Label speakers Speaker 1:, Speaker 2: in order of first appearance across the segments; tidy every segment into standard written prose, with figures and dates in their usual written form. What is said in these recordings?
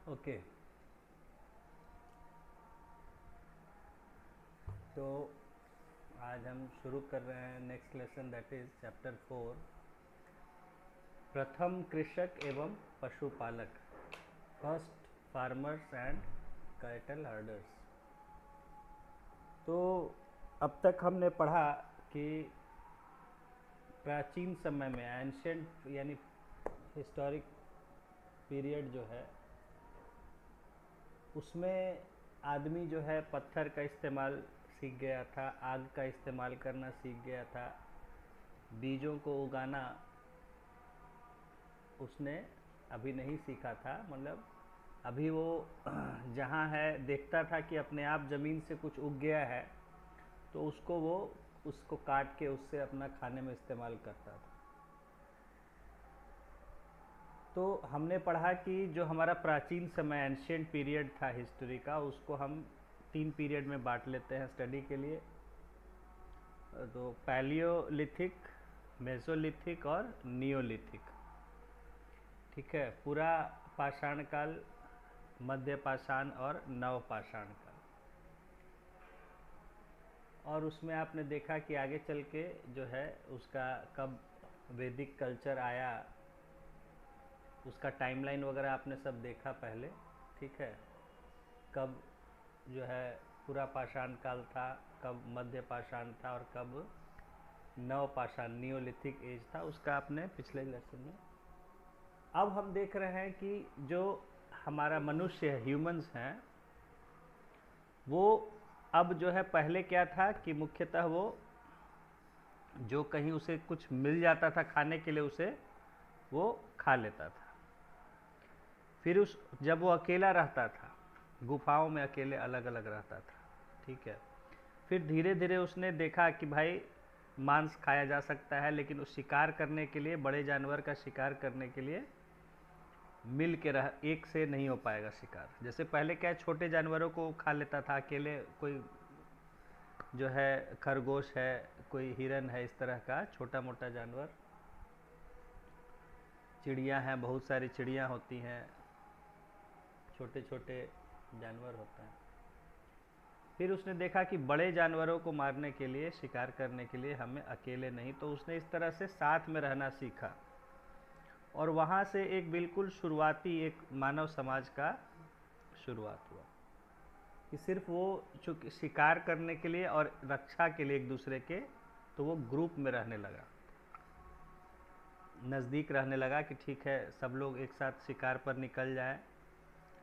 Speaker 1: Okay. तो आज हम शुरू कर रहे हैं next lesson, that is chapter 4, प्रथम कृषक एवं पशुपालक, first farmers and cattle herders. तो अब तक हमने पढ़ा कि प्राचीन समय में, एंशियंट यानी हिस्टोरिक पीरियड जो है, उसमें आदमी जो है पत्थर का इस्तेमाल सीख गया था, आग का इस्तेमाल करना सीख गया था, बीजों को उगाना उसने अभी नहीं सीखा था। मतलब अभी वो जहाँ है देखता था कि अपने आप ज़मीन से कुछ उग गया है, तो उसको काट के उससे अपना खाने में इस्तेमाल करता था। तो हमने पढ़ा कि जो हमारा प्राचीन समय एंशियंट पीरियड था हिस्ट्री का, उसको हम 3 पीरियड में बांट लेते हैं स्टडी के लिए। तो पैलियोलिथिक, मेसोलिथिक और नियोलिथिक। ठीक है, पूरा पाषाण काल, मध्य पाषाण और नव पाषाण काल। और उसमें आपने देखा कि आगे चल के जो है उसका कब वैदिक कल्चर आया, उसका टाइमलाइन वगैरह आपने सब देखा पहले। ठीक है, कब जो है पूरा पाषाण काल था, कब मध्य पाषाण था और कब नव पाषाण नियोलिथिक एज था, उसका आपने पिछले लेसन में। अब हम देख रहे हैं कि जो हमारा मनुष्य है, ह्यूमंस हैं, वो अब जो है, पहले क्या था कि मुख्यतः वो जो कहीं उसे कुछ मिल जाता था खाने के लिए, उसे वो खा लेता था। फिर जब वो अकेला रहता था, गुफाओं में अकेले अलग अलग रहता था, ठीक है, फिर धीरे धीरे उसने देखा कि भाई मांस खाया जा सकता है, लेकिन उस शिकार करने के लिए, बड़े जानवर का शिकार करने के लिए मिल के रह एक से नहीं हो पाएगा शिकार। जैसे पहले क्या, छोटे जानवरों को खा लेता था अकेले, कोई जो है खरगोश है, कोई हिरन है, इस तरह का छोटा मोटा जानवर, चिड़िया हैं, बहुत सारी चिड़िया होती हैं, छोटे छोटे जानवर होते हैं। फिर उसने देखा कि बड़े जानवरों को मारने के लिए, शिकार करने के लिए हमें अकेले नहीं, तो उसने इस तरह से साथ में रहना सीखा। और वहाँ से एक बिल्कुल शुरुआती एक मानव समाज का शुरुआत हुआ कि सिर्फ वो चूँकि शिकार करने के लिए और रक्षा के लिए एक दूसरे के, तो वो ग्रुप में रहने लगा, नज़दीक रहने लगा कि ठीक है सब लोग एक साथ शिकार पर निकल जाएं,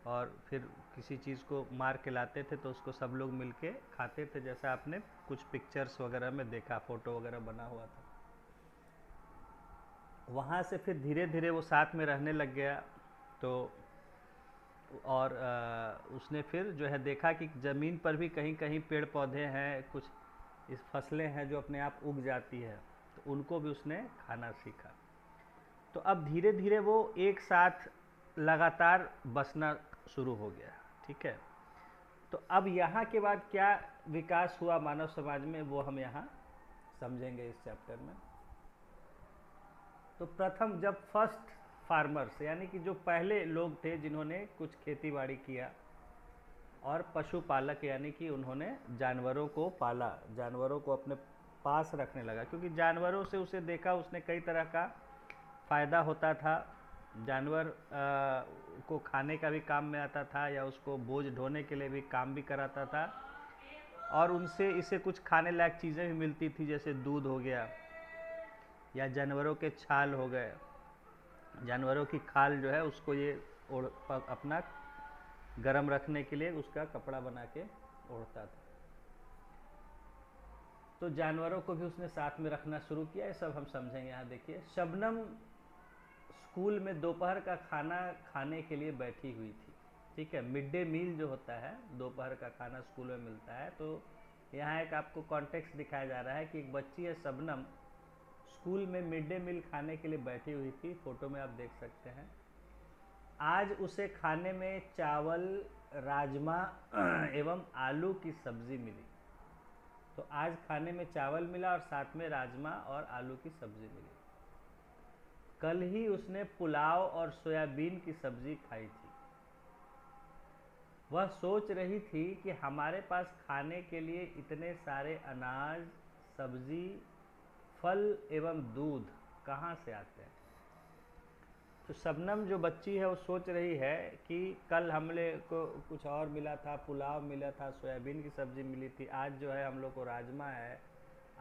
Speaker 1: और फिर किसी चीज़ को मार के लाते थे तो उसको सब लोग मिलके खाते थे, जैसा आपने कुछ पिक्चर्स वगैरह में देखा, फ़ोटो वगैरह बना हुआ था। वहाँ से फिर धीरे धीरे वो साथ में रहने लग गया। तो और उसने फिर जो है देखा कि ज़मीन पर भी कहीं कहीं पेड़ पौधे हैं, कुछ इस फसलें हैं जो अपने आप उग जाती है, तो उनको भी उसने खाना सीखा। तो अब धीरे धीरे वो एक साथ लगातार बसना शुरू हो गया। ठीक है, तो अब यहाँ के बाद क्या विकास हुआ मानव समाज में, वो हम यहाँ समझेंगे इस चैप्टर में। तो प्रथम जब फर्स्ट फार्मर्स, यानी कि जो पहले लोग थे जिन्होंने कुछ खेती बाड़ी किया, और पशुपालक यानी कि उन्होंने जानवरों को पाला, जानवरों को अपने पास रखने लगा, क्योंकि जानवरों से उसे देखा उसने कई तरह का फ़ायदा होता था। जानवर को खाने का भी काम में आता था, या उसको बोझ ढोने के लिए भी काम भी कराता था, और उनसे इसे कुछ खाने लायक चीज़ें भी मिलती थी, जैसे दूध हो गया, या जानवरों के छाल हो गए, जानवरों की खाल जो है उसको ये अपना गर्म रखने के लिए उसका कपड़ा बना के ओढ़ता था। तो जानवरों को भी उसने साथ में रखना शुरू किया। ये सब हम समझेंगे। यहाँ देखिए, शबनम स्कूल में दोपहर का खाना खाने के लिए बैठी हुई थी। ठीक है, मिड डे मील जो होता है, दोपहर का खाना स्कूल में मिलता है। तो यहाँ एक आपको कॉन्टेक्स्ट दिखाया जा रहा है कि एक बच्ची है शबनम, स्कूल में मिड डे मील खाने के लिए बैठी हुई थी। फोटो में आप देख सकते हैं। आज उसे खाने में चावल, राजमा एवं आलू की सब्जी मिली। तो आज खाने में चावल मिला और साथ में राजमा और आलू की सब्जी मिली। कल ही उसने पुलाव और सोयाबीन की सब्जी खाई थी। वह सोच रही थी कि हमारे पास खाने के लिए इतने सारे अनाज, सब्जी, फल एवं दूध कहाँ से आते हैं। तो शबनम जो बच्ची है वो सोच रही है कि कल हमले को कुछ और मिला था, पुलाव मिला था, सोयाबीन की सब्ज़ी मिली थी, आज जो है हम लोग को राजमा है,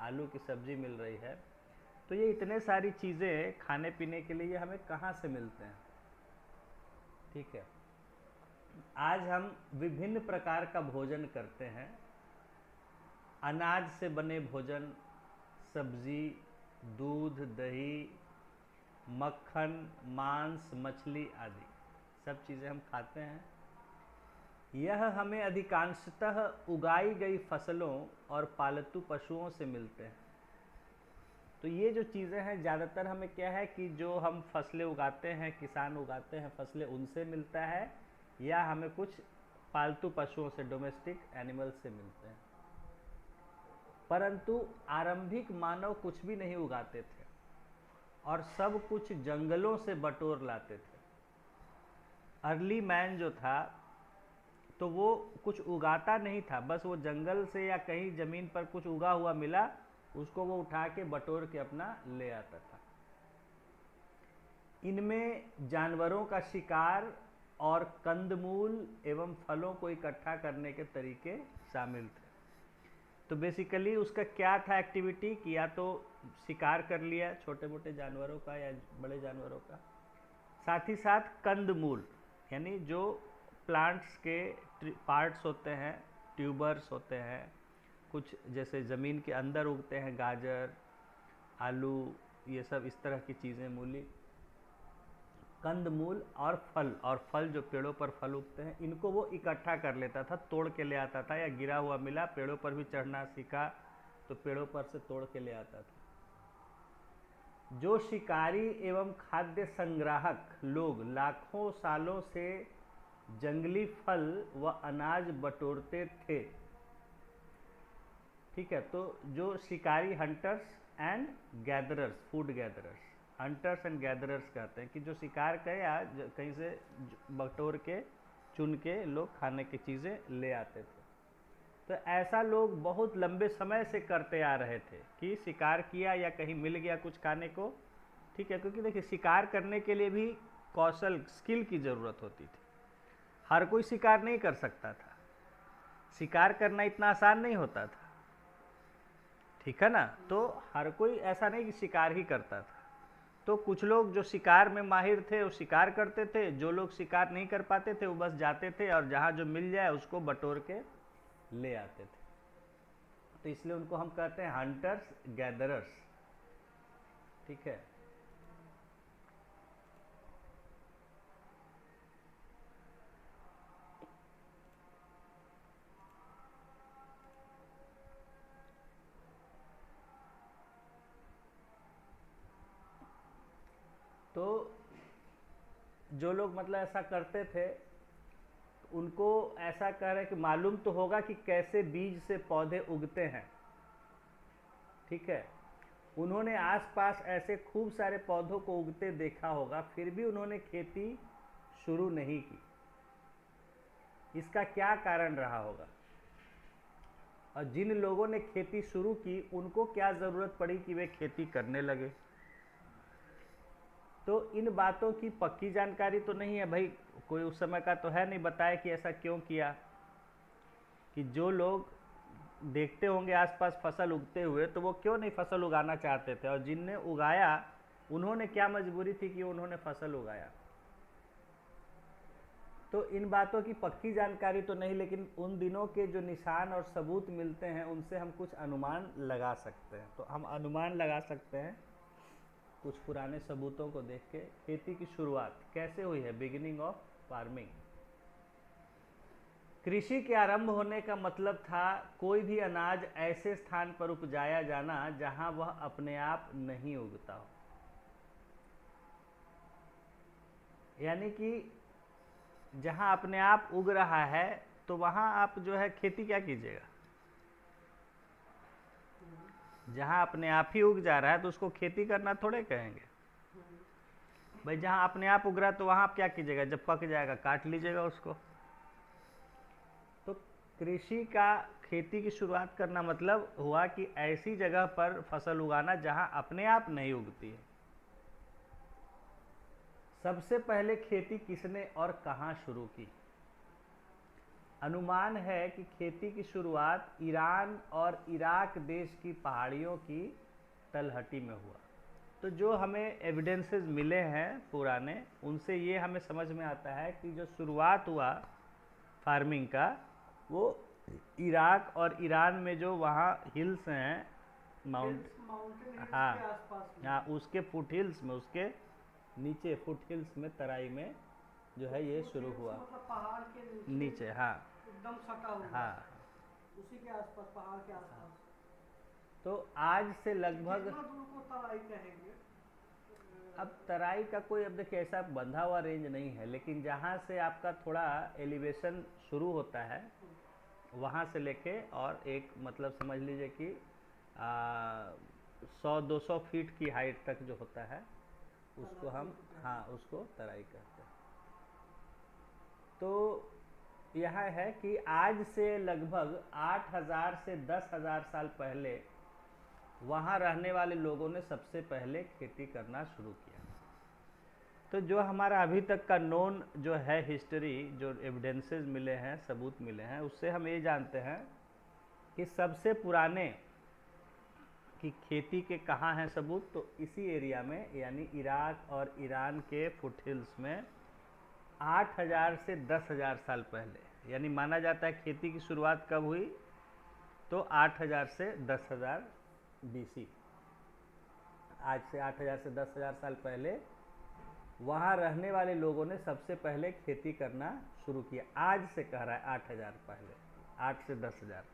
Speaker 1: आलू की सब्ज़ी मिल रही है। तो ये इतने सारी चीज़ें खाने पीने के लिए हमें कहाँ से मिलते हैं। ठीक है, आज हम विभिन्न प्रकार का भोजन करते हैं, अनाज से बने भोजन, सब्जी, दूध, दही, मक्खन, मांस, मछली आदि सब चीज़ें हम खाते हैं। यह हमें अधिकांशतः उगाई गई फसलों और पालतू पशुओं से मिलते हैं। तो ये जो चीज़ें हैं ज़्यादातर हमें क्या है कि जो हम फसलें उगाते हैं, किसान उगाते हैं फसलें, उनसे मिलता है, या हमें कुछ पालतू पशुओं से, डोमेस्टिक एनिमल्स से मिलते हैं। परंतु आरंभिक मानव कुछ भी नहीं उगाते थे और सब कुछ जंगलों से बटोर लाते थे। अर्ली मैन जो था तो वो कुछ उगाता नहीं था, बस वो जंगल से या कहीं ज़मीन पर कुछ उगा हुआ मिला, उसको वो उठा के बटोर के अपना ले आता था। इनमें जानवरों का शिकार और कंदमूल एवं फलों को इकट्ठा करने के तरीके शामिल थे। तो बेसिकली उसका क्या था एक्टिविटी कि या तो शिकार कर लिया छोटे मोटे जानवरों का या बड़े जानवरों का, साथ ही साथ कंदमूल यानी जो प्लांट्स के पार्ट्स होते हैं, ट्यूबर्स होते हैं, कुछ जैसे ज़मीन के अंदर उगते हैं, गाजर, आलू, ये सब इस तरह की चीज़ें, मूली, कंदमूल और फल जो पेड़ों पर फल उगते हैं, इनको वो इकट्ठा कर लेता था, तोड़ के ले आता था, या गिरा हुआ मिला, पेड़ों पर भी चढ़ना सीखा तो पेड़ों पर से तोड़ के ले आता था। जो शिकारी एवं खाद्य संग्राहक लोग लाखों सालों से जंगली फल व अनाज बटोरते थे। ठीक है, तो जो शिकारी, hunters and gatherers, food gatherers, hunters and gatherers कहते हैं कि जो शिकार करे या कहीं से बटोर के चुन के लोग खाने की चीज़ें ले आते थे। तो ऐसा लोग बहुत लंबे समय से करते आ रहे थे कि शिकार किया या कहीं मिल गया कुछ खाने को। ठीक है, क्योंकि देखिए शिकार करने के लिए भी कौशल, स्किल की ज़रूरत होती थी। हर कोई शिकार नहीं कर सकता था, शिकार करना इतना आसान नहीं होता था। ठीक है ना, तो हर कोई ऐसा नहीं कि शिकार ही करता था। तो कुछ लोग जो शिकार में माहिर थे वो शिकार करते थे, जो लोग शिकार नहीं कर पाते थे वो बस जाते थे और जहाँ जो मिल जाए उसको बटोर के ले आते थे। तो इसलिए उनको हम कहते हैं हंटर्स गैदरर्स। ठीक है, तो जो लोग मतलब ऐसा करते थे उनको ऐसा कह रहे कि मालूम तो होगा कि कैसे बीज से पौधे उगते हैं। ठीक है, उन्होंने आसपास ऐसे खूब सारे पौधों को उगते देखा होगा, फिर भी उन्होंने खेती शुरू नहीं की। इसका क्या कारण रहा होगा, और जिन लोगों ने खेती शुरू की उनको क्या ज़रूरत पड़ी कि वे खेती करने लगे। तो इन बातों की पक्की जानकारी तो नहीं है भाई, कोई उस समय का तो है नहीं बताया कि ऐसा क्यों किया, कि जो लोग देखते होंगे आसपास फसल उगते हुए तो वो क्यों नहीं फसल उगाना चाहते थे, और जिनने उगाया उन्होंने क्या मजबूरी थी कि उन्होंने फसल उगाया। तो इन बातों की पक्की जानकारी तो नहीं, लेकिन उन दिनों के जो निशान और सबूत मिलते हैं उनसे हम कुछ अनुमान लगा सकते हैं। तो हम अनुमान लगा सकते हैं कुछ पुराने सबूतों को देख के। खेती की शुरुआत कैसे हुई है, बिगिनिंग ऑफ फार्मिंग। कृषि के आरंभ होने का मतलब था कोई भी अनाज ऐसे स्थान पर उपजाया जाना जहां वह अपने आप नहीं उगता हो। यानी कि जहां अपने आप उग रहा है तो वहां आप जो है खेती क्या कीजिएगा, जहां अपने आप ही उग जा रहा है तो उसको खेती करना थोड़े कहेंगे भाई। जहां अपने आप उग रहा है तो वहां आप क्या कीजिएगा, जब पक जाएगा काट लीजिएगा उसको। कृषि का खेती की शुरुआत करना मतलब हुआ कि ऐसी जगह पर फसल उगाना जहां अपने आप नहीं उगती है। सबसे पहले खेती किसने और कहां शुरू की? अनुमान है कि खेती की शुरुआत ईरान और इराक देश की पहाड़ियों की तलहटी में हुआ। तो जो हमें एविडेंसेस मिले हैं पुराने, उनसे ये हमें समझ में आता है कि जो शुरुआत हुआ फार्मिंग का, वो इराक और ईरान में जो वहाँ हिल्स हैं,
Speaker 2: माउंटेन हिल्स
Speaker 1: हाँ
Speaker 2: के आसपास में।
Speaker 1: हाँ, उसके फुट हिल्स में, उसके नीचे फुट हिल्स में, तराई में जो है ये शुरू हुआ।
Speaker 2: मतलब पहाड़ के
Speaker 1: नीचे, हाँ
Speaker 2: एकदम सटा हुआ,
Speaker 1: हाँ।
Speaker 2: उसी के आसपास, पहाड़ के आसपास।
Speaker 1: तो आज से लगभग,
Speaker 2: कितना दूर को तराई कहेंगे?
Speaker 1: अब तराई का कोई, अब देखिए ऐसा बंधा हुआ रेंज नहीं है, लेकिन जहाँ से आपका थोड़ा एलिवेशन शुरू होता है वहाँ से लेके और एक मतलब समझ लीजिए कि 100-200 फीट की हाइट तक जो होता है उसको हम, हाँ, उसको तराई कहते हैं। तो यह है कि आज से लगभग 8,000 से 10,000 साल पहले वहाँ रहने वाले लोगों ने सबसे पहले खेती करना शुरू किया। तो जो हमारा अभी तक का नोन जो है हिस्ट्री, जो एविडेंसेस मिले हैं, सबूत मिले हैं, उससे हम ये जानते हैं कि सबसे पुराने कि खेती के कहाँ हैं सबूत, तो इसी एरिया में, यानी इराक और ईरान के फुटहिल्स में 8,000 से 10,000 साल पहले, यानी माना जाता है खेती की शुरुआत कब हुई, तो 8,000 से 10,000 BC। आज से 8,000 से 10,000 साल पहले वहाँ रहने वाले लोगों ने सबसे पहले खेती करना शुरू किया। आज से कह रहा है 8,000 पहले, 8 से 10,000,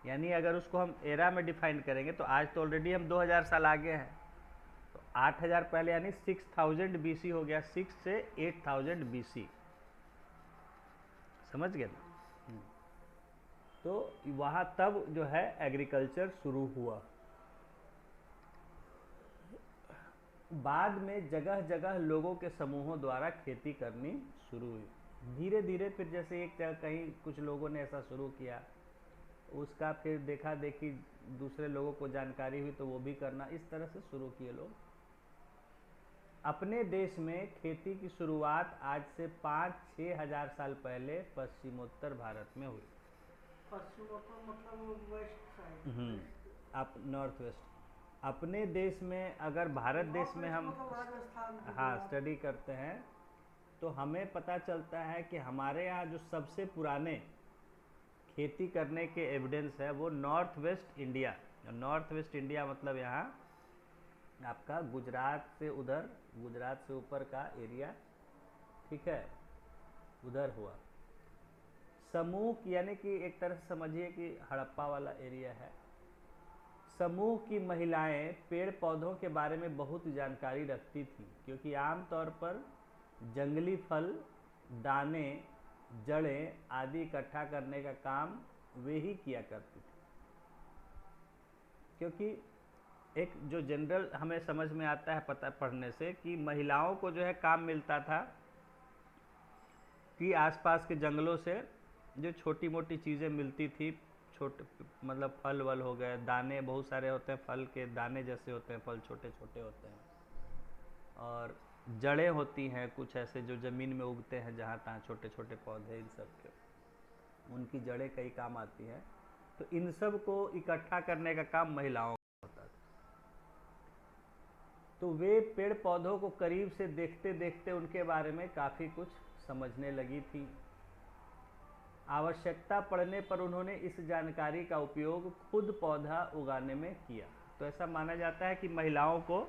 Speaker 1: यानी अगर उसको हम एरा में डिफाइन करेंगे तो आज तो ऑलरेडी हम 2,000 साल आगे हैं। तो 8,000 पहले यानी 6,000 BC हो गया, 6 से 8,000 BC, समझ गए ना? तो वहाँ तब जो है एग्रीकल्चर शुरू हुआ। बाद में जगह जगह लोगों के समूहों द्वारा खेती करनी शुरू हुई। धीरे धीरे फिर जैसे एक जगह कहीं कुछ लोगों ने ऐसा शुरू किया, उसका फिर देखा देखी दूसरे लोगों को जानकारी हुई तो वो भी करना, इस तरह से शुरू किए लोग। अपने देश में खेती की शुरुआत आज से 5-6 हजार साल पहले पश्चिमोत्तर भारत में हुई।
Speaker 2: पश्चिमोत्तर मतलब वेस्ट साइड,
Speaker 1: आप नॉर्थ वेस्ट। अपने देश में, अगर भारत देश में हम
Speaker 2: मतलब राजस्थान,
Speaker 1: हाँ स्टडी करते हैं तो हमें पता चलता है कि हमारे यहाँ जो सबसे पुराने खेती करने के एविडेंस है वो north west India. North west India मतलब यहाँ आपका गुजरात से उधर, गुजरात से ऊपर का एरिया, ठीक है, उधर हुआ। समूह यानी कि एक तरह से समझिए कि हड़प्पा वाला एरिया है। समूह की महिलाएं पेड़ पौधों के बारे में बहुत जानकारी रखती थीं, क्योंकि आमतौर पर जंगली फल, दाने, जड़ें आदि इकट्ठा करने का काम वे ही किया करती थी। क्योंकि एक जो जनरल हमें समझ में आता है पता पढ़ने से कि महिलाओं को जो है काम मिलता था कि आसपास के जंगलों से जो छोटी मोटी चीज़ें मिलती थी, छोटे मतलब फल वल हो गए, दाने बहुत सारे होते हैं, फल के दाने जैसे होते हैं, फल छोटे छोटे होते हैं, और जड़ें होती हैं कुछ ऐसे जो ज़मीन में उगते हैं जहाँ तहाँ छोटे छोटे पौधे, इन सब के उनकी जड़ें कई काम आती हैं। तो इन सब को इकट्ठा करने का काम महिलाओं का होता था। तो वे पेड़ पौधों को करीब से देखते देखते उनके बारे में काफ़ी कुछ समझने लगी थी। आवश्यकता पड़ने पर उन्होंने इस जानकारी का उपयोग खुद पौधा उगाने में किया। तो ऐसा माना जाता है कि महिलाओं को,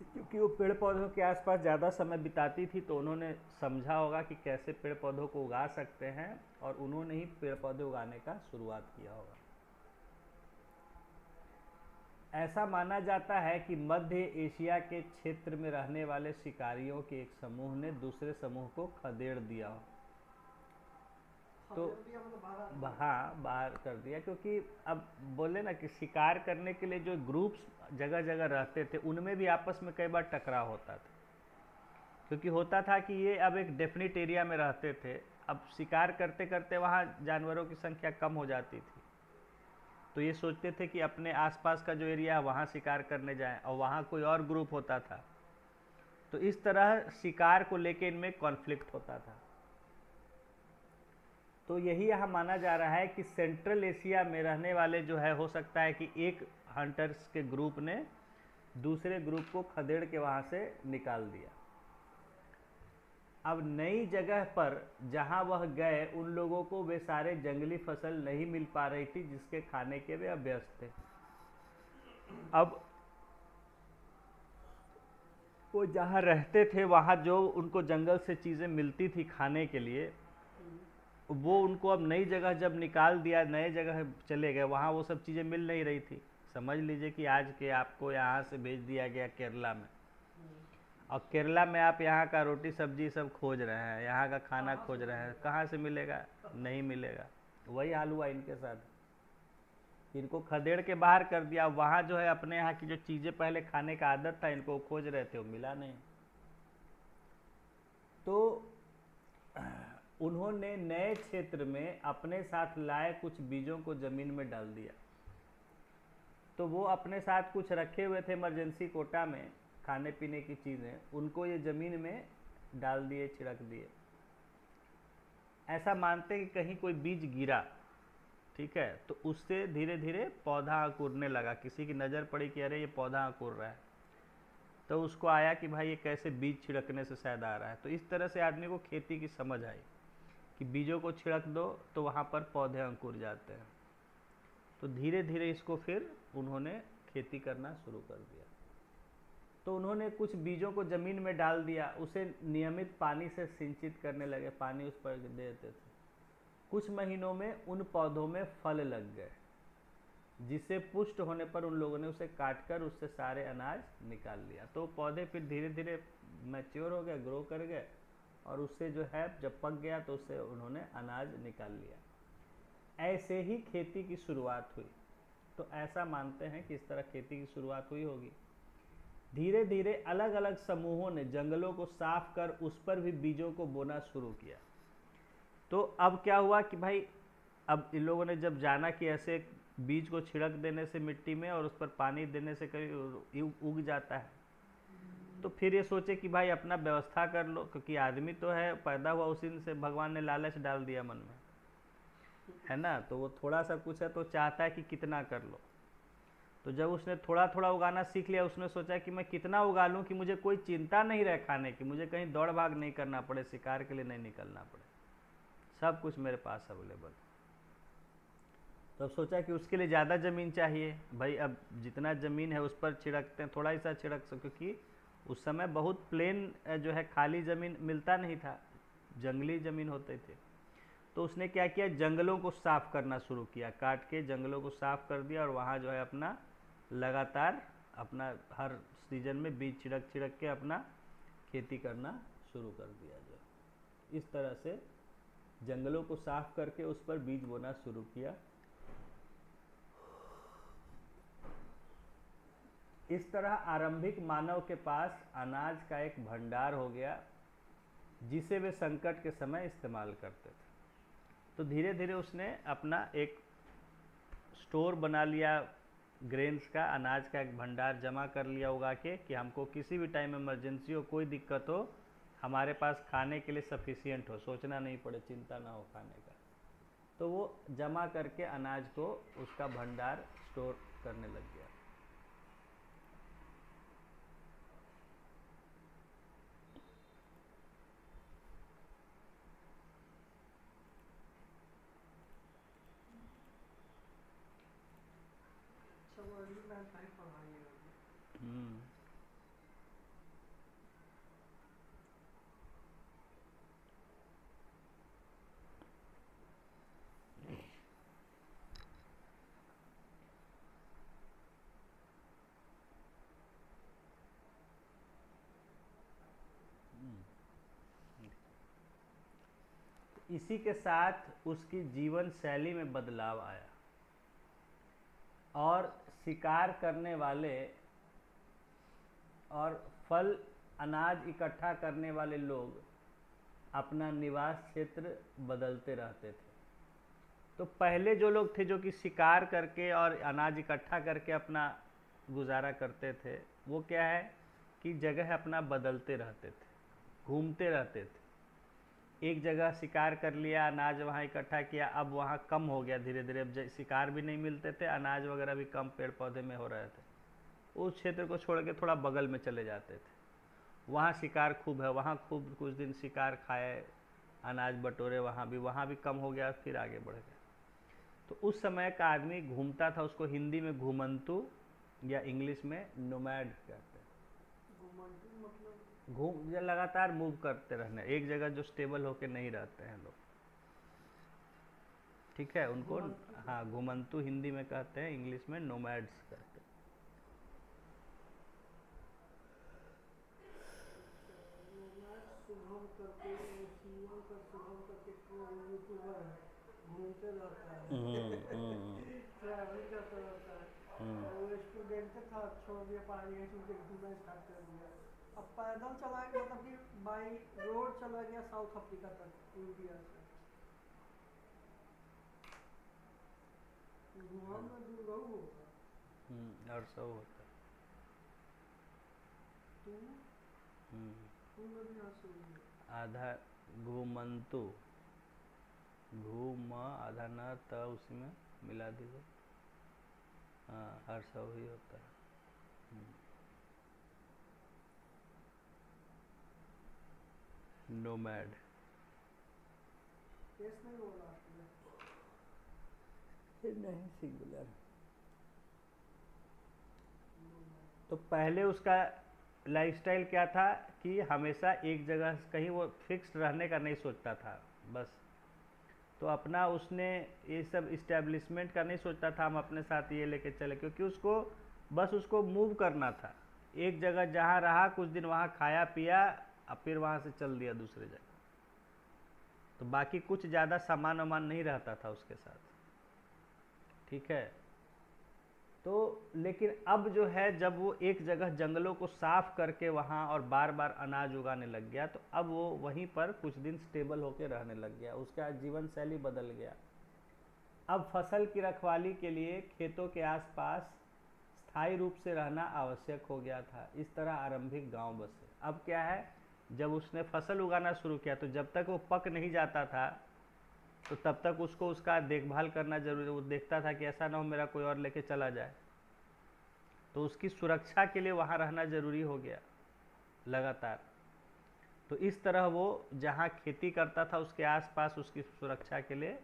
Speaker 1: क्योंकि वो पेड़ पौधों के आसपास ज़्यादा समय बिताती थी, तो उन्होंने समझा होगा कि कैसे पेड़ पौधों को उगा सकते हैं, और उन्होंने ही पेड़ पौधे उगाने का शुरुआत किया होगा। ऐसा माना जाता है कि मध्य एशिया के क्षेत्र में रहने वाले शिकारियों के एक समूह ने दूसरे समूह को खदेड़ दिया हो। तो हाँ, बाहर कर दिया, क्योंकि अब बोले ना कि शिकार करने के लिए जो ग्रुप्स जगह जगह रहते थे उनमें भी आपस में कई बार टकराव होता था। क्योंकि होता था कि ये अब एक डेफिनिट एरिया में रहते थे, अब शिकार करते करते वहाँ जानवरों की संख्या कम हो जाती थी, तो ये सोचते थे कि अपने आसपास का जो एरिया है वहाँ शिकार करने जाएं, और वहाँ कोई और ग्रुप होता था, तो इस तरह शिकार को लेके इनमें कॉन्फ्लिक्ट होता था। तो यही यहाँ माना जा रहा है कि सेंट्रल एशिया में रहने वाले जो है, हो सकता है कि एक हंटर्स के ग्रुप ने दूसरे ग्रुप को खदेड़ के वहाँ से निकाल दिया। अब नई जगह पर जहाँ वह गए, उन लोगों को वे सारे जंगली फसल नहीं मिल पा रही थी जिसके खाने के वे अभ्यस्त थे। अब वो जहाँ रहते थे वहाँ जो उनको जंगल से चीज़ें मिलती थी खाने के लिए, वो उनको अब नई जगह जब निकाल दिया, नए जगह चले गए, वहाँ वो सब चीज़ें मिल नहीं रही थी। समझ लीजिए कि आज के आपको यहाँ से भेज दिया गया केरला में, और केरला में आप यहाँ का रोटी सब्जी सब खोज रहे हैं, यहाँ का खाना खोज रहे हैं, कहाँ से मिलेगा? नहीं मिलेगा। वही हाल हुआ इनके साथ, इनको खदेड़ के बाहर कर दिया। वहाँ जो है अपने यहाँ की जो चीज़ें पहले खाने का आदत था, इनको खोज रहे थे, वो मिला नहीं। तो उन्होंने नए क्षेत्र में अपने साथ लाए कुछ बीजों को ज़मीन में डाल दिया। तो वो अपने साथ कुछ रखे हुए थे इमरजेंसी कोटा में खाने पीने की चीज़ें, उनको ये ज़मीन में डाल दिए, छिड़क दिए। ऐसा मानते कि कहीं कोई बीज गिरा, ठीक है, तो उससे धीरे धीरे पौधा अंकुरने लगा। किसी की नज़र पड़ी कि अरे ये पौधा अंकुर रहा है, तो उसको आया कि भाई ये कैसे बीज छिड़कने से शायद आ रहा है। तो इस तरह से आदमी को खेती की समझ आई कि बीजों को छिड़क दो तो वहाँ पर पौधे अंकुर जाते हैं। तो धीरे धीरे इसको फिर उन्होंने खेती करना शुरू कर दिया। तो उन्होंने कुछ बीजों को ज़मीन में डाल दिया, उसे नियमित पानी से सिंचित करने लगे, पानी उस पर दे देते थे। कुछ महीनों में उन पौधों में फल लग गए, जिसे पुष्ट होने पर उन लोगों ने उसे काटकर उससे सारे अनाज निकाल लिया। तो पौधे फिर धीरे धीरे मैच्योर हो गए, ग्रो कर गए, और उससे जो है जब पक गया तो उससे उन्होंने अनाज निकाल लिया। ऐसे ही खेती की शुरुआत हुई। तो ऐसा मानते हैं कि इस तरह खेती की शुरुआत हुई होगी। धीरे धीरे अलग अलग समूहों ने जंगलों को साफ कर उस पर भी बीजों को बोना शुरू किया। तो अब क्या हुआ कि भाई अब इन लोगों ने जब जाना कि ऐसे बीज को छिड़क देने से मिट्टी में और उस पर पानी देने से कभी उग जाता है, तो फिर ये सोचे कि भाई अपना व्यवस्था कर लो, क्योंकि आदमी तो है पैदा हुआ उसी से, भगवान ने लालच डाल दिया मन में, है ना। तो वो थोड़ा सा कुछ है तो चाहता है कि कितना कर लो। तो जब उसने थोड़ा थोड़ा उगाना सीख लिया, उसने सोचा कि मैं कितना उगा लूँ कि मुझे कोई चिंता नहीं रहे खाने की, मुझे कहीं दौड़ भाग नहीं करना पड़े, शिकार के लिए नहीं निकलना पड़े, सब कुछ मेरे पास अवेलेबल। तो अब सोचा कि उसके लिए ज़्यादा ज़मीन चाहिए। भाई अब जितना ज़मीन है उस पर छिड़कते हैं, थोड़ा ही सा छिड़क सको, क्योंकि उस समय बहुत प्लेन जो है खाली ज़मीन मिलता नहीं था, जंगली ज़मीन होते थे। तो उसने क्या किया, जंगलों को साफ़ करना शुरू किया, काट के जंगलों को साफ़ कर दिया, और वहाँ जो है अपना लगातार अपना हर सीजन में बीज छिड़क छिड़क के अपना खेती करना शुरू कर दिया। जो इस तरह से जंगलों को साफ करके उस पर बीज बोना शुरू किया। इस तरह आरंभिक मानव के पास अनाज का एक भंडार हो गया, जिसे वे संकट के समय इस्तेमाल करते थे। तो धीरे धीरे उसने अपना एक स्टोर बना लिया, ग्रेन्स का, अनाज का एक भंडार जमा कर लिया उगा के, कि हमको किसी भी टाइम इमरजेंसी हो, कोई दिक्कत हो, हमारे पास खाने के लिए सफिशिएंट हो, सोचना नहीं पड़े, चिंता ना हो खाने का। तो वो जमा करके अनाज को उसका भंडार स्टोर करने लग गया।
Speaker 2: सब अर्ली मैथ का ही पढ़ाई है अभी।
Speaker 1: इसी के साथ उसकी जीवन शैली में बदलाव आया, और शिकार करने वाले और फल अनाज इकट्ठा करने वाले लोग अपना निवास क्षेत्र बदलते रहते थे। तो पहले जो लोग थे जो कि शिकार करके और अनाज इकट्ठा करके अपना गुजारा करते थे, वो क्या है कि जगह अपना बदलते रहते थे, घूमते रहते थे। एक जगह शिकार कर लिया, अनाज वहाँ इकट्ठा किया, अब वहाँ कम हो गया धीरे धीरे, अब शिकार भी नहीं मिलते थे, अनाज वगैरह भी कम पेड़ पौधे में हो रहे थे। उस क्षेत्र को छोड़ के थोड़ा बगल में चले जाते थे, वहाँ शिकार खूब है, वहाँ खूब कुछ दिन शिकार खाए, अनाज बटोरे, वहाँ भी कम हो गया, फिर आगे बढ़ गया। तो उस समय का आदमी घूमता था, उसको हिंदी में घूमंतु या इंग्लिश में नोमैड कहते हैं।
Speaker 2: घुमंतू मतलब
Speaker 1: घूम या लगातार मूव करते रहना, एक जगह जो स्टेबल होके नहीं रहते हैं लोग, ठीक है, उनको हाँ घुमंतु हिंदी में कहते हैं, इंग्लिश में नोमैड्स कहते हैं।
Speaker 2: शुभम करके शिवम का शुभम करके यूट्यूबर है, घूमते रहता है ट्रैवलिंग करता रहता है। वो स्टूडेंट था, छोड़ दिया पढ़ाई घूमना स्टार्ट कर दिया। अब पैदल चला गया, मतलब कि बाई रोड चला गया साउथ अफ्रीका तक इंडिया से। धुआं में दूर होगा
Speaker 1: और सब होता है।
Speaker 2: तू भी यहाँ से
Speaker 1: आधा घूमंतु, घूम आधा न त उसी में मिला दीजिए, हाँ हर सब ही होता है। नोमैड
Speaker 2: केस नहीं बोला
Speaker 1: नहीं, सिंगुलर। तो पहले उसका लाइफस्टाइल क्या था कि हमेशा एक जगह कहीं वो फिक्स रहने का नहीं सोचता था बस। तो अपना उसने ये सब इस्टेब्लिशमेंट का नहीं सोचता था हम अपने साथ ये लेके चले, क्योंकि उसको बस उसको मूव करना था, एक जगह जहाँ रहा कुछ दिन वहाँ खाया पिया, अब फिर वहाँ से चल दिया दूसरे जगह। तो बाकी कुछ ज़्यादा सामान वामान नहीं रहता था उसके साथ, ठीक है। तो लेकिन अब जो है, जब वो एक जगह जंगलों को साफ करके वहाँ और बार बार अनाज उगाने लग गया, तो अब वो वहीं पर कुछ दिन स्टेबल होकर रहने लग गया, उसका जीवन शैली बदल गया। अब फसल की रखवाली के लिए खेतों के आसपास स्थायी रूप से रहना आवश्यक हो गया था। इस तरह आरंभिक गांव बसे। अब क्या है, जब उसने फसल उगाना शुरू किया तो जब तक वो पक नहीं जाता था तो तब तक उसको उसका देखभाल करना जरूरी, वो देखता था कि ऐसा ना हो मेरा कोई और लेके चला जाए, तो उसकी सुरक्षा के लिए वहाँ रहना जरूरी हो गया लगातार। तो इस तरह वो जहाँ खेती करता था उसके आसपास उसकी सुरक्षा के लिए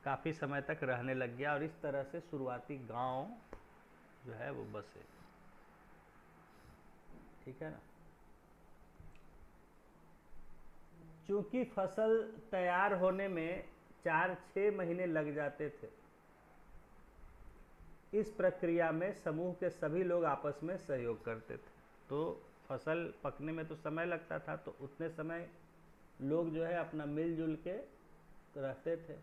Speaker 1: काफ़ी समय तक रहने लग गया, और इस तरह से शुरुआती गांव जो है वो बसे, ठीक है ना। चूंकि फसल तैयार होने में 4-6 महीने लग जाते थे, इस प्रक्रिया में समूह के सभी लोग आपस में सहयोग करते थे। तो फसल पकने में तो समय लगता था, तो उतने समय लोग जो है अपना मिलजुल के रहते थे।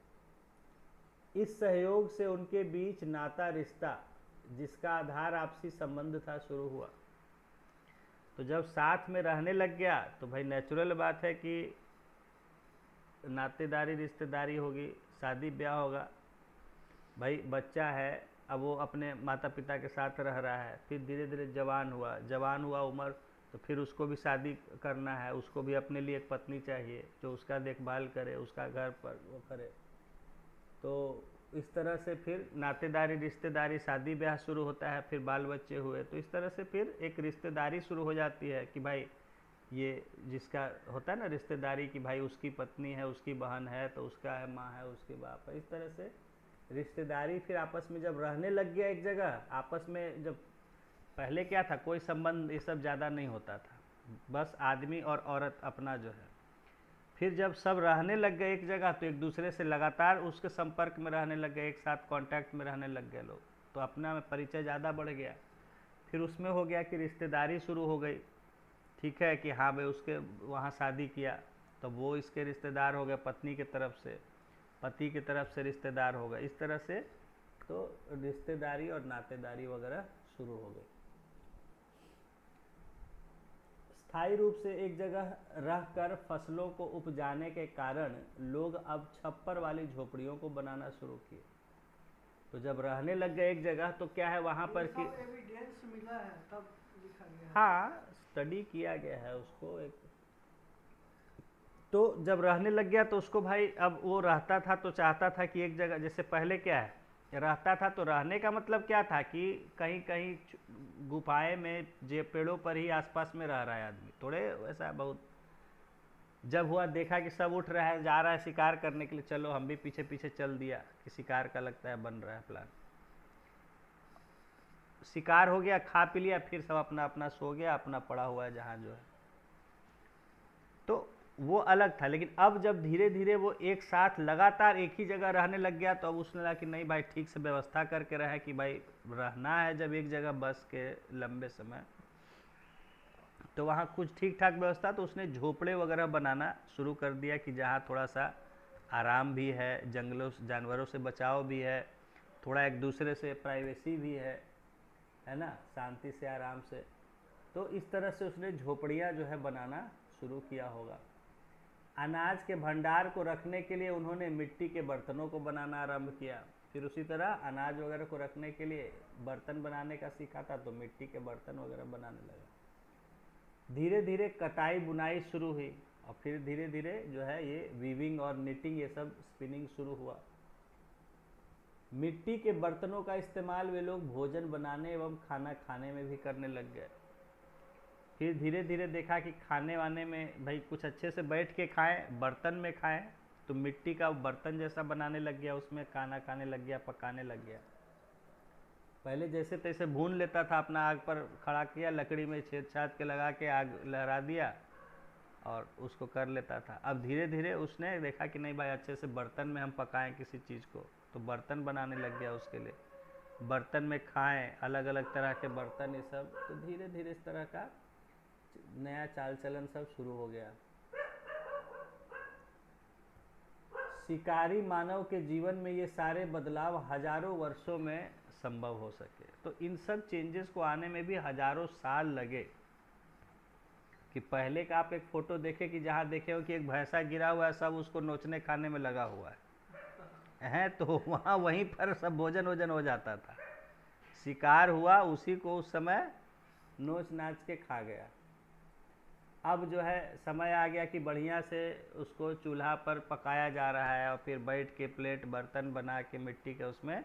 Speaker 1: इस सहयोग से उनके बीच नाता रिश्ता, जिसका आधार आपसी संबंध था, शुरू हुआ। तो जब साथ में रहने लग गया तो भाई नेचुरल बात है कि नातेदारी रिश्तेदारी होगी, शादी ब्याह होगा। भाई बच्चा है, अब वो अपने माता पिता के साथ रह रहा है, फिर धीरे धीरे जवान हुआ उम्र, तो फिर उसको भी शादी करना है, उसको भी अपने लिए एक पत्नी चाहिए जो उसका देखभाल करे, उसका घर पर वो करे। तो इस तरह से फिर नातेदारी रिश्तेदारी, शादी ब्याह शुरू होता है, फिर बाल बच्चे हुए, तो इस तरह से फिर एक रिश्तेदारी शुरू हो जाती है कि भाई ये जिसका होता है ना रिश्तेदारी कि भाई उसकी पत्नी है, उसकी बहन है, तो उसका है माँ है, उसके बाप है। इस तरह से रिश्तेदारी फिर आपस में जब रहने लग गया एक जगह, आपस में जब पहले क्या था, कोई संबंध ये सब ज़्यादा नहीं होता था, बस आदमी और औरत अपना जो है। फिर जब सब रहने लग गए एक जगह, तो एक दूसरे से लगातार उसके संपर्क में रहने लग गए, एक साथ कांटेक्ट में रहने लग गए लोग, तो अपना में परिचय ज़्यादा बढ़ गया। फिर उसमें हो गया कि रिश्तेदारी शुरू हो गई, ठीक है, कि हाँ भाई उसके वहाँ शादी किया तो वो इसके रिश्तेदार हो गए, पत्नी की तरफ से, पति की तरफ से रिश्तेदार हो गए। इस तरह से तो रिश्तेदारी और नातेदारी वगैरह शुरू हो गई। स्थायी रूप से एक जगह रहकर फसलों को उपजाने के कारण लोग अब छप्पर वाली झोपड़ियों को बनाना शुरू किए। तो जब रहने लग गए एक जगह तो क्या है वहाँ पर कि
Speaker 2: एविडेंस मिला है तब लिखा गया है।
Speaker 1: हाँ, स्टडी किया गया है उसको एक। तो जब रहने लग गया तो उसको भाई अब वो रहता था तो चाहता था कि एक जगह, जैसे पहले क्या है रहता था तो रहने का मतलब क्या था कि कहीं कहीं गुफाएं में जे पेड़ों पर ही आसपास में रह रहा है आदमी, थोड़े वैसा बहुत। जब हुआ देखा कि सब उठ रहा है, जा रहा है शिकार करने के लिए, चलो हम भी पीछे पीछे चल दिया कि शिकार का लगता है बन रहा है प्लान। शिकार हो गया, खा पी लिया, फिर सब अपना अपना सो गया, अपना पड़ा हुआ है जहाँ जो है। तो वो अलग था। लेकिन अब जब धीरे धीरे वो एक साथ लगातार एक ही जगह रहने लग गया तो अब उसने लगा कि नहीं भाई ठीक से व्यवस्था करके रहे कि भाई रहना है जब एक जगह बस के लंबे समय, तो वहाँ कुछ ठीक ठाक व्यवस्था, तो उसने झोपड़े वगैरह बनाना शुरू कर दिया कि जहाँ थोड़ा सा आराम भी है, जंगलों जानवरों से बचाव भी है, थोड़ा एक दूसरे से प्राइवेसी भी है ना, शांति से आराम से। तो इस तरह से उसने झोपड़ियाँ जो है बनाना शुरू किया होगा। अनाज के भंडार को रखने के लिए उन्होंने मिट्टी के बर्तनों को बनाना आरंभ किया। फिर उसी तरह अनाज वगैरह को रखने के लिए बर्तन बनाने का सीखा था तो मिट्टी के बर्तन वगैरह बनाने लगा। धीरे धीरे कटाई बुनाई शुरू हुई और फिर धीरे धीरे जो है ये वीविंग और निटिंग, ये सब स्पिनिंग शुरू हुआ। मिट्टी के बर्तनों का इस्तेमाल वे लोग भोजन बनाने एवं खाना खाने में भी करने लग गए। फिर धीरे धीरे देखा कि खाने वाने में भाई कुछ अच्छे से बैठ के खाएं, बर्तन में खाएं, तो मिट्टी का बर्तन जैसा बनाने लग गया, उसमें खाना खाने लग गया, पकाने लग गया। पहले जैसे तैसे भून लेता था, अपना आग पर खड़ा किया, लकड़ी में छेद छाद के लगा के आग लहरा दिया और उसको कर लेता था। अब धीरे धीरे उसने देखा कि नहीं भाई अच्छे से बर्तन में हम पकाएं किसी चीज़ को, तो बर्तन बनाने लग गया उसके लिए, बर्तन में खाएं, अलग अलग तरह के बर्तन, ये सब। तो धीरे धीरे इस तरह का नया चाल चलन सब शुरू हो गया। शिकारी मानव के जीवन में ये सारे बदलाव हजारों वर्षों में संभव हो सके। तो इन सब चेंजेस को आने में भी हजारों साल लगे। कि पहले का आप एक फोटो देखे कि जहाँ देखे हो कि एक भैंसा गिरा हुआ है, सब उसको नोचने खाने में लगा हुआ है तो वहाँ वहीं पर सब भोजन वोजन हो जाता था, शिकार हुआ, उसी को उस समय नोच नाच के खा गया। अब जो है समय आ गया कि बढ़िया से उसको चूल्हा पर पकाया जा रहा है और फिर बैठ के प्लेट बर्तन बना के मिट्टी के उसमें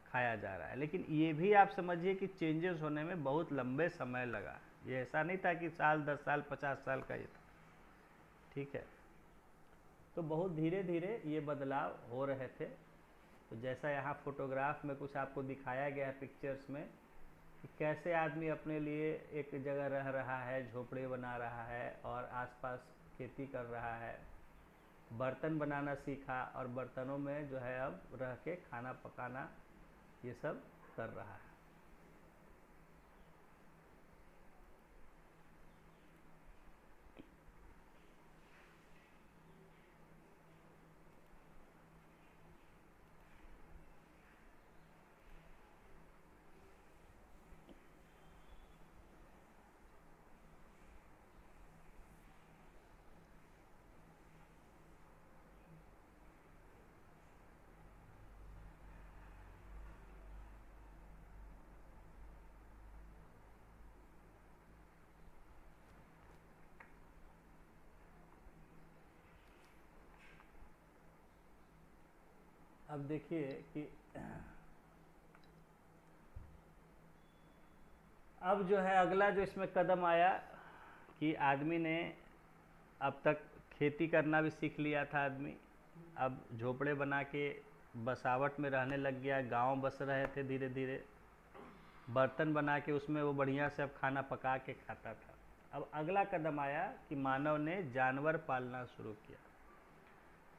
Speaker 1: खाया जा रहा है। लेकिन ये भी आप समझिए कि चेंजेस होने में बहुत लंबे समय लगा। ये ऐसा नहीं था कि साल 10 साल 50 साल का ये था, ठीक है। तो बहुत धीरे धीरे ये बदलाव हो रहे थे। तो जैसा यहाँ फोटोग्राफ में कुछ आपको दिखाया गया है पिक्चर्स में कि कैसे आदमी अपने लिए एक जगह रह रहा है, झोपड़े बना रहा है और आसपास खेती कर रहा है, बर्तन बनाना सीखा और बर्तनों में जो है अब रह के खाना पकाना ये सब कर रहा है। अब देखिए कि अब जो है अगला जो इसमें कदम आया कि आदमी ने अब तक खेती करना भी सीख लिया था आदमी, अब झोपड़े बना के बसावट में रहने लग गया, गांव बस रहे थे धीरे धीरे, बर्तन बना के उसमें वो बढ़िया से अब खाना पका के खाता था। अब अगला कदम आया कि मानव ने जानवर पालना शुरू किया।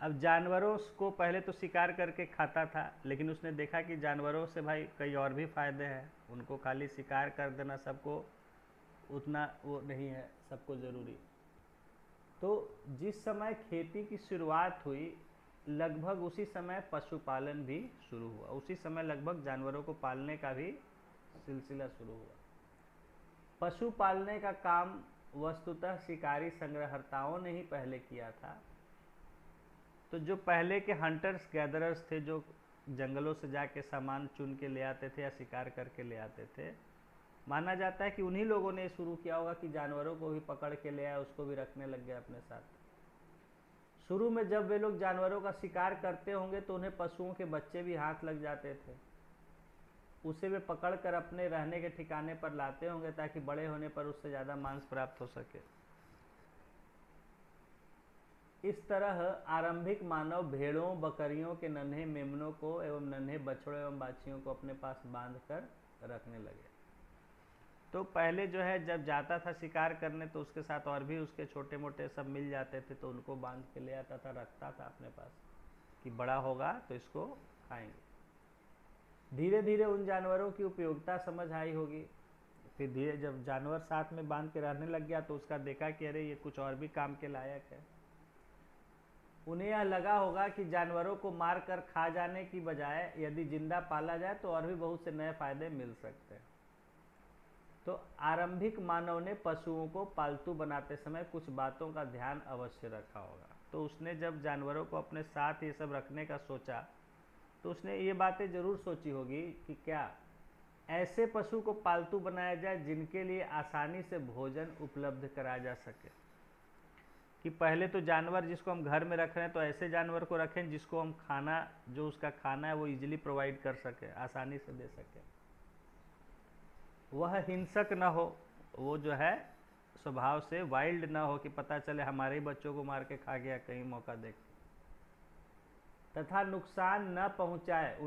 Speaker 1: अब जानवरों को पहले तो शिकार करके खाता था, लेकिन उसने देखा कि जानवरों से भाई कई और भी फायदे हैं, उनको खाली शिकार कर देना सबको उतना वो नहीं है, सबको ज़रूरी। तो जिस समय खेती की शुरुआत हुई लगभग उसी समय पशुपालन भी शुरू हुआ, उसी समय लगभग जानवरों को पालने का भी सिलसिला शुरू हुआ। पशु पालने का काम वस्तुतः शिकारी संग्रहकर्ताओं ने ही पहले किया था। तो जो पहले के हंटर्स गैदरर्स थे, जो जंगलों से जाके सामान चुन के ले आते थे या शिकार करके ले आते थे, माना जाता है कि उन्हीं लोगों ने शुरू किया होगा कि जानवरों को भी पकड़ के ले आया, उसको भी रखने लग गया अपने साथ। शुरू में जब वे लोग जानवरों का शिकार करते होंगे तो उन्हें पशुओं के बच्चे भी हाथ लग जाते थे, उसे वे पकड़ कर अपने रहने के ठिकाने पर लाते होंगे ताकि बड़े होने पर उससे ज़्यादा मांस प्राप्त हो सके। इस तरह आरंभिक मानव भेड़ों बकरियों के नन्हे मेमनों को एवं नन्हे बछड़ों एवं बाछियों को अपने पास बांध कर रखने लगे। तो पहले जो है जब जाता था शिकार करने तो उसके साथ और भी उसके छोटे मोटे सब मिल जाते थे, तो उनको बांध के ले आता था, रखता था अपने पास कि बड़ा होगा तो इसको खाएंगे। धीरे धीरे उन जानवरों की उपयोगिता समझ आई होगी। फिर धीरे जब जानवर साथ में बांध के रहने लग गया तो उसका देखा कि अरे ये कुछ और भी काम के लायक है। उन्हें यह लगा होगा कि जानवरों को मार कर खा जाने की बजाय यदि जिंदा पाला जाए तो और भी बहुत से नए फायदे मिल सकते हैं। तो आरंभिक मानव ने पशुओं को पालतू बनाते समय कुछ बातों का ध्यान अवश्य रखा होगा। तो उसने जब जानवरों को अपने साथ ये सब रखने का सोचा तो उसने ये बातें जरूर सोची होगी कि क्या ऐसे पशु को पालतू बनाया जाए जिनके लिए आसानी से भोजन उपलब्ध कराया जा सके। कि पहले तो जानवर जिसको हम घर में रख रहे हैं तो ऐसे जानवर को रखें जिसको हम खाना, जो उसका खाना है वो इजीली प्रोवाइड कर सके, आसानी से दे सके, वह हिंसक न हो, वो जो है स्वभाव से वाइल्ड ना हो कि पता चले हमारे ही बच्चों को मार के खा गया कहीं मौका देख, तथा नुकसान न पहुंचाए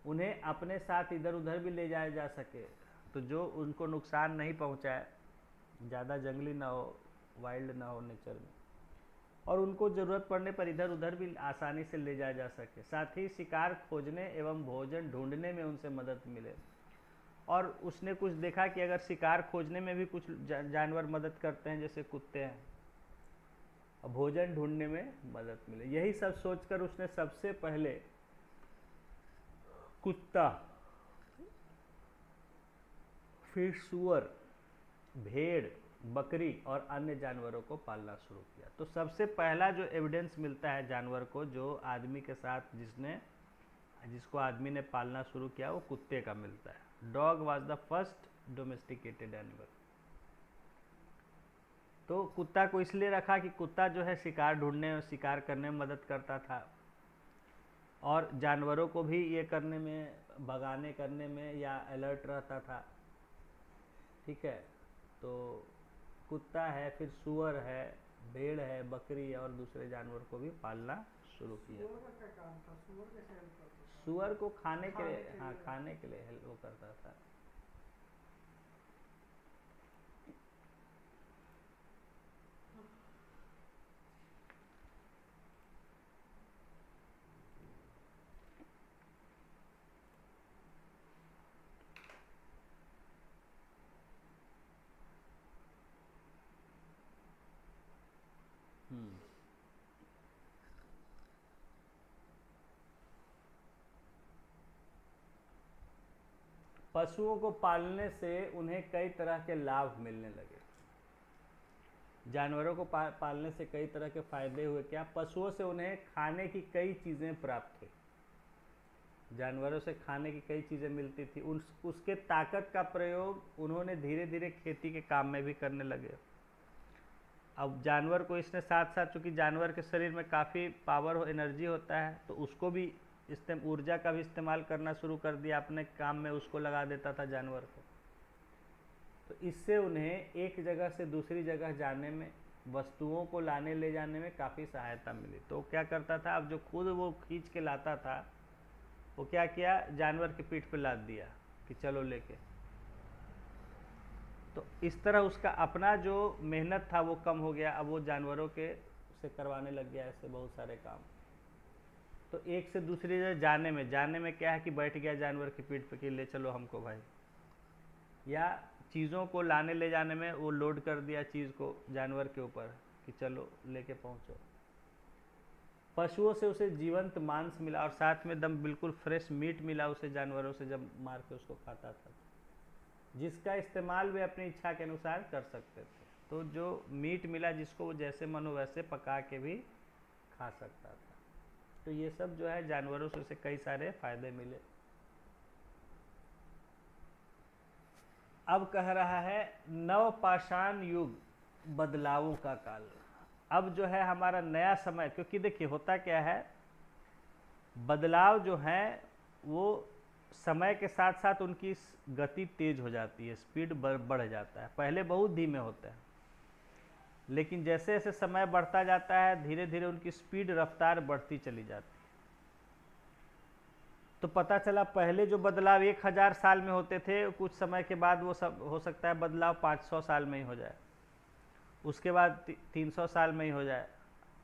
Speaker 1: उन्हें अपने साथ इधर उधर भी ले जाया जा सके। तो जो उनको नुकसान नहीं पहुंचाए, ज़्यादा जंगली ना हो, वाइल्ड ना हो नेचर में, और उनको ज़रूरत पड़ने पर इधर उधर भी आसानी से ले जाया जा सके। साथ ही शिकार खोजने एवं भोजन ढूंढने में उनसे मदद मिले। और उसने कुछ देखा कि अगर शिकार खोजने में भी कुछ जानवर मदद करते हैं जैसे कुत्ते हैं, और भोजन ढूंढने में मदद मिले, यही सब सोचकर उसने सबसे पहले कुत्ता, फिर सुअर, भेड़, बकरी और अन्य जानवरों को पालना शुरू किया। तो सबसे पहला जो एविडेंस मिलता है जानवर को, जो आदमी के साथ जिसको आदमी ने पालना शुरू किया, वो कुत्ते का मिलता है। Dog was the first domesticated animal. तो कुत्ता को इसलिए रखा कि कुत्ता जो है शिकार ढूंढने और शिकार करने में मदद करता था, और जानवरों को भी ये करने में, भगाने करने में या अलर्ट रहता था। ठीक है, तो कुत्ता है, फिर सुअर है, भेड़ है, बकरी है, और दूसरे जानवर को भी पालना शुरू किया।
Speaker 2: सुअर का क्या काम था? सुअर कैसे हेल्प करता था?
Speaker 1: सुअर को खाने के लिए,
Speaker 2: के
Speaker 1: हाँ,
Speaker 2: लिए।
Speaker 1: खाने के लिए हेल्प वो करता था। पशुओं को पालने से उन्हें कई तरह के लाभ मिलने लगे। जानवरों को पालने से कई तरह के फायदे हुए। क्या? पशुओं से उन्हें खाने की कई चीज़ें प्राप्त हुई। जानवरों से खाने की कई चीज़ें मिलती थी, उसके ताकत का प्रयोग उन्होंने धीरे धीरे खेती के काम में भी करने लगे। अब जानवर को इसने साथ साथ, चूँकि जानवर के शरीर में काफ़ी पावर और एनर्जी होता है, तो उसको भी ऊर्जा का भी इस्तेमाल करना शुरू कर दिया अपने काम में, उसको लगा देता था जानवर को। तो इससे उन्हें एक जगह से दूसरी जगह जाने में, वस्तुओं को लाने ले जाने में काफ़ी सहायता मिली। तो क्या करता था, अब जो खुद वो खींच के लाता था, वो क्या किया, जानवर की पीठ पे लाद दिया कि चलो लेके। तो इस तरह उसका अपना जो मेहनत था वो कम हो गया। अब वो जानवरों के से करवाने लग गया ऐसे बहुत सारे काम। तो एक से दूसरी जगह जाने में क्या है कि बैठ गया जानवर की पीठ पे कि ले चलो हमको भाई, या चीज़ों को लाने ले जाने में वो लोड कर दिया चीज़ को जानवर के ऊपर कि चलो लेके पहुँचो। पशुओं से उसे जीवंत मांस मिला, और साथ में एकदम बिल्कुल फ्रेश मीट मिला उसे जानवरों से, जब मार के उसको खाता था। जिसका इस्तेमाल वे अपनी इच्छा के अनुसार कर सकते थे। तो जो मीट मिला जिसको वो जैसे मन हो वैसे पका के भी खा सकता था। तो ये सब जो है जानवरों से उसे कई सारे फायदे मिले। अब कह रहा है नवपाषाण युग, बदलावों का काल। अब जो है हमारा नया समय, क्योंकि देखिए होता क्या है, बदलाव जो है वो समय के साथ साथ उनकी गति तेज हो जाती है, स्पीड बढ़ जाता है। पहले बहुत धीमे होते हैं, लेकिन जैसे जैसे समय बढ़ता जाता है धीरे धीरे उनकी स्पीड, रफ्तार बढ़ती चली जाती है। तो पता चला पहले जो बदलाव 1000 साल में होते थे, कुछ समय के बाद वो सब हो सकता है बदलाव 500 साल में ही हो जाए, उसके बाद 300 साल में ही हो जाए,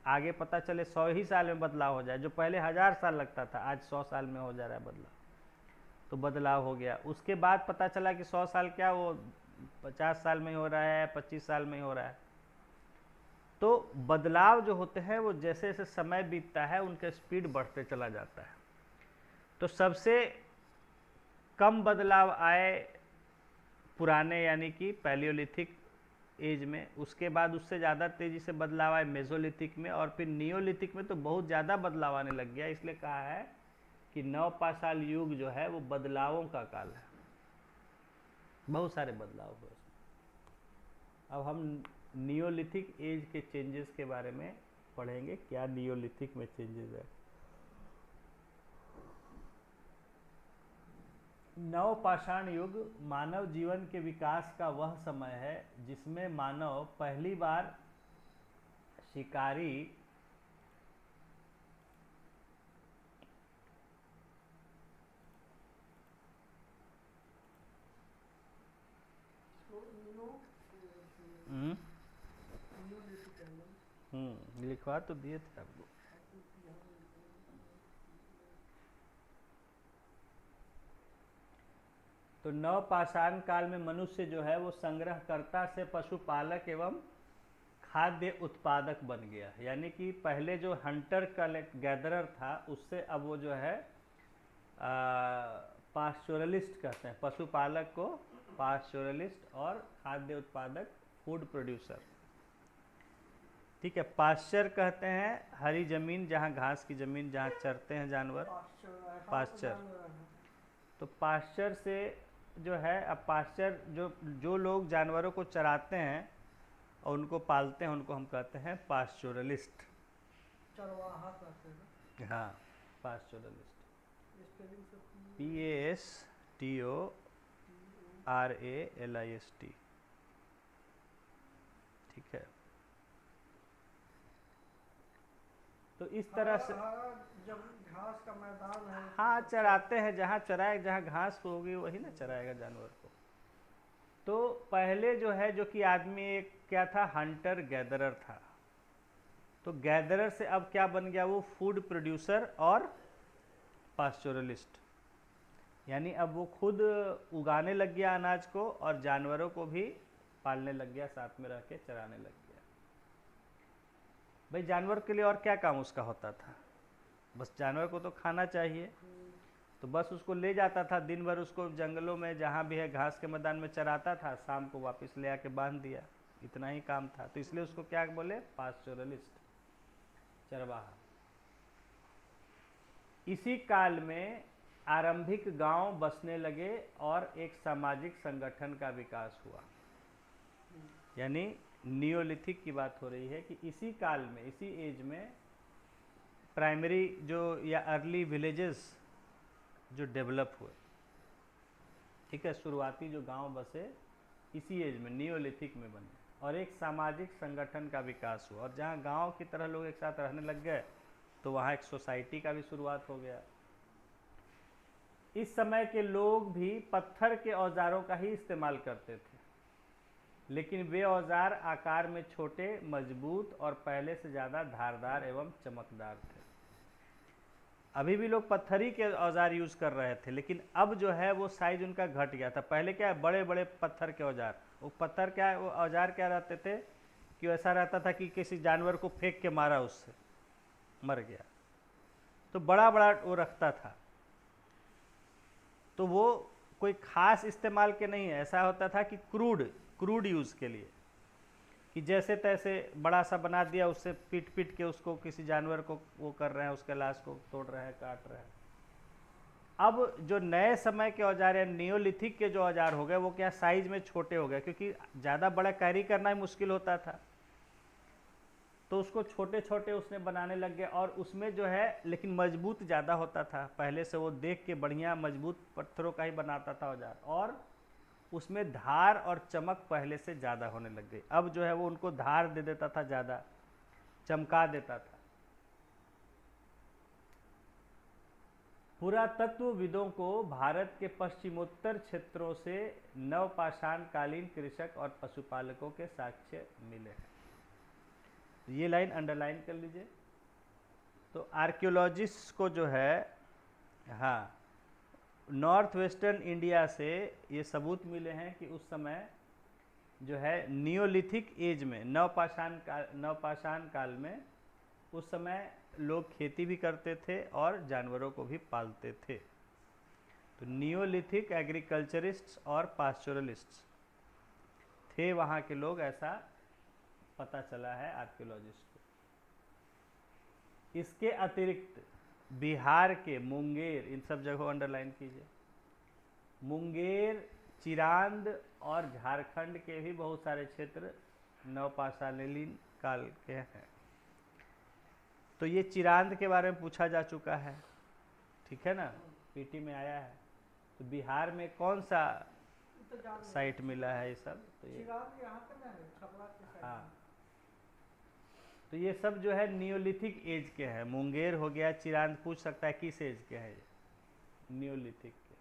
Speaker 1: आगे पता चले 100 ही साल में बदलाव हो जाए। जो पहले 1000 साल लगता था आज 100 साल में हो जा रहा है बदलाव। तो बदलाव हो गया। उसके बाद पता चला कि 100 साल क्या, वो 50 साल में ही हो रहा है, 25 साल में ही हो रहा है। तो बदलाव जो होते हैं वो जैसे जैसे समय बीतता है उनका स्पीड बढ़ते चला जाता है। तो सबसे कम बदलाव आए पुराने यानी कि पैलियोलिथिक एज में, उसके बाद उससे ज़्यादा तेज़ी से बदलाव आए मेसोलिथिक में, और फिर नियोलिथिक में तो बहुत ज़्यादा बदलाव आने लग गया। इसलिए कहा है कि नवपाषाण युग जो है वो बदलावों का काल है, बहुत सारे बदलाव हुए उसमें। अब हम नियोलिथिक एज के चेंजेस के बारे में पढ़ेंगे, क्या नियोलिथिक में चेंजेस है। नवपाषाण युग मानव जीवन के विकास का वह समय है जिसमें मानव पहली बार शिकारी लिखवा तो दिए थे आपको। तो नवपाषाण काल में मनुष्य जो है वो संग्रहकर्ता से पशुपालक एवं खाद्य उत्पादक बन गया। यानी कि पहले जो हंटर गैदरर था उससे अब वो जो है पास्चुरलिस्ट कहते हैं, पशुपालक को पास्चुरलिस्ट और खाद्य उत्पादक फूड प्रोड्यूसर। ठीक है, पास्चर कहते हैं हरी जमीन, जहाँ घास की जमीन जहाँ चरते हैं जानवर, पास्चर। तो पास्चर से जो है, अब पास्चर जो लोग जानवरों को चराते हैं और उनको पालते हैं उनको हम कहते हैं पास्चुरलिस्ट,
Speaker 2: चरवाहा कहते हैं।
Speaker 1: हाँ, पास्चुरलिस्ट, PASTORALIST। ठीक है, तो इस तरह से
Speaker 2: जब घास का मैदान है,
Speaker 1: हाँ चराते हैं, जहाँ चराए, जहाँ घास होगी वही ना चराएगा जानवर को। तो पहले जो है, जो कि आदमी एक क्या था, हंटर गैदरर था। तो गैदरर से अब क्या बन गया, वो फूड प्रोड्यूसर और पास्चुरलिस्ट। यानी अब वो खुद उगाने लग गया अनाज को और जानवरों को भी पालने लग गया, साथ में रह के चराने लग गया। भाई जानवर के लिए और क्या काम उसका होता था, बस जानवर को तो खाना चाहिए, तो बस उसको ले जाता था, दिन भर उसको जंगलों में जहाँ भी है घास के मैदान में चराता था, शाम को वापस ले आके बांध दिया, इतना ही काम था। तो इसलिए उसको क्या बोले, पास्चुरलिस्ट, चरवाहा। इसी काल में आरंभिक गांव बसने लगे और एक सामाजिक संगठन का विकास हुआ। यानी नियोलिथिक की बात हो रही है कि इसी काल में, इसी एज में प्राइमरी जो या अर्ली विलेजेस जो डेवलप हुए। ठीक है, शुरुआती जो गांव बसे इसी एज में, नियोलिथिक में बने, और एक सामाजिक संगठन का विकास हुआ। और जहाँ गांव की तरह लोग एक साथ रहने लग गए तो वहाँ एक सोसाइटी का भी शुरुआत हो गया। इस समय के लोग भी पत्थर के औजारों का ही इस्तेमाल करते थे, लेकिन वे औजार आकार में छोटे, मजबूत और पहले से ज़्यादा धारदार एवं चमकदार थे। अभी भी लोग पत्थरी के औजार यूज़ कर रहे थे, लेकिन अब जो है वो साइज उनका घट गया था। पहले क्या है, बड़े बड़े पत्थर के औजार, वो पत्थर क्या, वो औजार क्या रहते थे कि ऐसा रहता था कि किसी जानवर को फेंक के मारा, उससे मर गया, तो बड़ा बड़ा वो रखता था। तो वो कोई खास इस्तेमाल के नहीं है, ऐसा होता था कि क्रूड यूज़ के लिए, कि जैसे तैसे बड़ा सा बना दिया, उससे पीट पीट के उसको किसी जानवर को वो कर रहे हैं, उसके लाश को तोड़ रहे हैं, काट रहे हैं। अब जो नए समय के औजार हैं, नियोलिथिक के जो औजार हो गए, वो क्या साइज में छोटे हो गए, क्योंकि ज़्यादा बड़ा कैरी करना ही मुश्किल होता था, तो उसको छोटे छोटे उसने बनाने लग गए। और उसमें जो है लेकिन मजबूत ज़्यादा होता था, पहले से वो देख के बढ़िया मजबूत पत्थरों का ही बनाता था औजार, और उसमें धार और चमक पहले से ज़्यादा होने लग गई। अब जो है वो उनको धार दे देता था, ज़्यादा चमका देता था। पुरातत्वविदों को भारत के पश्चिमोत्तर क्षेत्रों से नवपाषाण कालीन कृषक और पशुपालकों के साक्ष्य मिले हैं। ये लाइन अंडरलाइन कर लीजिए। तो आर्कियोलॉजिस्ट को जो है, हाँ, नॉर्थ वेस्टर्न इंडिया से ये सबूत मिले हैं कि उस समय जो है नियोलिथिक एज में, नवपाषाण काल में, उस समय लोग खेती भी करते थे और जानवरों को भी पालते थे। तो नियोलिथिक एग्रीकल्चरिस्ट्स और पास्चुरलिस्ट्स थे वहाँ के लोग, ऐसा पता चला है आर्कियोलॉजिस्ट को। इसके अतिरिक्त बिहार के मुंगेर, इन सब जगहों अंडरलाइन कीजिए, मुंगेर, चिरांद और झारखंड के भी बहुत सारे क्षेत्र नवपाषाणकालीन काल के हैं। तो ये चिरांद के बारे में पूछा जा चुका है, ठीक है ना, पीटी में आया है। तो बिहार में कौन सा साइट मिला है ये सब, तो ये
Speaker 2: यहाँ पे ना है, छपरा के साइड।
Speaker 1: हाँ, तो ये सब जो है नियोलिथिक एज के हैं। मुंगेर हो गया, चिरांद पूछ सकता है किस एज के हैं, नियोलिथिक के।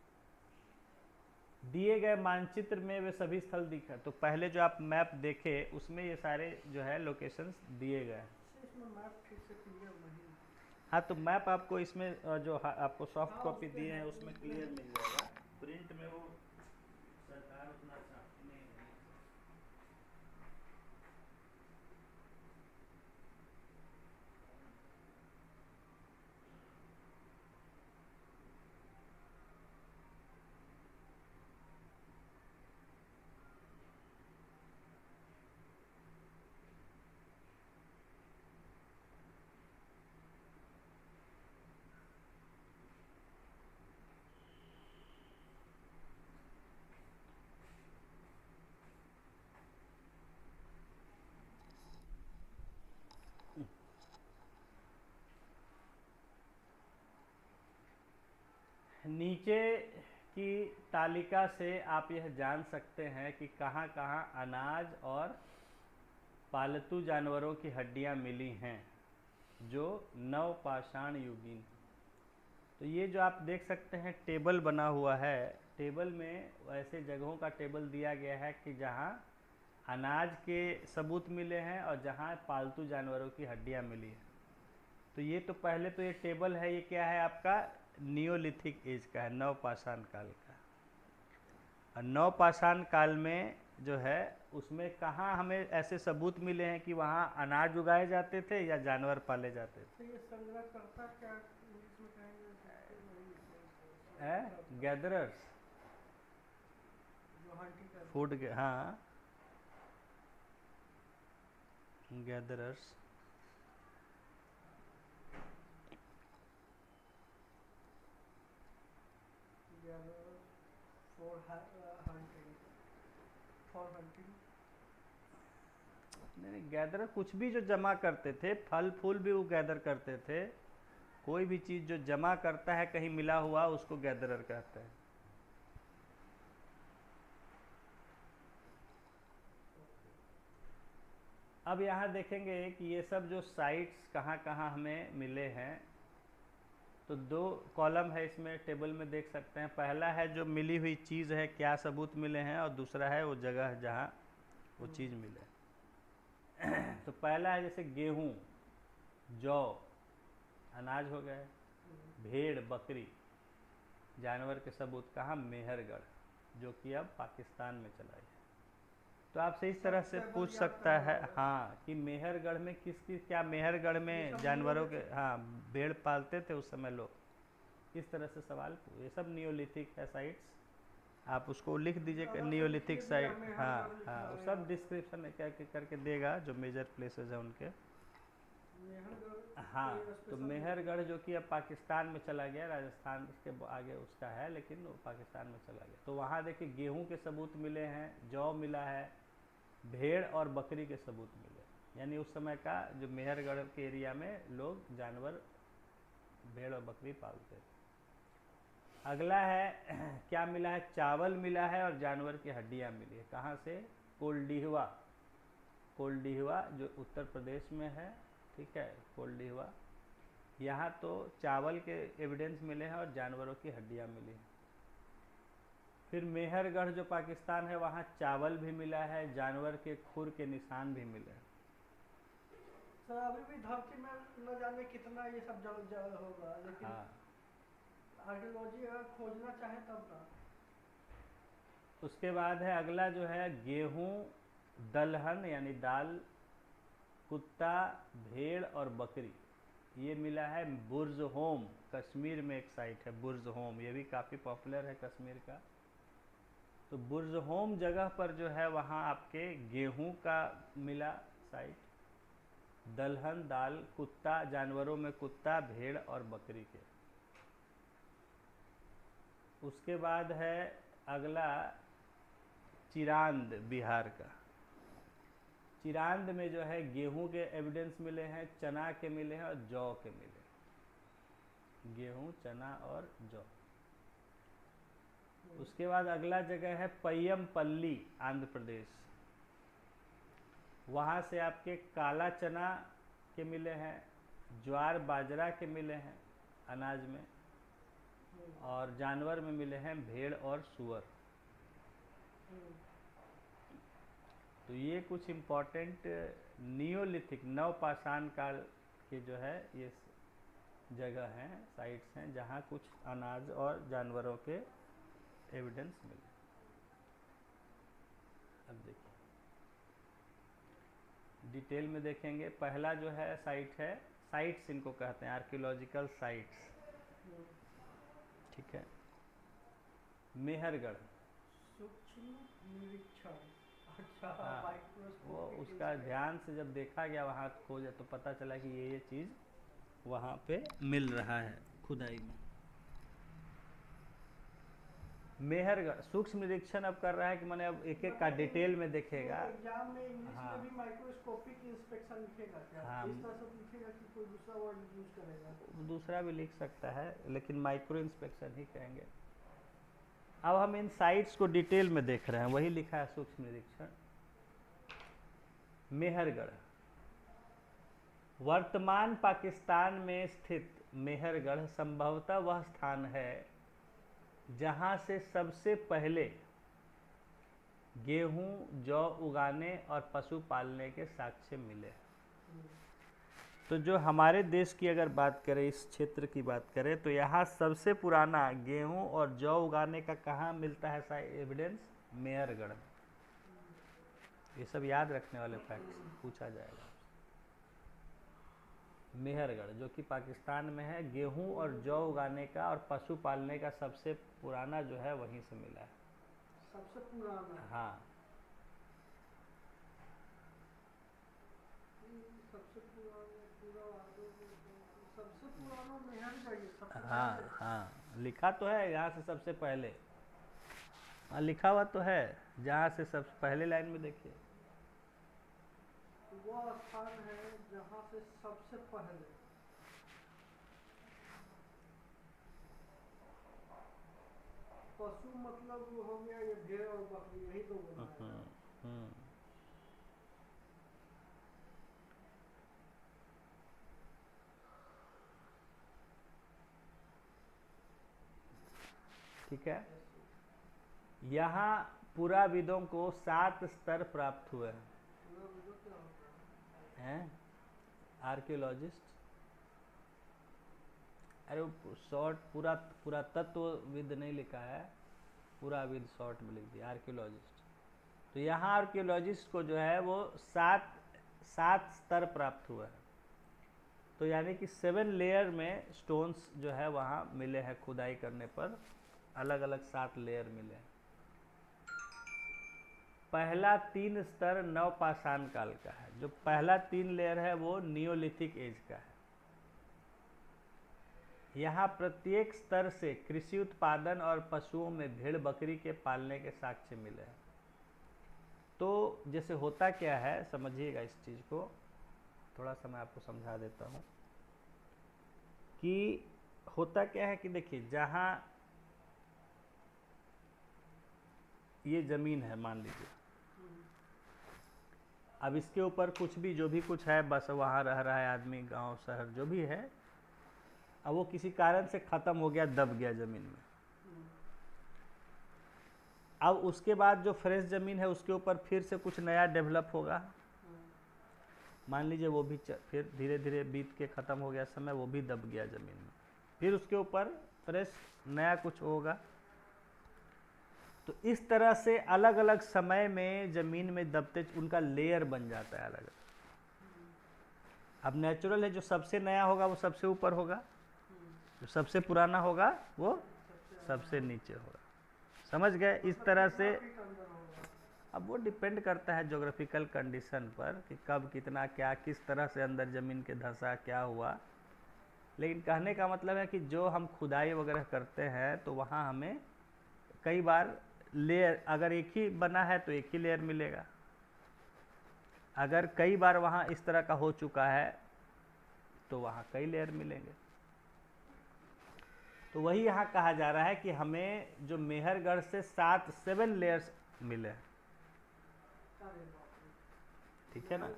Speaker 1: दिए गए मानचित्र में वे सभी स्थल दिखा, तो पहले जो आप मैप देखे उसमें ये सारे जो है लोकेशंस दिए गए हैं।
Speaker 2: इसमें मैप ठीक से क्लियर नहीं।
Speaker 1: हाँ, तो मैप आपको इसमें जो आपको सॉफ्ट कॉपी दिए हैं उसमें क्लियर मिल जाएगा, प्रिंट में वो सरकार उतना छापती नहीं है। नीचे की तालिका से आप यह जान सकते हैं कि कहाँ कहाँ अनाज और पालतू जानवरों की हड्डियाँ मिली हैं जो नवपाषाण युगीन। तो ये जो आप देख सकते हैं टेबल बना हुआ है, टेबल में ऐसे जगहों का टेबल दिया गया है कि जहाँ अनाज के सबूत मिले हैं और जहाँ पालतू जानवरों की हड्डियाँ मिली हैं। तो ये तो पहले तो ये टेबल है, ये क्या है आपका नियोलिथिक एज का है, नवपाषाण काल का। और नवपाषाण काल में जो है उसमें कहाँ हमें ऐसे सबूत मिले हैं कि वहाँ अनाज उगाए जाते थे या जानवर पाले जाते थे।
Speaker 2: तो ये संग्रहकर्ता क्या इंग्लिश में कहेंगे?
Speaker 1: गैदरर्स,
Speaker 2: जो हंटिंग करते
Speaker 1: फूड, हाँ, गैदरर्स।
Speaker 2: For hunting.
Speaker 1: नहीं, गैदरर कुछ भी जो जमा करते थे, फल फूल भी वो गैदर करते थे। कोई भी चीज़ जो जमा करता है कहीं मिला हुआ, उसको गैदरर कहते हैं। अब यहाँ देखेंगे कि ये सब जो साइट्स कहाँ कहाँ हमें मिले हैं, तो दो कॉलम है इसमें, टेबल में देख सकते हैं। पहला है जो मिली हुई चीज़ है, क्या सबूत मिले हैं, और दूसरा है वो जगह जहाँ वो चीज़ मिले। तो पहला है जैसे गेहूँ, जौ, अनाज हो गए, भेड़, बकरी, जानवर के सबूत कहाँ, मेहरगढ़, जो कि अब पाकिस्तान में चला गया। तो आपसे इस तरह से पूछ सकता है, हाँ, कि मेहरगढ़ में क्या मेहरगढ़ में जानवरों के, हाँ, भेड़ पालते थे उस समय लोग, इस तरह से सवाल। ये सब नियोलिथिक है साइट्स। आप उसको लिख दीजिए कि
Speaker 2: अगर
Speaker 1: नियोलिथिक
Speaker 2: लिख दिया,
Speaker 1: साइट।
Speaker 2: मेहरगढ़
Speaker 1: हाँ
Speaker 2: लिखा
Speaker 1: हाँ, वो
Speaker 2: है
Speaker 1: सब
Speaker 2: यहाँ।
Speaker 1: डिस्क्रिप्शन में क्या करके देगा जो मेजर प्लेसेस हैं उनके।
Speaker 2: मेहरगढ़
Speaker 1: हाँ,
Speaker 2: कोई
Speaker 1: तो
Speaker 2: स्पेशल
Speaker 1: मेहरगढ़ जो कि अब पाकिस्तान में चला गया, राजस्थान के आगे उसका है, लेकिन वो पाकिस्तान में चला गया। तो वहाँ देखिए गेहूं के सबूत मिले हैं, जौ मिला है, भेड़ और बकरी के सबूत मिले। यानी उस समय का जो मेहरगढ़ के एरिया में लोग जानवर भेड़ और बकरी पालते थे। अगला है क्या मिला है, चावल मिला है और जानवर की हड्डियां मिली है। कहाँ से, कोल्डिहवा। कोल्डिहवा जो उत्तर प्रदेश में है, ठीक है, कोल्डिहवा। यहाँ तो चावल के एविडेंस मिले हैं और जानवरों की हड्डियां मिली हैं। फिर मेहरगढ़ जो पाकिस्तान है, वहाँ चावल भी मिला है, जानवर के खुर के निशान भी मिले हैं।
Speaker 2: सर अभी भी धरती में न जाने कितना ये सब जल होगा, लेकिन
Speaker 1: हाँ,
Speaker 2: आर्कियोलॉजी अगर खोजना चाहे तब ना।
Speaker 1: उसके बाद है अगला जो है गेहूं, दलहन यानी दाल, कुत्ता, भेड़ और बकरी। ये मिला है बुर्ज होम, कश्मीर में एक साइट है बुर्ज होम, ये भी काफ़ी पॉपुलर है कश्मीर का। तो बुर्ज होम जगह पर जो है वहाँ आपके गेहूं का मिला साइट, दलहन दाल, कुत्ता, जानवरों में कुत्ता, भेड़ और बकरी के। उसके बाद है अगला चिरांद, बिहार का। चिरांद में जो है गेहूं के एविडेंस मिले हैं, चना के मिले हैं और जौ के मिले। गेहूं, चना और जौ। उसके बाद अगला जगह है पय्यमपल्ली, आंध्र प्रदेश। वहाँ से आपके काला चना के मिले हैं, ज्वार बाजरा के मिले हैं अनाज में, और जानवर में मिले हैं भेड़ और सुअर। तो ये कुछ इम्पोर्टेंट नियोलिथिक नवपाषाण काल के जो है ये जगह हैं, साइट्स हैं, जहाँ कुछ अनाज और जानवरों के एविडेंस मिले। अब देखिए डिटेल में देखेंगे। पहला जो है साइट है, साइट्स इनको कहते हैं, आर्कियोलॉजिकल साइट्स, ठीक है। मेहरगढ़,
Speaker 2: सूक्ष्म निरीक्षण। अच्छा,
Speaker 1: हाँ, वो
Speaker 2: माइक्रोस्कोपिक
Speaker 1: उसका
Speaker 2: इंस्पेक्शन।
Speaker 1: ध्यान से जब देखा गया वहाँ खोजा तो पता चला कि ये चीज़ वहाँ पे मिल रहा है खुदाई में। मेहरगढ़ सूक्ष्म निरीक्षण अब कर रहा है कि मैंने अब एक एक का डिटेल में देखेगा।
Speaker 2: एग्जाम में इंग्लिश
Speaker 1: हाँ।
Speaker 2: में भी माइक्रोस्कोपिक इंस्पेक्शन लिखेगा क्या?
Speaker 1: हाँ।
Speaker 2: इस तरह से लिखेगा कि कोई दूसरा वर्ड यूज करेगा?
Speaker 1: दूसरा भी लिख सकता है, लेकिन माइक्रो इंस्पेक्शन ही कहेंगे। अब हम इन साइट्स को डिटेल में देख रहे हैं, वही लिखा है सूक्ष्म निरीक्षण। मेहरगढ़ वर्तमान पाकिस्तान में स्थित मेहरगढ़ संभवतः वह स्थान है जहां से सबसे पहले गेहूं, जौ उगाने और पशु पालने के साक्ष्य मिले। तो जो हमारे देश की अगर बात करें, इस क्षेत्र की बात करें, तो यहाँ सबसे पुराना गेहूं और जौ उगाने का कहाँ मिलता है एविडेंस? मेहरगढ़। ये सब याद रखने वाले फैक्ट्स पूछा जाएगा। मेहरगढ़ जो कि पाकिस्तान में है, गेहूं और जौ उगाने का और पशु पालने का सबसे पुराना जो है वहीं से मिला है।
Speaker 2: सबसे पुराना?
Speaker 1: हाँ,
Speaker 2: सबसे पुराना सबसे पुराना मेहरगढ़ ही सबसे
Speaker 1: हाँ,
Speaker 2: पहले?
Speaker 1: हाँ, लिखा तो है यहाँ से सबसे पहले। हाँ, लिखा हुआ तो है, जहाँ से सबसे पहले लाइन में देखिए।
Speaker 2: वह स्थान है जहाँ से सबसे पहले। पशु मतलब हो गया ये भेड़ और बकरी, यही दो बनाया।
Speaker 1: ठीक है। यहाँ पुराविदों को 7 स्तर प्राप्त हुए हैं।
Speaker 2: पुराविदों क्या होता है?
Speaker 1: आर्कियोलॉजिस्ट, अरे वो शॉर्ट पूरा पुरातत्वविद नहीं लिखा है, पुराविद शॉर्ट में लिख दिया आर्कियोलॉजिस्ट। तो यहाँ आर्कियोलॉजिस्ट को जो है वो 7 स्तर प्राप्त हुआ है। तो यानी कि 7 लेयर में स्टोन्स जो है वहाँ मिले हैं, खुदाई करने पर अलग अलग 7 लेयर मिले हैं। पहला 3 स्तर नवपाषाण काल का है। जो पहला 3 लेयर है वो नियोलिथिक एज का है। यहाँ प्रत्येक स्तर से कृषि उत्पादन और पशुओं में भेड़ बकरी के पालने के साक्ष्य मिले हैं। तो जैसे होता क्या है, समझिएगा इस चीज़ को, थोड़ा सा मैं आपको समझा देता हूँ कि होता क्या है कि देखिए, जहाँ ये ज़मीन है मान लीजिए, अब इसके ऊपर कुछ भी जो भी कुछ है, बस वहाँ रह रहा है आदमी, गांव शहर जो भी है, अब वो किसी कारण से ख़त्म हो गया, दब गया ज़मीन में। अब उसके बाद जो फ्रेश ज़मीन है उसके ऊपर फिर से कुछ नया डेवलप होगा, मान लीजिए वो भी फिर धीरे धीरे बीत के ख़त्म हो गया समय, वो भी दब गया ज़मीन में, फिर उसके ऊपर फ्रेश नया कुछ होगा। तो इस तरह से अलग अलग समय में ज़मीन में दबते उनका लेयर बन जाता है अलग अलग। अब नेचुरल है, जो सबसे नया होगा वो सबसे ऊपर होगा, जो सबसे पुराना होगा वो सबसे नीचे होगा। समझ गए? इस तरह से अब वो डिपेंड करता है ज्योग्राफिकल कंडीशन पर कि कब कितना क्या किस तरह से अंदर ज़मीन के धंसा क्या हुआ। लेकिन कहने का मतलब है कि जो हम खुदाई वगैरह करते हैं तो वहाँ हमें कई बार लेयर, अगर एक ही बना है तो एक ही लेयर मिलेगा, अगर कई बार वहाँ इस तरह का हो चुका है तो वहाँ कई लेयर मिलेंगे। तो वही यहाँ कहा जा रहा है कि हमें जो मेहरगढ़ से 7 लेयर्स मिले हैं, ठीक है ना?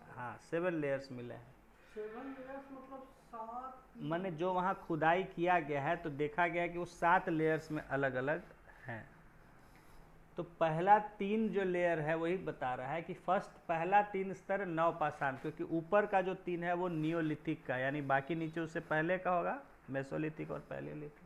Speaker 1: हाँ, 7 लेयर्स मिले हैं।
Speaker 2: 7 लेयर्स मतलब 7,
Speaker 1: माने जो वहाँ खुदाई किया गया है तो देखा गया कि वो 7 लेयर्स में अलग अलग हैं। तो पहला 3 जो लेयर है वही बता रहा है कि पहला 3 स्तर नवपाषाण, क्योंकि ऊपर का जो 3 है वो नियोलिथिक का, यानी बाकी नीचे उससे पहले का होगा मेसोलिथिक और पैलियोलिथिक।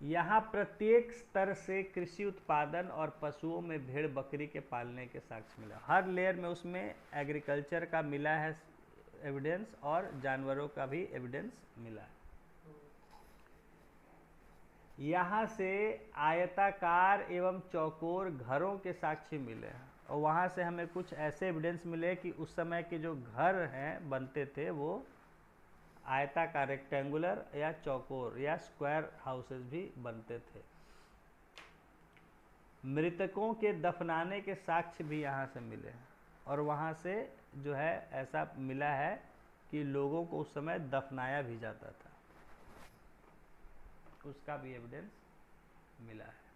Speaker 1: यहाँ प्रत्येक स्तर से कृषि उत्पादन और पशुओं में भेड़ बकरी के पालने के साक्ष्य मिला। हर लेयर में उसमें एग्रीकल्चर का मिला है एविडेंस और जानवरों का भी एविडेंस मिला है। यहाँ से आयताकार एवं चौकोर घरों के साक्ष्य मिले हैं, और वहाँ से हमें कुछ ऐसे एविडेंस मिले कि उस समय के जो घर हैं बनते थे वो आयताकार, रेक्टेंगुलर या चौकोर या स्क्वायर हाउसेस भी बनते थे। मृतकों के दफनाने के साक्ष्य भी यहाँ से मिले हैं, और वहाँ से जो है ऐसा मिला है कि लोगों को उस समय दफनाया भी जाता था, उसका भी एविडेंस मिला है।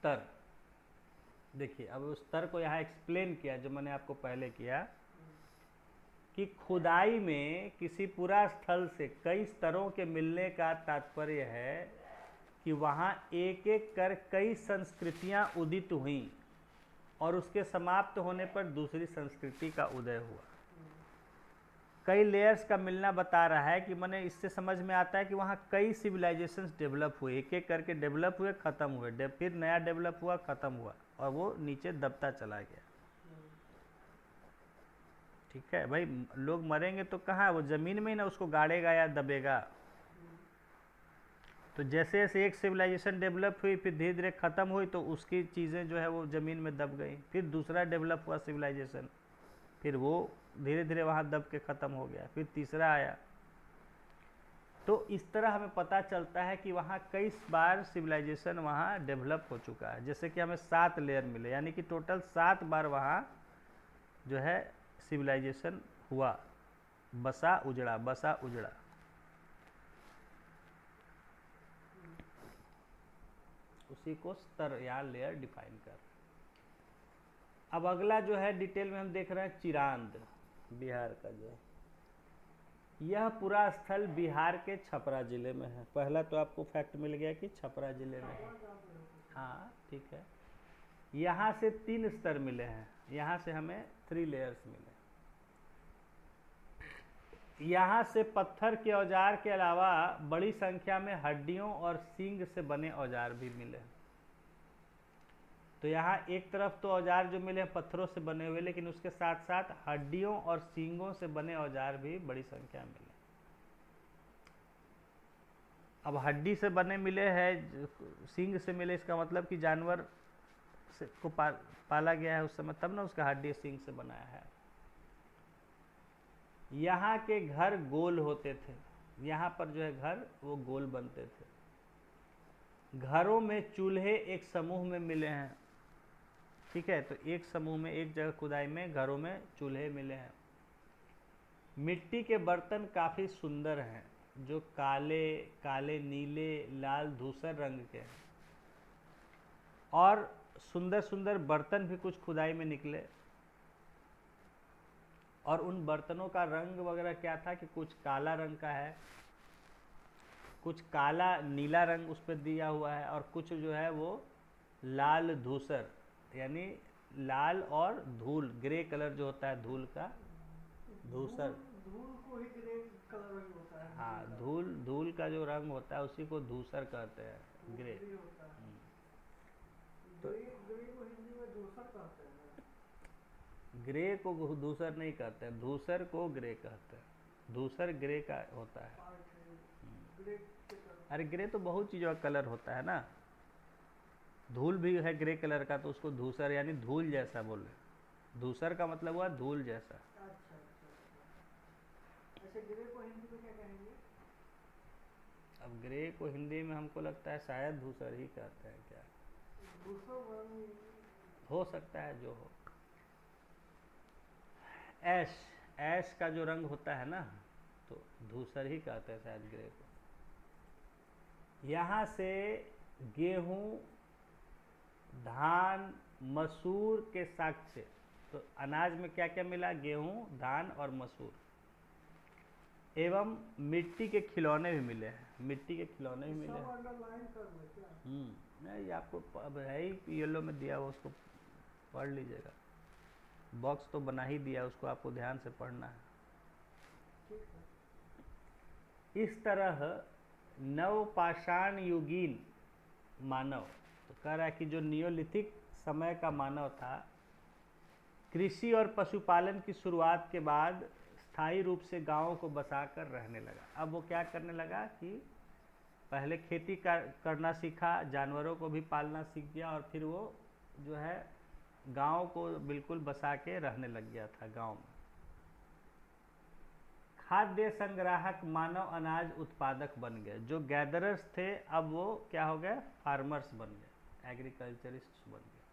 Speaker 1: स्तर देखिए, अब उस स्तर को यहाँ एक्सप्लेन किया जो मैंने आपको पहले किया कि खुदाई में किसी पूरा स्थल से कई स्तरों के मिलने का तात्पर्य है कि वहाँ एक एक कर कई संस्कृतियाँ उदित हुईं और उसके समाप्त होने पर दूसरी संस्कृति का उदय हुआ। कई लेयर्स का मिलना बता रहा है कि मैंने इससे समझ में आता है कि वहाँ कई सिविलाइजेशंस डेवलप हुए, एक एक करके डेवलप हुए, ख़त्म हुए, फिर नया डेवलप हुआ, ख़त्म हुआ, और वो नीचे दबता चला गया। ठीक है भाई, लोग मरेंगे तो कहाँ, वो ज़मीन में ही ना उसको गाड़ेगा या दबेगा। तो जैसे जैसे एक सिविलाइजेशन डेवलप हुई फिर धीरे धीरे ख़त्म हुई तो उसकी चीज़ें जो है वो ज़मीन में दब गई, फिर दूसरा डेवलप हुआ सिविलाइजेशन, फिर वो धीरे धीरे वहाँ दब के ख़त्म हो गया, फिर तीसरा आया। तो इस तरह हमें पता चलता है कि वहाँ कई बार सिविलाइजेशन वहाँ डेवलप हो चुका है। जैसे कि हमें 7 लेयर मिले, यानी कि टोटल 7 बार वहाँ जो है सिविलाइजेशन हुआ, बसा उजड़ा, बसा उजड़ा। उसी को स्तर या लेयर डिफाइन कर। अब अगला जो है डिटेल में हम देख रहे हैं चिरांद, बिहार का जो है, यह पूरा स्थल बिहार के छपरा जिले में है। पहला तो आपको फैक्ट मिल गया कि छपरा जिले में है। हाँ ठीक है, यहाँ से 3 स्तर मिले हैं, यहाँ से हमें 3 लेयर्स मिले। यहाँ से पत्थर के औजार के अलावा बड़ी संख्या में हड्डियों और सींग से बने औजार भी मिले। तो यहाँ एक तरफ तो औजार जो मिले पत्थरों से बने हुए, लेकिन उसके साथ साथ हड्डियों और सींगों से बने औजार भी बड़ी संख्या में मिले। अब हड्डी से बने मिले हैं, सींग से मिले, इसका मतलब कि जानवर से को पाला गया है उस समय, तब ना उसका हड्डी सींग से बनाया है। यहाँ के घर गोल होते थे, यहाँ पर जो है घर वो गोल बनते थे। घरों में चूल्हे एक समूह में मिले हैं, ठीक है, तो एक समूह में एक जगह खुदाई में घरों में चूल्हे मिले हैं। मिट्टी के बर्तन काफ़ी सुंदर हैं, जो काले काले नीले लाल धूसर रंग के हैं, और सुंदर सुंदर बर्तन भी कुछ खुदाई में निकले। और उन बर्तनों का रंग वगैरह क्या था कि कुछ काला रंग का है, कुछ काला नीला रंग उस पर दिया हुआ है, और कुछ जो है वो लाल धूसर, यानी लाल और धूल, ग्रे कलर जो होता है धूल का, धूसर।
Speaker 2: धूल को ही ग्रे कलर ही होता है।
Speaker 1: हाँ, धूल का जो रंग होता है उसी को धूसर कहते हैं, ग्रे।
Speaker 2: होता है। ग्रे को हिंदी में धूसर कहते हैं।
Speaker 1: ग्रे को धूसर नहीं कहते हैं, धूसर को ग्रे कहते हैं। धूसर ग्रे का होता है। अरे ग्रे तो बहुत चीज़ों का कलर होता है ना, धूल भी है ग्रे कलर का, तो उसको धूसर यानी धूल जैसा बोल रहे। धूसर का मतलब हुआ धूल जैसा।
Speaker 2: अच्छा। ग्रे को हिंदी में क्या कहेंगे?
Speaker 1: अब ग्रे को हिंदी में हमको लगता है शायद धूसर ही कहते हैं क्या, हो सकता है जो हो। ऐश का जो रंग होता है ना, तो धूसर ही कहते हैं शायद ग्रे को। यहाँ से गेहूं, धान, मसूर के साक्ष्य, तो अनाज में क्या क्या मिला? गेहूं, धान और मसूर, एवं मिट्टी के खिलौने भी मिले हैं। मिट्टी के खिलौने भी मिले हैं। नहीं, आपको अब है ही येलो में दिया हुआ, उसको पढ़ लीजिएगा। बॉक्स तो बना ही दिया, उसको आपको ध्यान से पढ़ना है। इस तरह नवपाषाण युगीन मानव, तो कह रहा है कि जो नियोलिथिक समय का मानव था, कृषि और पशुपालन की शुरुआत के बाद स्थायी रूप से गांवों को बसाकर रहने लगा। अब वो क्या करने लगा कि पहले खेती करना सीखा, जानवरों को भी पालना सीख गया, और फिर वो जो है गांव को बिल्कुल बसा के रहने लग गया था गांव में। खाद्य संग्राहक मानव अनाज उत्पादक बन गए। जो गैदरर्स थे अब वो क्या हो गए? फार्मर्स बन गए, एग्रीकल्चरिस्ट बन गए,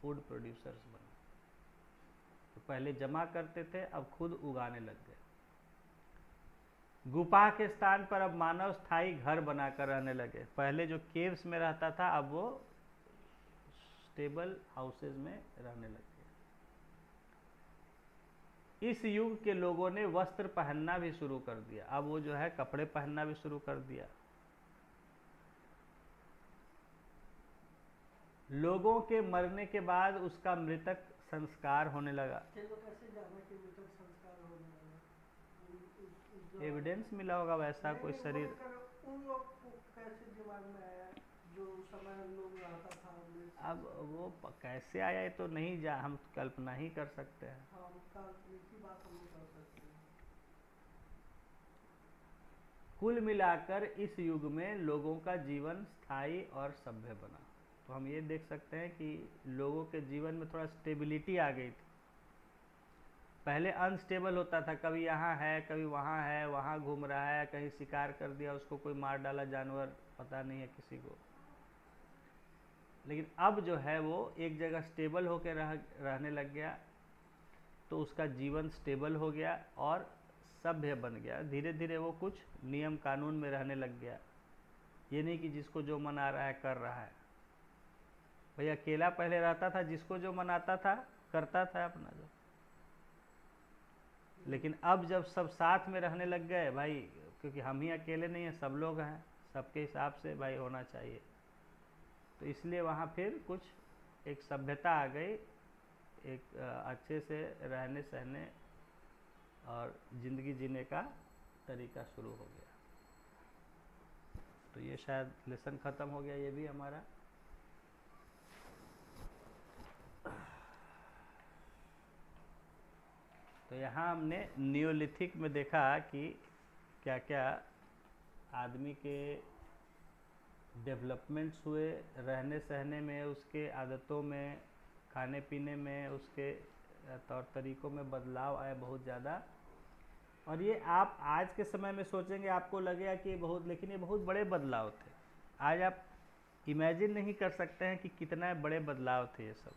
Speaker 1: फूड प्रोड्यूसर्स बन गए। तो पहले जमा करते थे, अब खुद उगाने लग गए। गुफा के स्थान पर अब मानव स्थायी घर बनाकर रहने लगे। पहले जो केव्स में रहता था, अब वो स्टेबल हाउसेज में रहने लग गए। इस युग के लोगों ने वस्त्र पहनना भी शुरू कर दिया। अब वो जो है कपड़े पहनना भी शुरू कर दिया। लोगों के मरने के बाद उसका मृतक संस्कार होने लगा। एविडेंस मिला होगा वैसा कोई शरीर।
Speaker 2: उन लोग को कैसे दिमाग में आया जो समय लोग रहता था?
Speaker 1: अब वो कैसे आया ये तो नहीं हम कल्पना ही कर सकते हैं।
Speaker 2: हाँ, बात हम कर सकते हैं।
Speaker 1: कुल मिलाकर इस युग में लोगों का जीवन स्थायी और सभ्य बना। तो हम ये देख सकते हैं कि लोगों के जीवन में थोड़ा स्टेबिलिटी आ गई थी। पहले अनस्टेबल होता था, कभी यहाँ है कभी वहाँ है, वहाँ घूम रहा है, कहीं शिकार कर दिया, उसको कोई मार डाला जानवर, पता नहीं है किसी को। लेकिन अब जो है वो एक जगह स्टेबल होकर रहने लग गया, तो उसका जीवन स्टेबल हो गया और सभ्य बन गया। धीरे धीरे वो कुछ नियम कानून में रहने लग गया। ये नहीं कि जिसको जो मन आ रहा है कर रहा है। भाई अकेला पहले रहता था, जिसको जो मन आता था करता था अपना जो। लेकिन अब जब सब साथ में रहने लग गए भाई, क्योंकि हम ही अकेले नहीं हैं, सब लोग हैं, सबके हिसाब से भाई होना चाहिए, तो इसलिए वहाँ फिर कुछ एक सभ्यता आ गई, एक अच्छे से रहने सहने और ज़िंदगी जीने का तरीका शुरू हो गया। तो ये शायद लेसन ख़त्म हो गया ये भी हमारा। तो यहाँ हमने नियोलिथिक में देखा कि क्या क्या आदमी के डेवलपमेंट्स हुए, रहने सहने में, उसके आदतों में, खाने पीने में, उसके तौर तरीक़ों में बदलाव आया बहुत ज़्यादा। और ये आप आज के समय में सोचेंगे आपको लगेगा कि बहुत, लेकिन ये बहुत बड़े बदलाव थे। आज आप इमेजिन नहीं कर सकते हैं कि कितना बड़े बदलाव थे ये सब।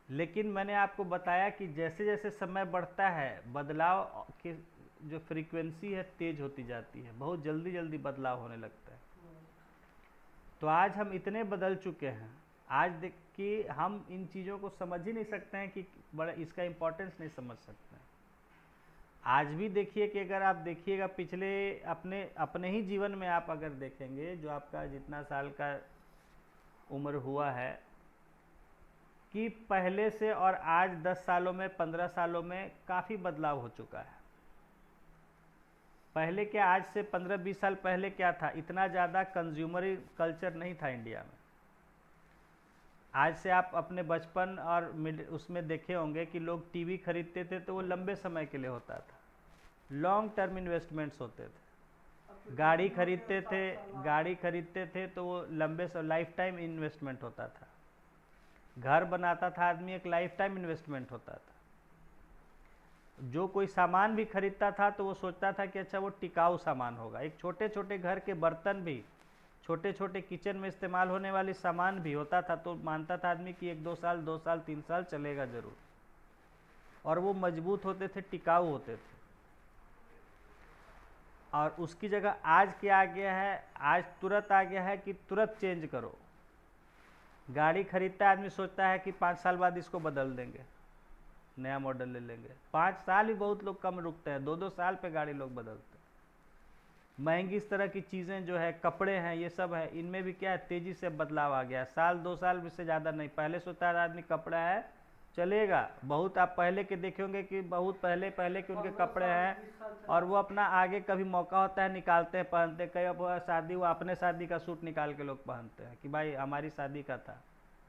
Speaker 1: लेकिन मैंने आपको बताया कि जैसे जैसे समय बढ़ता है बदलाव की जो फ्रीक्वेंसी है तेज होती जाती है, बहुत जल्दी जल्दी बदलाव होने लगता है। तो आज हम इतने बदल चुके हैं, आज देख कि हम इन चीज़ों को समझ ही नहीं सकते हैं कि बड़ा इसका इम्पोर्टेंस नहीं समझ सकते हैं। आज भी देखिए कि अगर आप देखिएगा पिछले अपने ही जीवन में आप अगर देखेंगे, जो आपका जितना साल का उम्र हुआ है, कि पहले से और आज 10 सालों में 15 सालों में काफ़ी बदलाव हो चुका है। पहले क्या, आज से 15-20 साल पहले क्या था, इतना ज़्यादा कंज्यूमरी कल्चर नहीं था इंडिया में। आज से आप अपने बचपन और उसमें देखे होंगे कि लोग टीवी खरीदते थे तो वो लंबे समय के लिए होता था, लॉन्ग टर्म इन्वेस्टमेंट्स होते थे। गाड़ी खरीदते थे तो वो लंबे लाइफ टाइम इन्वेस्टमेंट होता था। घर बनाता था आदमी, एक लाइफ टाइम इन्वेस्टमेंट होता था। जो कोई सामान भी खरीदता था तो वो सोचता था कि अच्छा वो टिकाऊ सामान होगा। एक छोटे छोटे घर के बर्तन भी, छोटे छोटे किचन में इस्तेमाल होने वाली सामान भी होता था तो मानता था आदमी कि 1-2 साल 2 साल 3 साल चलेगा ज़रूर, और वो मजबूत होते थे, टिकाऊ होते थे। और उसकी जगह आज क्या आ गया है, आज तुरंत आ गया है कि तुरंत चेंज करो। गाड़ी खरीदता है आदमी, सोचता है कि 5 साल बाद इसको बदल देंगे, नया मॉडल ले लेंगे। 5 साल ही बहुत लोग कम रुकते हैं, 2-2 साल पे गाड़ी लोग बदलते हैं। महंगी इस तरह की चीज़ें जो है, कपड़े हैं, ये सब है, इनमें भी क्या है, तेज़ी से बदलाव आ गया। साल 2 साल से ज़्यादा नहीं। पहले सोचता था आदमी कपड़ा है चलेगा, बहुत आप पहले के देखे होंगे कि बहुत पहले के उनके कपड़े हैं, और वो अपना आगे कभी मौका होता है निकालते हैं, पहनते। कई अब शादी हुआ, अपने शादी का सूट निकाल के लोग पहनते हैं कि भाई हमारी शादी का था,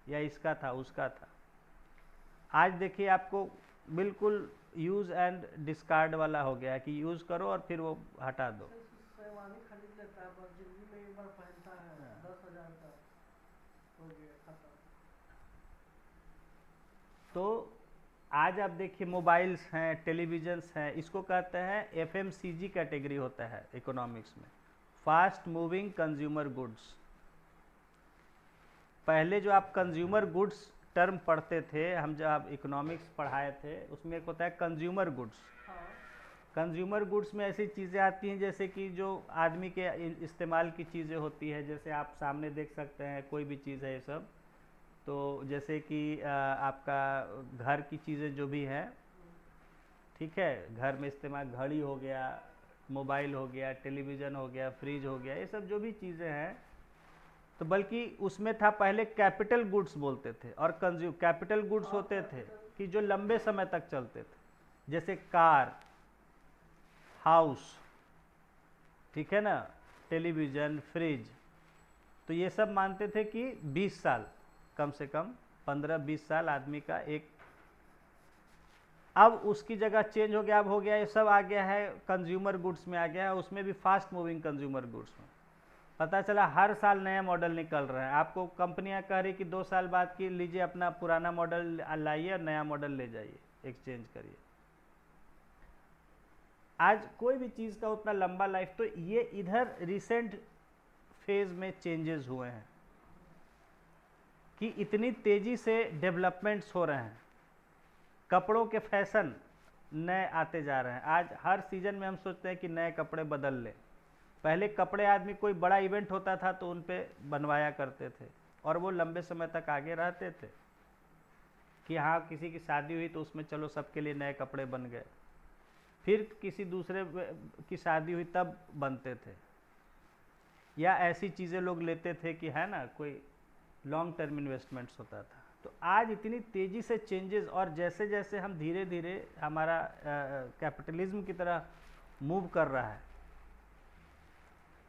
Speaker 1: या इसका था, उसका था। आज देखिए आपको बिल्कुल यूज़ एंड डिस्कार्ड वाला हो गया है कि यूज़ करो और फिर वो हटा दो।
Speaker 2: शेरवानी खरीद लेता है, बस जिंदगी में एक बार पहनता है, 10,000 का हो गया, खत्म।
Speaker 1: तो आज आप देखिए मोबाइल्स हैं, टेलीविज़न्स हैं, इसको कहते हैं FMCG कैटेगरी होता है इकोनॉमिक्स में, फास्ट मूविंग कंज्यूमर गुड्स। पहले जो आप कंज्यूमर गुड्स टर्म पढ़ते थे, हम जब आप इकोनॉमिक्स पढ़ाए थे, उसमें एक होता है कंज्यूमर गुड्स। कंज्यूमर गुड्स में ऐसी चीज़ें आती हैं जैसे कि जो आदमी के इस्तेमाल की चीज़ें होती है, जैसे आप सामने देख सकते हैं कोई भी चीज़ है ये सब। तो जैसे कि आपका घर की चीज़ें जो भी हैं, ठीक है, घर में इस्तेमाल, घड़ी हो गया, मोबाइल हो गया, टेलीविज़न हो गया, फ्रिज हो गया, ये सब जो भी चीज़ें हैं, तो बल्कि उसमें था पहले कैपिटल गुड्स बोलते थे, और कैपिटल गुड्स होते थे कि जो लंबे समय तक चलते थे, जैसे कार, हाउस, ठीक है ना, टेलीविज़न, फ्रिज। तो ये सब मानते थे कि 20 साल, कम से कम 15-20 साल आदमी का एक। अब उसकी जगह चेंज हो गया, अब हो गया ये सब आ गया है कंज्यूमर गुड्स में आ गया है, उसमें भी फास्ट मूविंग कंज्यूमर गुड्स में। पता चला हर साल नया मॉडल निकल रहे हैं। आपको कंपनियां कह रही कि 2 साल बाद की लीजिए, अपना पुराना मॉडल लाइए और नया मॉडल ले जाइए, एक्सचेंज करिए। आज कोई भी चीज़ का उतना लंबा लाइफ, तो ये इधर रिसेंट फेज में चेंजेस हुए हैं कि इतनी तेज़ी से डेवलपमेंट्स हो रहे हैं। कपड़ों के फैशन नए आते जा रहे हैं। आज हर सीज़न में हम सोचते हैं कि नए कपड़े बदल लें। पहले कपड़े आदमी कोई बड़ा इवेंट होता था तो उन पे बनवाया करते थे, और वो लंबे समय तक आगे रहते थे कि हाँ किसी की शादी हुई तो उसमें चलो सबके लिए नए कपड़े बन गए, फिर किसी दूसरे की शादी हुई तब बनते थे। या ऐसी चीज़ें लोग लेते थे कि है ना, कोई लॉन्ग टर्म इन्वेस्टमेंट्स होता था। तो आज इतनी तेज़ी से चेंजेस, और जैसे जैसे हम धीरे धीरे हमारा कैपिटलिज्म की तरह मूव कर रहा है,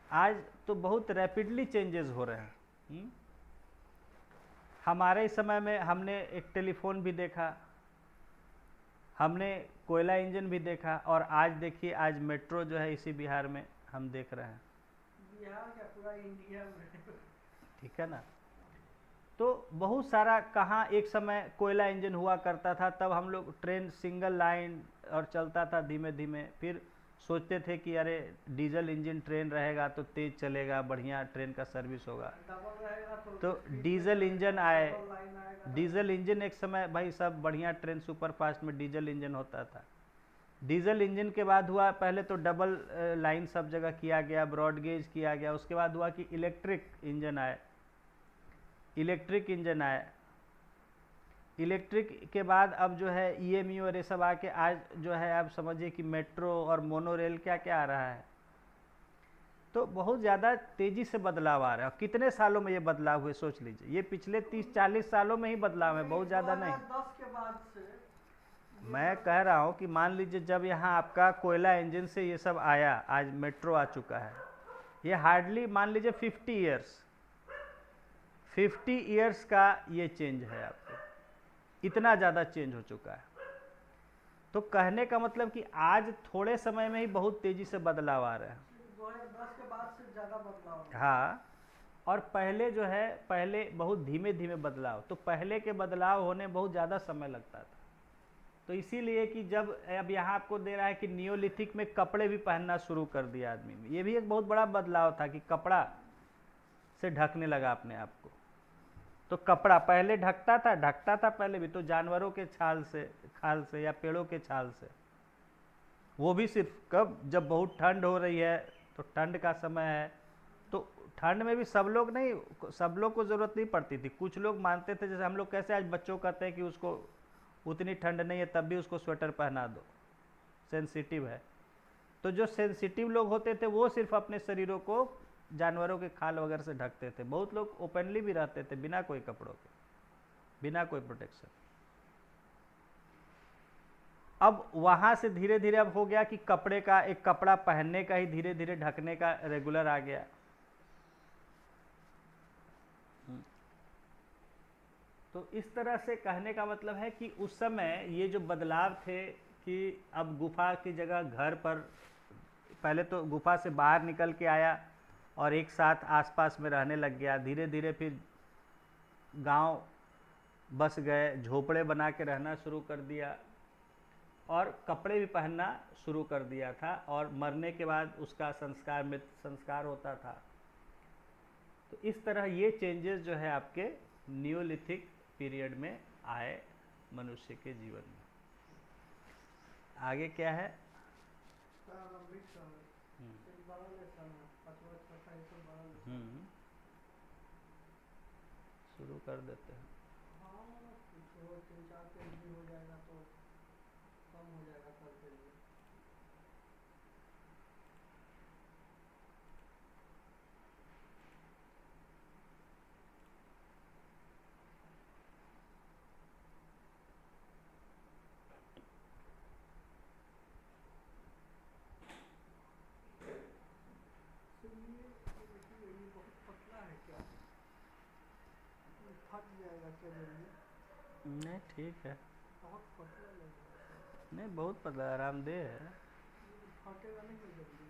Speaker 1: आज तो बहुत रैपिडली चेंजेस हो रहे हैं। हमारे समय में हमने एक टेलीफोन भी देखा, हमने कोयला इंजन भी देखा, और आज देखिए आज मेट्रो जो है इसी बिहार में हम देख रहे हैं।
Speaker 2: बिहार क्या पूरा इंडिया में।
Speaker 1: ठीक है ना। तो बहुत सारा, कहाँ एक समय कोयला इंजन हुआ करता था, तब हम लोग ट्रेन सिंगल लाइन और चलता था धीमे धीमे, फिर सोचते थे कि अरे डीजल इंजन ट्रेन रहेगा तो तेज़ चलेगा, बढ़िया ट्रेन का सर्विस होगा।
Speaker 2: डबल रहेगा
Speaker 1: तो
Speaker 2: स्पीड
Speaker 1: डीजल
Speaker 2: में
Speaker 1: इंजन
Speaker 2: चलेगा,
Speaker 1: आए,
Speaker 2: डबल लाइन आएगा।
Speaker 1: डीजल इंजन एक समय भाई सब बढ़िया ट्रेन सुपर फास्ट में डीजल इंजन होता था। डीजल इंजन के बाद हुआ, पहले तो डबल लाइन सब जगह किया गया, ब्रॉड गेज किया गया, उसके बाद हुआ कि इलेक्ट्रिक इंजन आए, इलेक्ट्रिक इंजन आए, इलेक्ट्रिक के बाद अब जो है ईएमयू और ये सब आके आज जो है आप समझिए कि मेट्रो और मोनो रेल क्या क्या आ रहा है। तो बहुत ज़्यादा तेज़ी से बदलाव आ रहा है, और कितने सालों में ये बदलाव हुए सोच लीजिए, ये पिछले 30-40 सालों में ही बदलाव है, बहुत ज़्यादा नहीं।
Speaker 2: 2010 के बाद से
Speaker 1: मैं कह रहा हूँ कि मान लीजिए जब यहाँ आपका कोयला इंजन से ये सब आया, आज मेट्रो आ चुका है, ये हार्डली मान लीजिए 50 ईयर्स का ये चेंज है आपको, इतना ज़्यादा चेंज हो चुका है। तो कहने का मतलब कि आज थोड़े समय में ही बहुत तेज़ी से बदलाव आ रहे हैं।
Speaker 2: 2010 के बाद से ज़्यादा बदलाव हुआ।
Speaker 1: हाँ, और पहले जो है, पहले बहुत धीमे धीमे बदलाव, तो पहले के बदलाव होने बहुत ज़्यादा समय लगता था। तो इसीलिए कि जब अब यहाँ आपको दे रहा है कि नियोलिथिक में कपड़े भी पहनना शुरू कर दिया आदमी में, ये भी एक बहुत बड़ा बदलाव था कि कपड़ा से ढकने लगा अपने आप को। तो कपड़ा पहले ढकता था पहले भी, तो जानवरों के छाल से, खाल से, या पेड़ों के छाल से, वो भी सिर्फ कब, जब बहुत ठंड हो रही है, तो ठंड का समय है, तो ठंड में भी सब लोग नहीं, सब लोग को ज़रूरत नहीं पड़ती थी, कुछ लोग मानते थे, जैसे हम लोग कैसे आज बच्चों कहते हैं कि उसको उतनी ठंड नहीं है तब भी उसको स्वेटर पहना दो, सेंसिटिव है। तो जो सेंसिटिव लोग होते थे वो सिर्फ अपने शरीरों को जानवरों के खाल वगैरह से ढकते थे। बहुत लोग ओपनली भी रहते थे बिना कोई कपड़ों के, बिना कोई प्रोटेक्शन। अब वहाँ से धीरे धीरे अब हो गया कि कपड़े का, एक कपड़ा पहनने का ही धीरे धीरे ढकने का रेगुलर आ गया। तो इस तरह से कहने का मतलब है कि उस समय ये जो बदलाव थे कि अब गुफा की जगह घर पर, पहले तो गुफा से बाहर निकल के आया और एक साथ आसपास में रहने लग गया, धीरे धीरे फिर गांव बस गए, झोपड़े बना के रहना शुरू कर दिया, और कपड़े भी पहनना शुरू कर दिया था, और मरने के बाद उसका संस्कार, मृत संस्कार होता था। तो इस तरह ये चेंजेस जो है आपके नियोलिथिक पीरियड में आए मनुष्य के जीवन में। आगे क्या है?
Speaker 2: प्रारंभिक समय, एक बड़ा लेसन है, 5वां छठा ये सब बड़ा लेसन।
Speaker 1: शुरू कर देते हैं।
Speaker 2: हाँ, कुछ और 3-4 पेज भी हो जाएगा तो कम हो जाएगा कल के लिए। ये बहुत पतला है क्या? ये फट जाएगा क्या जल्दी?
Speaker 1: नहीं ठीक है,
Speaker 2: बहुत पतला लग रहा है।
Speaker 1: नहीं बहुत पतला, आरामदेह है,
Speaker 2: फटेगा नहीं क्या जल्दी?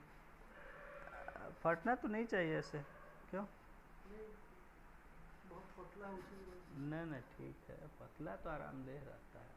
Speaker 1: फटना तो नहीं चाहिए ऐसे, क्यों?
Speaker 2: नहीं, बहुत पतला है उसी वजह से।
Speaker 1: नहीं नहीं ठीक है, पतला तो आरामदेह रहता है।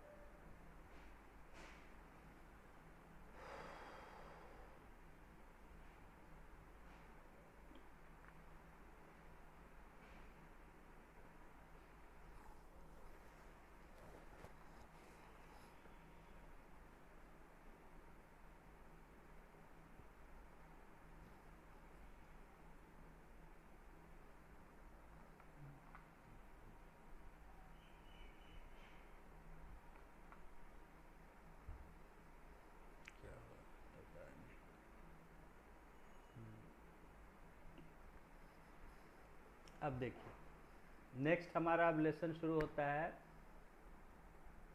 Speaker 1: अब देखिए, नेक्स्ट हमारा अब लेसन शुरू होता है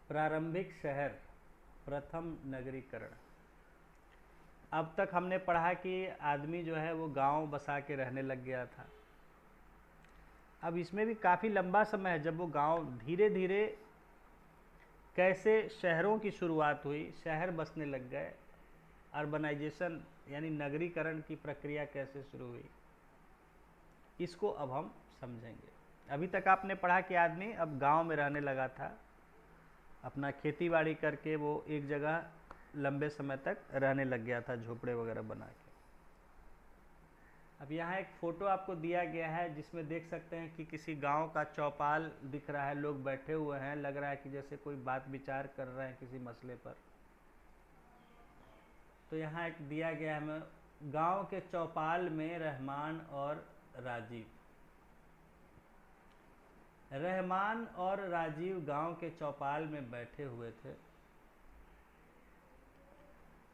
Speaker 1: प्रारंभिक शहर, प्रथम नगरीकरण। अब तक हमने पढ़ा कि आदमी जो है वो गांव बसा के रहने लग गया था। अब इसमें भी काफ़ी लंबा समय है जब वो गांव धीरे धीरे कैसे शहरों की शुरुआत हुई, शहर बसने लग गए, अर्बनाइजेशन यानी नगरीकरण की प्रक्रिया कैसे शुरू हुई, इसको अब हम समझेंगे। अभी तक आपने पढ़ा कि आदमी अब गांव में रहने लगा था, अपना खेती बाड़ी करके वो एक जगह लंबे समय तक रहने लग गया था, झोपड़े वगैरह बना के। अब यहाँ एक फ़ोटो आपको दिया गया है जिसमें देख सकते हैं कि किसी गांव का चौपाल दिख रहा है, लोग बैठे हुए हैं, लग रहा है कि जैसे कोई बात विचार कर रहे हैं किसी मसले पर। तो यहाँ एक दिया गया है हमें, गांव के चौपाल में रहमान और राजीव। रहमान और राजीव गांव के चौपाल में बैठे हुए थे।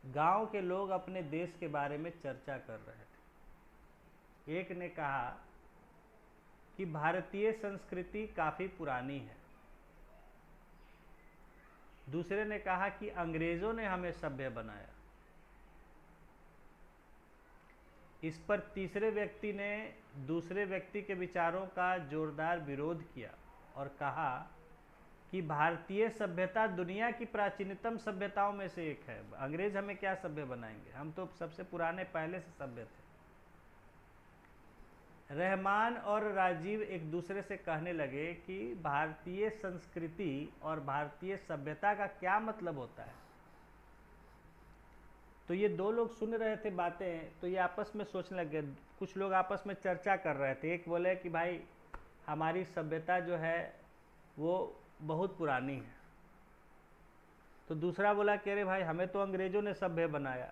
Speaker 1: गांव के लोग अपने देश के बारे में चर्चा कर रहे थे। एक ने कहा कि भारतीय संस्कृति काफ़ी पुरानी है। दूसरे ने कहा कि अंग्रेज़ों ने हमें सभ्य बनाया। इस पर तीसरे व्यक्ति ने दूसरे व्यक्ति के विचारों का जोरदार विरोध किया और कहा कि भारतीय सभ्यता दुनिया की प्राचीनतम सभ्यताओं में से एक है। अंग्रेज हमें क्या सभ्य बनाएंगे, हम तो सबसे पुराने पहले से सभ्य थे। रहमान और राजीव एक दूसरे से कहने लगे कि भारतीय संस्कृति और भारतीय सभ्यता का क्या मतलब होता है। तो ये दो लोग सुन रहे थे बातें, तो ये आपस में सोचने लग गए। कुछ लोग आपस में चर्चा कर रहे थे। एक बोले कि भाई हमारी सभ्यता जो है वो बहुत पुरानी है। तो दूसरा बोला कि अरे भाई हमें तो अंग्रेज़ों ने सभ्य बनाया।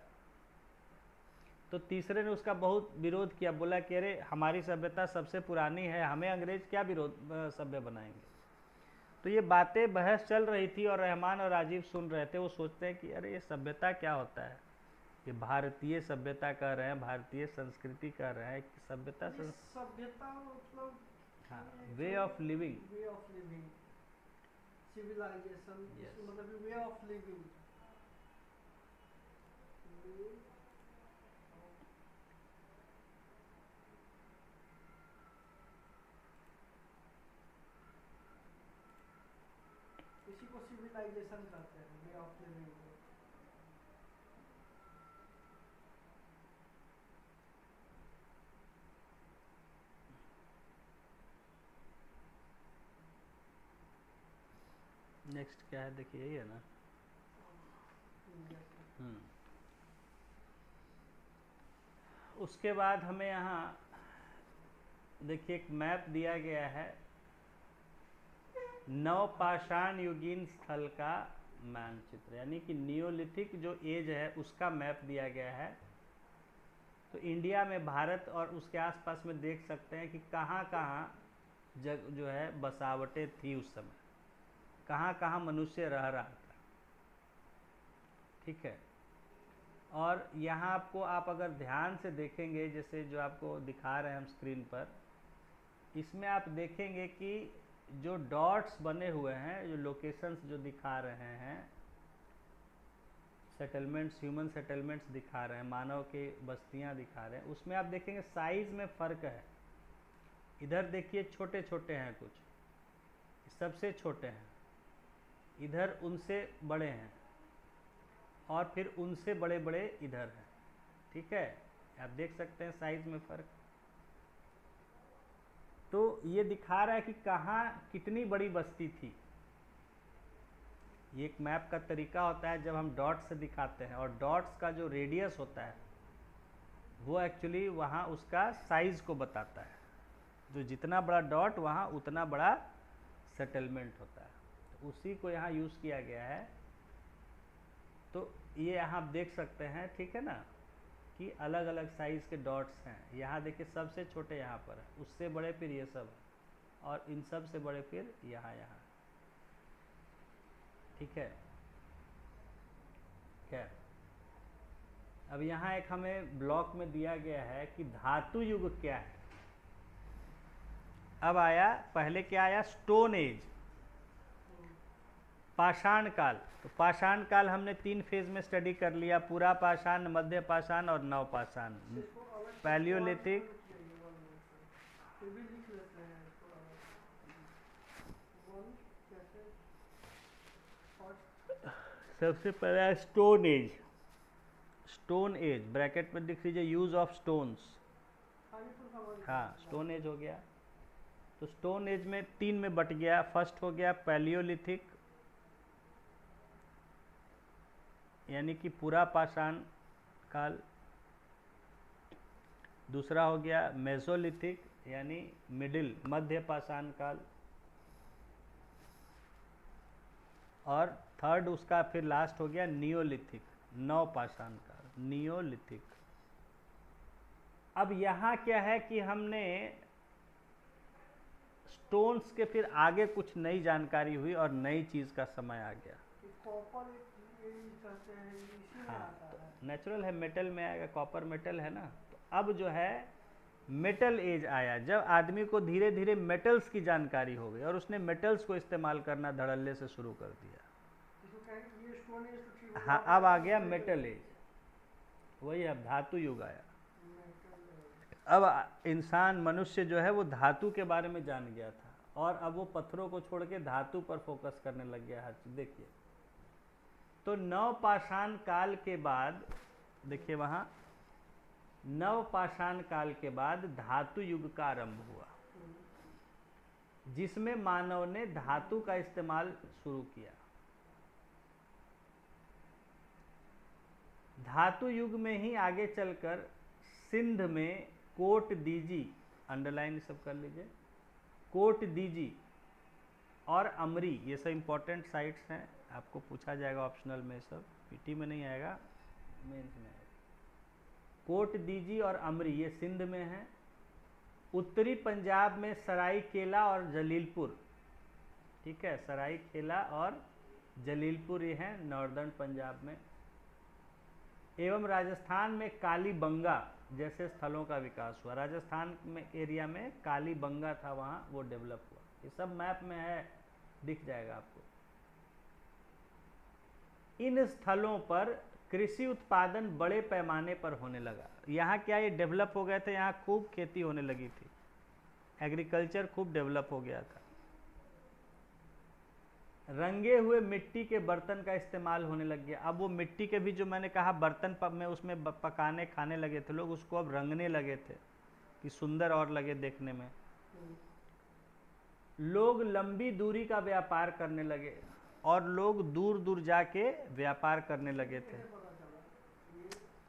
Speaker 1: तो तीसरे ने उसका बहुत विरोध किया, बोला कि अरे हमारी सभ्यता सबसे पुरानी है, हमें अंग्रेज क्या विरोध सभ्य बनाएंगे। तो ये बातें बहस चल रही थी और रहमान और राजीव सुन रहे थे। वो सोचते हैं कि अरे ये सभ्यता क्या होता है, ये भारतीय सभ्यता कह रहे हैं, भारतीय संस्कृति कह रहे हैं कि सभ्यता
Speaker 2: सभ्यता मतलब
Speaker 1: हाँ, वे ऑफ लिविंग,
Speaker 2: सिविलाइजेशन, मतलब वे ऑफ लिविंग। इसी को सिविलाइजेशन कहते हैं, वे ऑफ लिविंग।
Speaker 1: नेक्स्ट क्या है देखिए, यही है ना। उसके बाद हमें यहाँ देखिए एक मैप दिया गया है, नवपाषाण युगीन स्थल का मानचित्र, यानी कि नियोलिथिक जो एज है उसका मैप दिया गया है। तो इंडिया में भारत और उसके आसपास में देख सकते हैं कि कहाँ कहाँ जो है बसावटें थी उस समय, कहाँ कहाँ मनुष्य रह रहा था। ठीक है। और यहाँ आपको, आप अगर ध्यान से देखेंगे, जैसे जो आपको दिखा रहे हैं हम स्क्रीन पर, इसमें आप देखेंगे कि जो डॉट्स बने हुए हैं, जो लोकेशंस जो दिखा रहे हैं, सेटलमेंट्स, ह्यूमन सेटलमेंट्स दिखा रहे हैं, मानव के बस्तियां दिखा रहे हैं, उसमें आप देखेंगे साइज में फ़र्क है। इधर देखिए छोटे छोटे हैं, कुछ सबसे छोटे हैं, इधर उनसे बड़े हैं, और फिर उनसे बड़े बड़े इधर हैं। ठीक है, आप देख सकते हैं साइज में फ़र्क। तो ये दिखा रहा है कि कहाँ कितनी बड़ी बस्ती थी। ये एक मैप का तरीका होता है जब हम डॉट से दिखाते हैं, और डॉट्स का जो रेडियस होता है वो एक्चुअली वहाँ उसका साइज़ को बताता है। जो जितना बड़ा डॉट वहाँ उतना बड़ा सेटलमेंट होता है। तो उसी को यहाँ यूज़ किया गया है। तो ये यहाँ आप देख सकते हैं, ठीक है ना, कि अलग अलग साइज़ के डॉट्स हैं। यहाँ देखिए सबसे छोटे यहाँ पर है, उससे बड़े फिर ये सब है, और इन सब से बड़े फिर यहाँ। ठीक है। खैर, अब यहाँ एक हमें ब्लॉक में दिया गया है कि धातु युग क्या है। अब आया, पहले क्या आया, स्टोन एज, पाषाण काल। तो पाषाण काल हमने 3 फेज में स्टडी कर लिया, पूरा पाषाण, मध्य पाषाण और नव पाषाण।
Speaker 2: इसको अलग से
Speaker 1: पैलियोलिथिक,
Speaker 2: ये भी लिख लेते हैं इसको अलग से। वन कैसे फर्स्ट
Speaker 1: सबसे पहला stone age. Stone age bracket में लिख लीजिए, यूज ऑफ स्टोन्स।
Speaker 2: खाली तो समझ
Speaker 1: हाँ, स्टोन एज हो गया। तो स्टोन एज में 3 में बट गया। फर्स्ट हो गया पैलियोलिथिक, यानी कि पूरा पाषाण काल। दूसरा हो गया मेसोलिथिक, यानी मिडिल, मध्य पाषाण काल। और थर्ड उसका फिर लास्ट हो गया नियोलिथिक, नव पाषाण काल, नियोलिथिक। अब यहाँ क्या है कि हमने स्टोन्स के फिर आगे कुछ नई जानकारी हुई और नई चीज़ का समय आ गया।
Speaker 2: कॉपर कहते हैं, इसी में
Speaker 1: हाँ,
Speaker 2: आता है।
Speaker 1: तो नेचुरल है, मेटल में आएगा, कॉपर मेटल है ना। तो अब जो है मेटल एज आया, जब आदमी को धीरे धीरे मेटल्स की जानकारी हो गई और उसने मेटल्स को इस्तेमाल करना धड़ल्ले से शुरू कर दिया।
Speaker 2: इसको कहेंगे ये स्टोन एज तो ठीक हो
Speaker 1: हाँ,
Speaker 2: गया,
Speaker 1: अब आ गया मेटल एज, वही अब धातु युग आया।
Speaker 2: मेटल
Speaker 1: अब इंसान, मनुष्य जो है वो धातु के बारे में जान गया था और अब वो पत्थरों को छोड़ के धातु पर फोकस करने लग गया हर चीज। देखिए, तो नव पाषाण काल के बाद, देखिए वहां नव पाषाण काल के बाद धातु युग का आरंभ हुआ, जिसमें मानव ने धातु का इस्तेमाल शुरू किया। धातु युग में ही आगे चलकर सिंध में कोट दीजी, अंडरलाइन सब कर लीजिए, कोट दीजी और अमरी, ये सब इंपॉर्टेंट साइट्स हैं, आपको पूछा जाएगा ऑप्शनल में, सब पीटी में नहीं आएगा, मेंस में आएगा। कोट दीजी और अमरी ये सिंध में है। उत्तरी पंजाब में सरायकेला और जलीलपुर, ठीक है, सरायकेला और जलीलपुर ये हैं नॉर्दर्न पंजाब में। एवं राजस्थान में कालीबंगा जैसे स्थलों का विकास हुआ। राजस्थान में एरिया में कालीबंगा था, वहाँ वो डेवलप हुआ। ये सब मैप में है, दिख जाएगा आपको। इन स्थलों पर कृषि उत्पादन बड़े पैमाने पर होने लगा। यहाँ क्या, ये डेवलप हो गए थे, यहाँ खूब खेती होने लगी थी, एग्रीकल्चर खूब डेवलप हो गया था। रंगे हुए मिट्टी के बर्तन का इस्तेमाल होने लग गया। अब वो मिट्टी के भी जो मैंने कहा बर्तन में उसमें पकाने खाने लगे थे लोग, उसको अब रंगने लगे थे कि सुंदर और लगे देखने में। लोग लंबी दूरी का व्यापार करने लगे और लोग दूर दूर जाके व्यापार करने लगे थे।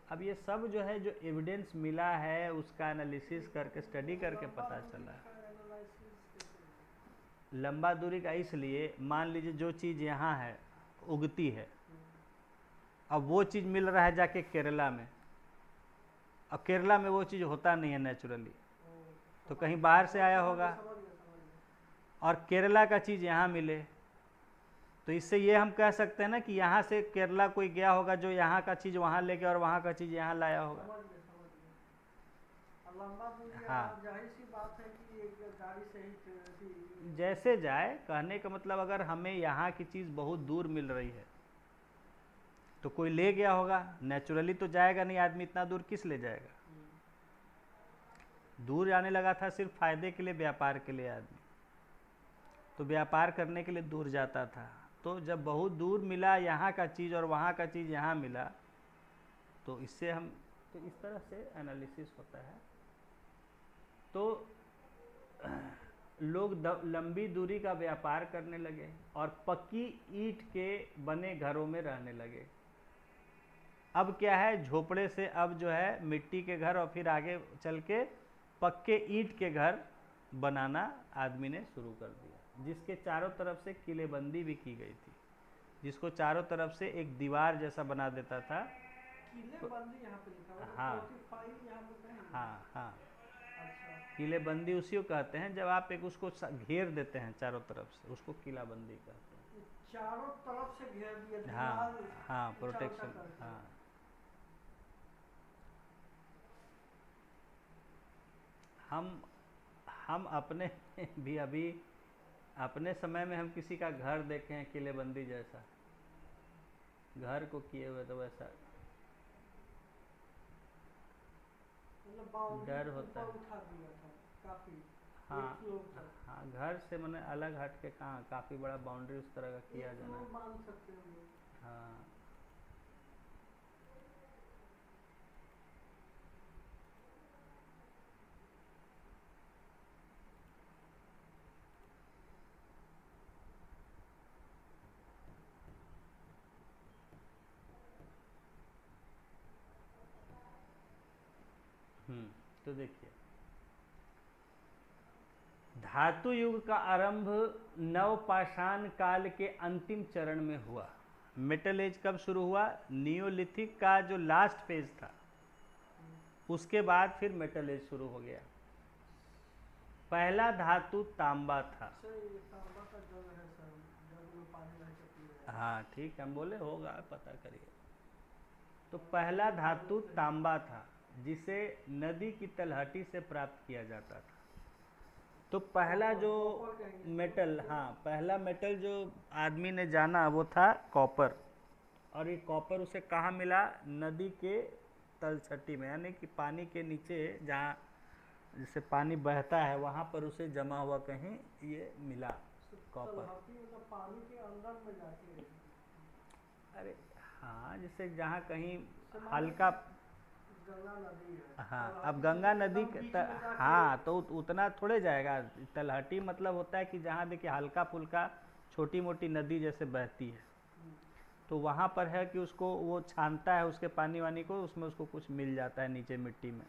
Speaker 1: अब ये सब जो है, जो एविडेंस मिला है उसका एनालिसिस करके, स्टडी करके पता चला है। लंबा दूरी का इसलिए, मान लीजिए जो चीज़ यहाँ है उगती है, अब वो चीज़ मिल रहा है जाके केरला में, अब केरला में वो चीज़ होता नहीं है नेचुरली, तो कहीं बाहर से आया होगा, और केरला का चीज़ यहाँ मिले, तो इससे ये हम कह सकते हैं ना कि यहाँ से केरला कोई गया होगा जो यहाँ का चीज़ वहाँ ले गया और वहाँ का चीज़ यहाँ लाया होगा। हाँ,
Speaker 2: जाहिर सी बात है कि एक गाड़ी से ही
Speaker 1: जैसे जाए, कहने का मतलब अगर हमें यहाँ की चीज़ बहुत दूर मिल रही है तो कोई ले गया होगा, नेचुरली तो जाएगा नहीं आदमी, इतना दूर किस ले जाएगा। दूर जाने लगा था सिर्फ फायदे के लिए, व्यापार के लिए, आदमी तो व्यापार करने के लिए दूर जाता था। तो जब बहुत दूर मिला यहाँ का चीज़ और वहाँ का चीज़ यहाँ मिला, तो इससे हम, तो इस तरह से एनालिसिस होता है। तो लोग लंबी दूरी का व्यापार करने लगे और पक्की ईंट के बने घरों में रहने लगे। अब क्या है, झोपड़े से अब जो है मिट्टी के घर और फिर आगे चल के पक्के ईंट के घर बनाना आदमी ने शुरू कर दिया, जिसके चारों तरफ से किलेबंदी भी की गई थी, जिसको चारों तरफ से एक दीवार जैसा बना देता था।
Speaker 2: किलेबंदी यहाँ पे लिखा हुआ है,
Speaker 1: हाँ,
Speaker 2: 45 यहाँ पे कहीं।
Speaker 1: हाँ हाँ,
Speaker 2: अच्छा,
Speaker 1: किलेबंदी उसी को कहते हैं जब आप एक उसको घेर देते हैं चारों तरफ से, उसको किलाबंदी कहते हैं।
Speaker 2: चारों तरफ से घेर दिया,
Speaker 1: हाँ
Speaker 2: दीवार
Speaker 1: हाँ,
Speaker 2: ऊंचा
Speaker 1: प्रोटेक्शन,
Speaker 2: करके।
Speaker 1: हाँ। हम हम अपने भी अभी अपने समय में हम किसी का घर देखे हैं किलेबंदी जैसा, घर को किए हुए तो वैसा
Speaker 2: मतलब बाउंड्री
Speaker 1: डर होता
Speaker 2: ऊपर
Speaker 1: है।
Speaker 2: उठा दिया था काफी,
Speaker 1: हाँ
Speaker 2: एक फ्लोर तक,
Speaker 1: हाँ, घर से मैंने अलग हट के कहाँ, काफ़ी बड़ा बाउंड्री उस तरह का किया
Speaker 2: एक
Speaker 1: जाना
Speaker 2: फ्लोर
Speaker 1: है।
Speaker 2: बांध सकते हैं लोग।
Speaker 1: हाँ। तो देखिए, धातु युग का आरंभ नवपाषाण काल के अंतिम चरण में हुआ। मेटल एज कब शुरू हुआ? नियोलिथिक का जो लास्ट फेज था उसके बाद फिर मेटल एज शुरू हो गया। पहला धातु तांबा था।
Speaker 2: सर ये तांबा का जग है सर, जग में पानी भर के पी रहे हैं।
Speaker 1: हाँ ठीक है, हम बोले होगा, पता करिए। तो पहला धातु तांबा था जिसे नदी की तलहटी से प्राप्त किया जाता था। तो पहला जो मेटल, हाँ पहला मेटल जो आदमी ने जाना वो था कॉपर। और ये कॉपर उसे कहाँ मिला? नदी के तलछटी में, यानी कि पानी के नीचे जहाँ जैसे पानी बहता है वहाँ पर उसे जमा हुआ कहीं ये मिला कॉपर।
Speaker 2: तलहटी मतलब पानी के अंदर में जाके,
Speaker 1: अरे हाँ, जैसे जहाँ कहीं
Speaker 2: मान
Speaker 1: हल्का,
Speaker 2: गंगा नदी है,
Speaker 1: हाँ अब
Speaker 2: तलहटी
Speaker 1: गंगा
Speaker 2: से
Speaker 1: नदी
Speaker 2: एकदम बीच में जाके,
Speaker 1: हाँ तो उतना थोड़े जाएगा। तलहटी मतलब होता है कि जहाँ देखिए हल्का फुल्का छोटी मोटी नदी जैसे बहती है, तो वहाँ पर है कि उसको वो छानता है उसके पानी वानी को, उसमें उसको कुछ मिल जाता है नीचे मिट्टी में,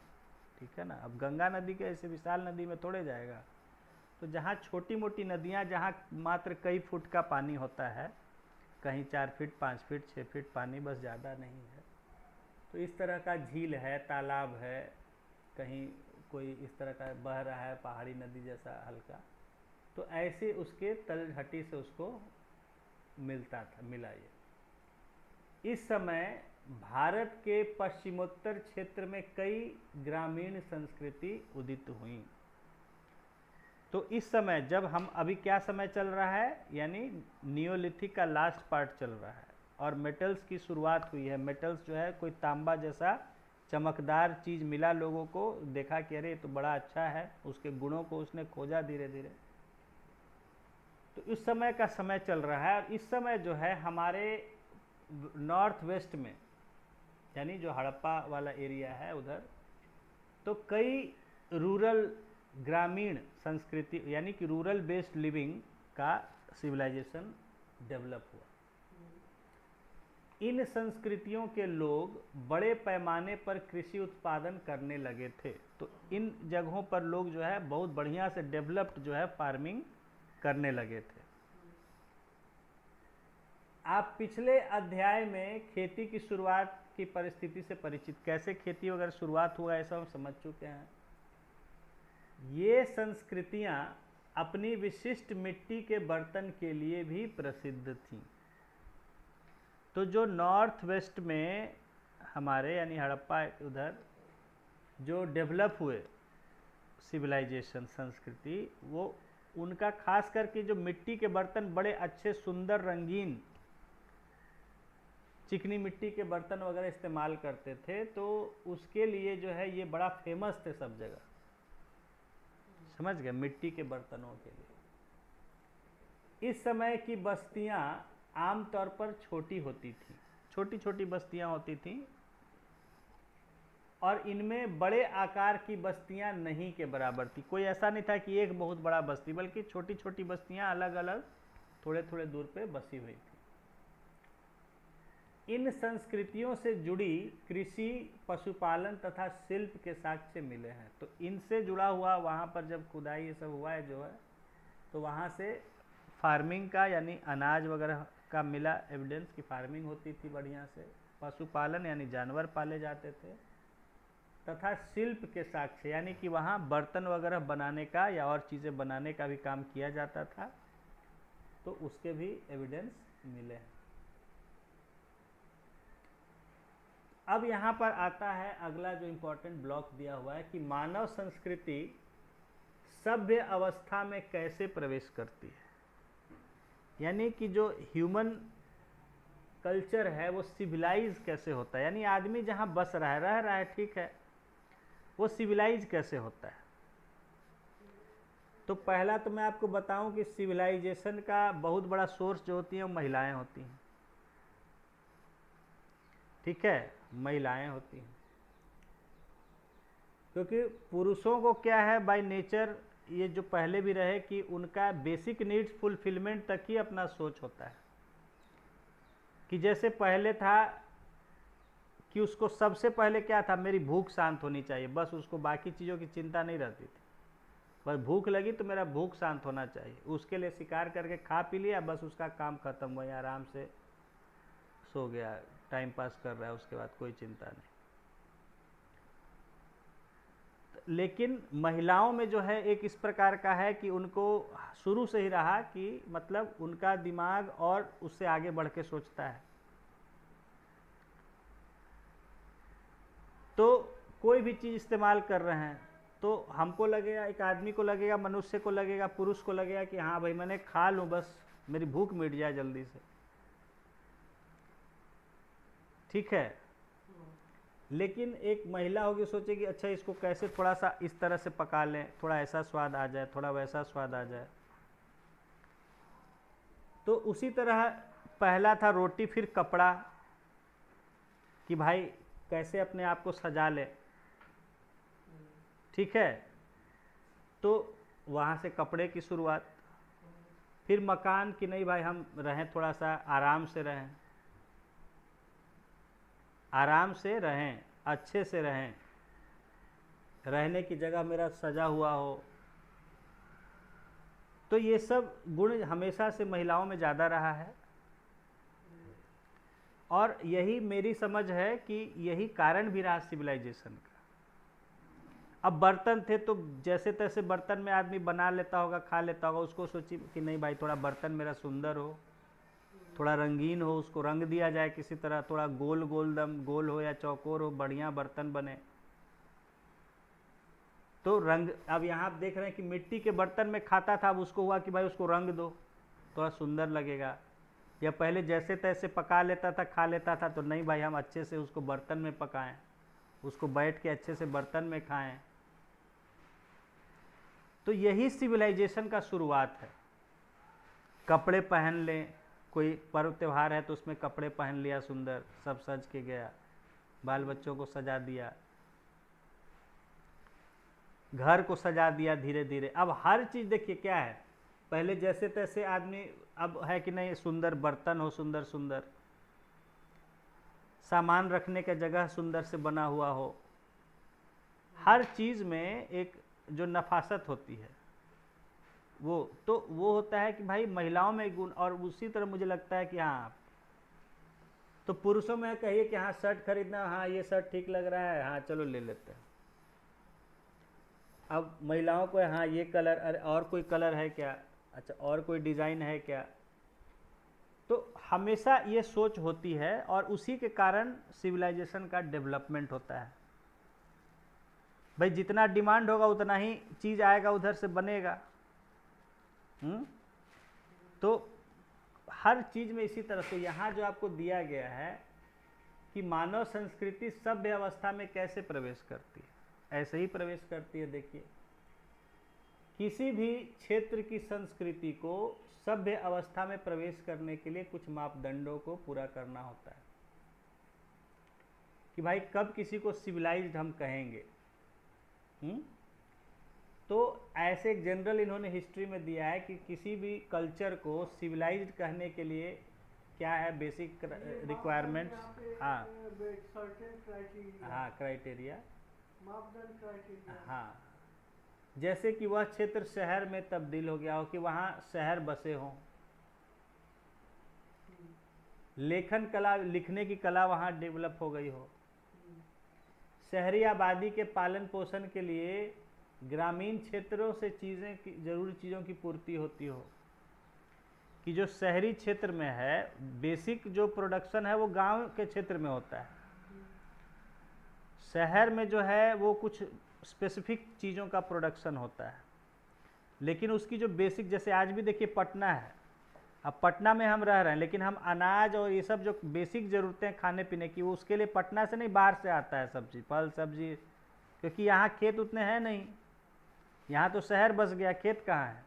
Speaker 1: ठीक है ना। अब गंगा नदी के ऐसे विशाल नदी में थोड़े जाएगा। तो जहाँ छोटी मोटी नदियाँ जहाँ मात्र कई फुट का पानी होता है, कहीं 4 फीट 5 फीट 6 फीट पानी, बस ज़्यादा नहीं है, तो इस तरह का झील है, तालाब है, कहीं कोई इस तरह का बह रहा है पहाड़ी नदी जैसा हल्का, तो ऐसे उसके तलहटी से उसको मिलता था, मिला ये। इस समय भारत के पश्चिमोत्तर क्षेत्र में कई ग्रामीण संस्कृति उदित हुई। तो इस समय जब हम अभी क्या समय चल रहा है, यानी नियोलिथिक का लास्ट पार्ट चल रहा है और मेटल्स की शुरुआत हुई है। मेटल्स जो है कोई तांबा जैसा चमकदार चीज़ मिला लोगों को, देखा कि अरे ये तो बड़ा अच्छा है, उसके गुणों को उसने खोजा धीरे धीरे। तो इस समय का समय चल रहा है। और इस समय जो है हमारे नॉर्थ वेस्ट में, यानी जो हड़प्पा वाला एरिया है उधर, तो कई रूरल ग्रामीण संस्कृति यानी कि रूरल बेस्ड लिविंग का सिविलाइजेशन डेवलप हुआ। इन संस्कृतियों के लोग बड़े पैमाने पर कृषि उत्पादन करने लगे थे। तो इन जगहों पर लोग जो है बहुत बढ़िया से डेवलप्ड जो है फार्मिंग करने लगे थे। आप पिछले अध्याय में खेती की शुरुआत की परिस्थिति से परिचित, कैसे खेती वगैरह शुरुआत हुआ ऐसा हम समझ चुके हैं। ये संस्कृतियां अपनी विशिष्ट मिट्टी के बर्तन के लिए भी प्रसिद्ध थीं। तो जो नॉर्थ वेस्ट में हमारे यानी हड़प्पा उधर जो डेवलप हुए सिविलाइजेशन संस्कृति, वो उनका खास करके जो मिट्टी के बर्तन बड़े अच्छे सुंदर रंगीन चिकनी मिट्टी के बर्तन वगैरह इस्तेमाल करते थे, तो उसके लिए जो है ये बड़ा फेमस थे सब जगह, समझ गए, मिट्टी के बर्तनों के लिए। इस समय की बस्तियां आमतौर पर छोटी होती थीं, छोटी छोटी बस्तियां होती थीं, और इनमें बड़े आकार की बस्तियां नहीं के बराबर थी। कोई ऐसा नहीं था कि एक बहुत बड़ा बस्ती, बल्कि छोटी छोटी बस्तियां अलग अलग थोड़े थोड़े दूर पे बसी हुई थी। इन संस्कृतियों से जुड़ी कृषि, पशुपालन तथा शिल्प के साक्ष्य मिले हैं। तो इनसे जुड़ा हुआ वहाँ पर जब खुदाई ये सब हुआ है जो है, तो वहाँ से फार्मिंग का यानी अनाज वगैरह का मिला एविडेंस की फार्मिंग होती थी बढ़िया से। पशुपालन यानी जानवर पाले जाते थे, तथा शिल्प के साक्ष्य यानी कि वहाँ बर्तन वगैरह बनाने का या और चीज़ें बनाने का भी काम किया जाता था, तो उसके भी एविडेंस मिले हैं। अब यहाँ पर आता है अगला जो इम्पोर्टेंट ब्लॉक दिया हुआ है कि मानव संस्कृति सभ्य अवस्था में कैसे प्रवेश करती है, यानी कि जो ह्यूमन कल्चर है वो सिविलाइज कैसे होता है, यानी आदमी जहाँ बस रह रहा है ठीक है, वो सिविलाइज कैसे होता है। तो पहला तो मैं आपको बताऊं कि सिविलाइजेशन का बहुत बड़ा सोर्स जो होती है वो महिलाएं होती हैं, ठीक है, महिलाएं होती हैं। क्योंकि पुरुषों को क्या है बाय नेचर, ये जो पहले भी रहे कि उनका बेसिक नीड्स फुलफिलमेंट तक ही अपना सोच होता है। कि जैसे पहले था कि उसको सबसे पहले क्या था, मेरी भूख शांत होनी चाहिए, बस उसको बाकी चीज़ों की चिंता नहीं रहती थी। बस भूख लगी तो मेरा भूख शांत होना चाहिए, उसके लिए शिकार करके खा पी लिया, बस उसका काम खत्म हुआ, आराम से सो गया, टाइम पास कर रहा है, उसके बाद कोई चिंता नहीं। लेकिन महिलाओं में जो है एक इस प्रकार का है कि उनको शुरू से ही रहा कि मतलब उनका दिमाग और उससे आगे बढ़ के सोचता है। तो कोई भी चीज़ इस्तेमाल कर रहे हैं तो हमको लगेगा, एक आदमी को लगेगा, मनुष्य को लगेगा, पुरुष को लगेगा कि हाँ भाई मैंने खा लूँ, बस मेरी भूख मिट जाए जल्दी से, ठीक है। लेकिन एक महिला होगी सोचेगी अच्छा इसको कैसे थोड़ा सा इस तरह से पका लें, थोड़ा ऐसा स्वाद आ जाए, थोड़ा वैसा स्वाद आ जाए। तो उसी तरह पहला था रोटी, फिर कपड़ा, कि भाई कैसे अपने आप को सजा ले, ठीक है। तो वहाँ से कपड़े की शुरुआत, फिर मकान, कि नहीं भाई हम रहें, थोड़ा सा आराम से रहें, आराम से रहें, अच्छे से रहें, रहने की जगह मेरा सजा हुआ हो। तो ये सब गुण हमेशा से महिलाओं में ज़्यादा रहा है, और यही मेरी समझ है कि यही कारण भी रहा सिविलाइजेशन का। अब बर्तन थे तो जैसे तैसे बर्तन में आदमी बना लेता होगा, खा लेता होगा, उसको सोची कि नहीं भाई थोड़ा बर्तन मेरा सुंदर हो, थोड़ा रंगीन हो, उसको रंग दिया जाए किसी तरह, थोड़ा गोल गोल दम गोल हो या चौकोर हो, बढ़िया बर्तन बने। तो रंग, अब यहाँ आप देख रहे हैं कि मिट्टी के बर्तन में खाता था, अब उसको हुआ कि भाई उसको रंग दो, थोड़ा सुंदर लगेगा। या पहले जैसे तैसे पका लेता था, खा लेता था, तो नहीं भाई हम अच्छे से उसको बर्तन में पकाएं, उसको बैठ के अच्छे से बर्तन में खाएं। तो यही सिविलाइजेशन का शुरुआत है। कपड़े पहन लें, कोई पर्व त्यौहार है तो उसमें कपड़े पहन लिया सुंदर, सब सज के गया, बाल बच्चों को सजा दिया, घर को सजा दिया धीरे धीरे। अब हर चीज़ देखिए क्या है, पहले जैसे तैसे आदमी, अब है कि नहीं सुंदर बर्तन हो, सुंदर सुंदर सामान रखने का जगह सुंदर से बना हुआ हो, हर चीज़ में एक जो नफासत होती है वो, तो वो होता है कि भाई महिलाओं में गुण। और उसी तरह मुझे लगता है कि हाँ, तो पुरुषों में कहिए कि हाँ शर्ट खरीदना, हाँ ये शर्ट ठीक लग रहा है, हाँ चलो ले लेते हैं। अब महिलाओं को हाँ ये कलर, अरे और कोई कलर है क्या, अच्छा और कोई डिज़ाइन है क्या। तो हमेशा ये सोच होती है, और उसी के कारण सिविलाइजेशन का डेवलपमेंट होता है। भाई जितना डिमांड होगा उतना ही चीज़ आएगा, उधर से बनेगा। तो हर चीज़ में इसी तरह से यहाँ जो आपको दिया गया है कि मानव संस्कृति सभ्य अवस्था में कैसे प्रवेश करती है, ऐसे ही प्रवेश करती है। देखिए किसी भी क्षेत्र की संस्कृति को सभ्य अवस्था में प्रवेश करने के लिए कुछ मापदंडों को पूरा करना होता है कि भाई कब किसी को सिविलाइज्ड हम कहेंगे। तो ऐसे एक जनरल इन्होंने हिस्ट्री में दिया है कि किसी भी कल्चर को सिविलाइज्ड कहने के लिए क्या है बेसिक रिक्वायरमेंट्स। हाँ हाँ, क्राइटेरिया,
Speaker 2: मापदंड क्राइटेरिया।
Speaker 1: हाँ, जैसे कि वह क्षेत्र शहर में तब्दील हो गया हो, कि वहाँ शहर बसे हों, लेखन कला, लिखने की कला वहाँ डेवलप हो गई हो, शहरी आबादी के पालन पोषण के लिए ग्रामीण क्षेत्रों से चीज़ें की, जरूरी चीज़ों की पूर्ति होती हो। कि जो शहरी क्षेत्र में है बेसिक जो प्रोडक्शन है वो गांव के क्षेत्र में होता है, शहर में जो है वो कुछ स्पेसिफिक चीज़ों का प्रोडक्शन होता है। लेकिन उसकी जो बेसिक, जैसे आज भी देखिए पटना है, अब पटना में हम रह रहे हैं, लेकिन हम अनाज और ये सब जो बेसिक ज़रूरतें खाने पीने की, वो उसके लिए पटना से नहीं, बाहर से आता है सब्जी, फल सब्जी, क्योंकि यहाँ खेत उतने हैं नहीं। यहाँ तो शहर बस गया, खेत कहाँ है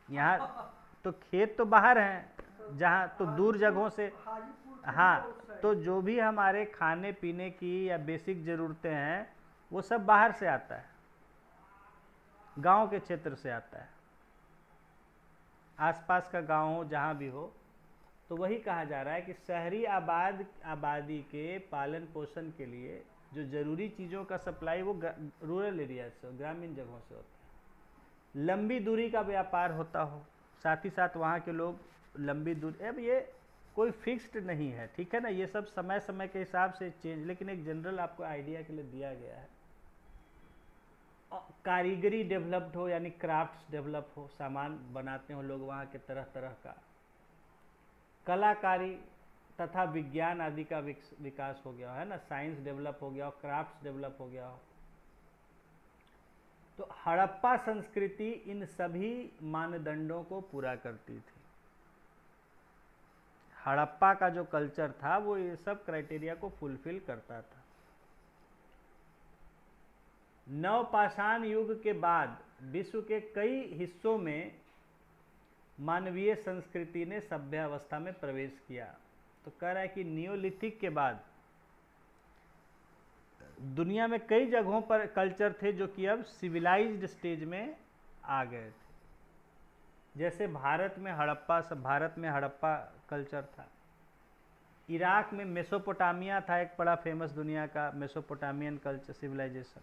Speaker 1: यहाँ? तो खेत तो बाहर हैं, जहाँ तो दूर जगहों से। हाँ, तो जो भी हमारे खाने पीने की या बेसिक ज़रूरतें हैं, वो सब बाहर से आता है, गांव के क्षेत्र से आता है, आसपास का गांव हो जहाँ भी हो। तो वही कहा जा रहा है कि शहरी आबादी के पालन पोषण के लिए जो ज़रूरी चीज़ों का सप्लाई वो रूरल एरिया से, ग्रामीण जगहों से होता है। लंबी दूरी का व्यापार होता हो, साथ ही साथ वहाँ के लोग लंबी दूरी, अब ये कोई फिक्स्ड नहीं है, ठीक है ना, ये सब समय समय के हिसाब से चेंज, लेकिन एक जनरल आपको आइडिया के लिए दिया गया है। कारीगरी डेवलप्ड हो, यानी क्राफ्ट्स डेवलप हो, सामान बनाते हो लोग वहाँ के तरह तरह का, कलाकारी तथा विज्ञान आदि का विकास हो गया है ना, साइंस डेवलप हो गया हो, क्राफ्ट्स डेवलप हो गया हो। तो हड़प्पा संस्कृति इन सभी मानदंडों को पूरा करती थी। हड़प्पा का जो कल्चर था वो ये सब क्राइटेरिया को फुलफिल करता था। नवपाषाण युग के बाद विश्व के कई हिस्सों में मानवीय संस्कृति ने सभ्यावस्था में प्रवेश किया। तो कह रहा है कि नियोलिथिक के बाद दुनिया में कई जगहों पर कल्चर थे जो कि अब सिविलाइज्ड स्टेज में आ गए थे। जैसे भारत में हड़प्पा कल्चर था। इराक में मेसोपोटामिया था, एक बड़ा फेमस दुनिया का मेसोपोटामियन कल्चर सिविलाइजेशन।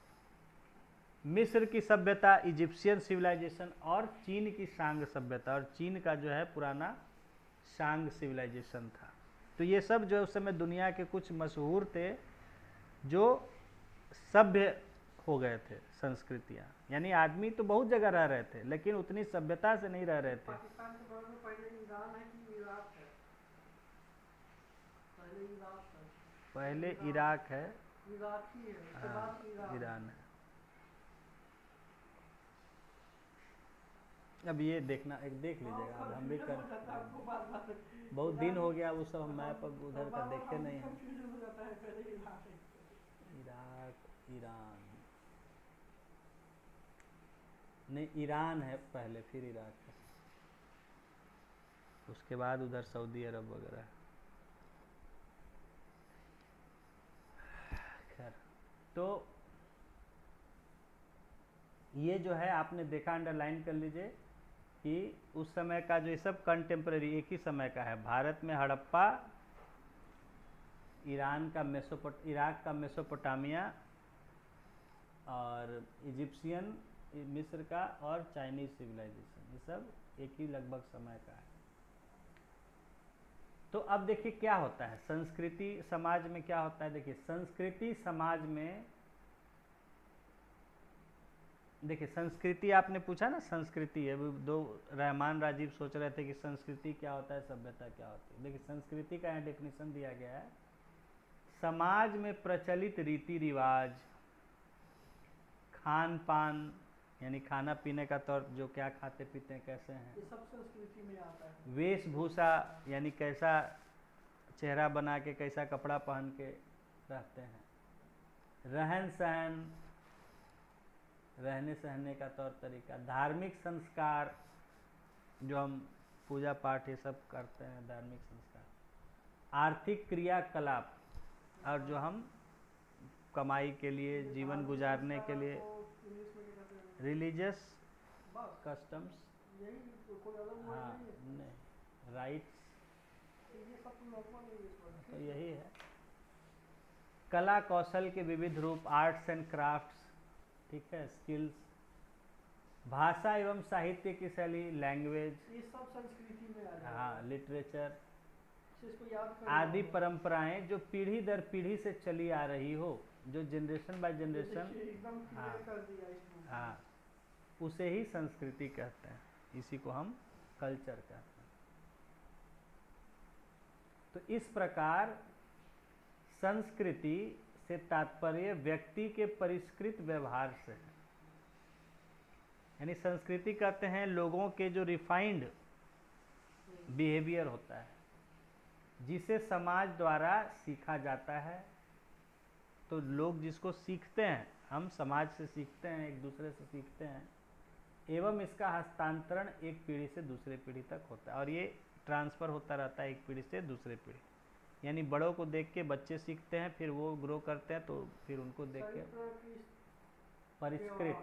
Speaker 1: मिस्र की सभ्यता, इजिप्शियन सिविलाइजेशन, और चीन की सांग सभ्यता, और चीन का जो है पुराना सांग सिविलाइजेशन था। तो ये सब जो उस समय दुनिया के कुछ मशहूर थे जो सभ्य हो गए थे संस्कृतियाँ, यानी आदमी तो बहुत जगह रह रहे थे लेकिन उतनी सभ्यता से नहीं रह रहे थे।
Speaker 2: पाकिस्तान के बगल में पहले ईरान है कि इराक है? पहले इराक है।
Speaker 1: पहले इराक है,
Speaker 2: इराक ही है, उसके बाद
Speaker 1: ईरान है। अब ये देखना, एक देख लीजिएगा, अब हम भी कर, बहुत दिन हो गया वो सब मैप अब उधर का देखे नहीं हैं। इराक, ईरान नहीं, ईरान है पहले, फिर इराक है, उसके बाद उधर सऊदी अरब वगैरह। खैर, तो ये जो है आपने देखा, अंडरलाइन कर लीजिए कि उस समय का जो ये सब कंटेम्प्रेरी एक ही समय का है। भारत में हड़प्पा, इराक का मेसोपोटामिया, और इजिप्शियन, मिस्र का, और चाइनीज सिविलाइजेशन, ये सब एक ही लगभग समय का है। तो अब देखिए क्या होता है संस्कृति समाज में, क्या होता है। देखिए संस्कृति समाज में, देखिए संस्कृति आपने पूछा ना, संस्कृति है, दो रहमान राजीव सोच रहे थे कि संस्कृति क्या होता है, सभ्यता क्या होती है। देखिए संस्कृति का यहाँ डेफिनेशन दिया गया है, समाज में प्रचलित रीति रिवाज, खान पान, यानी खाना पीने का तौर, जो क्या खाते पीते हैं, कैसे हैं,
Speaker 2: ये सब संस्कृति में आता है।
Speaker 1: वेशभूषा, यानी कैसा चेहरा बना के, कैसा कपड़ा पहन के रहते हैं, रहन सहन, रहने सहने का तौर तरीका, धार्मिक संस्कार, जो हम पूजा पाठ ये सब करते हैं, धार्मिक संस्कार, आर्थिक क्रियाकलाप, और जो हम कमाई के लिए, जीवन गुजारने के लिए, रिलीजियस कस्टम्स, हाँ नहीं, राइट्स, तो यही है। कला कौशल के विविध रूप, आर्ट्स एंड क्राफ्ट्स, ठीक है, स्किल्स, भाषा एवं साहित्य की शैली, लैंग्वेज,
Speaker 2: ये सब संस्कृति में आ जाता है।
Speaker 1: हाँ, लिटरेचर
Speaker 2: इसको याद करना
Speaker 1: आदि
Speaker 2: होगा।
Speaker 1: परंपराएं जो पीढ़ी दर पीढ़ी से चली आ रही हो, जो जनरेशन बाय जनरेशन,
Speaker 2: देखिए, एकदम क्लियर कर दिया इसको।
Speaker 1: हाँ, उसे ही संस्कृति कहते हैं, इसी को हम कल्चर कहते हैं। तो इस प्रकार संस्कृति से तात्पर्य व्यक्ति के परिष्कृत व्यवहार से है। यानी संस्कृति कहते हैं लोगों के जो रिफाइंड बिहेवियर होता है, जिसे समाज द्वारा सीखा जाता है। तो लोग जिसको सीखते हैं, हम समाज से सीखते हैं, एक दूसरे से सीखते हैं, एवं इसका हस्तांतरण एक पीढ़ी से दूसरे पीढ़ी तक होता है, और ये ट्रांसफ़र होता रहता है एक पीढ़ी से दूसरे पीढ़ी। यानी बड़ों को देख के बच्चे सीखते हैं, फिर वो ग्रो करते हैं, तो फिर उनको देख के परिष्कृत,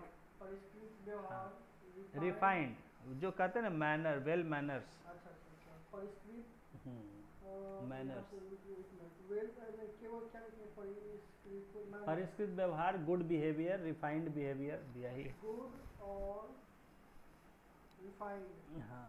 Speaker 1: हाँ, रिफाइंड, जो कहते हैं ना मैनर, वेल मैनर्स, मैनर्स, परिष्कृत व्यवहार, गुड बिहेवियर, रिफाइंड बिहेवियर, यही
Speaker 2: गुड और रिफाइंड।
Speaker 1: हाँ।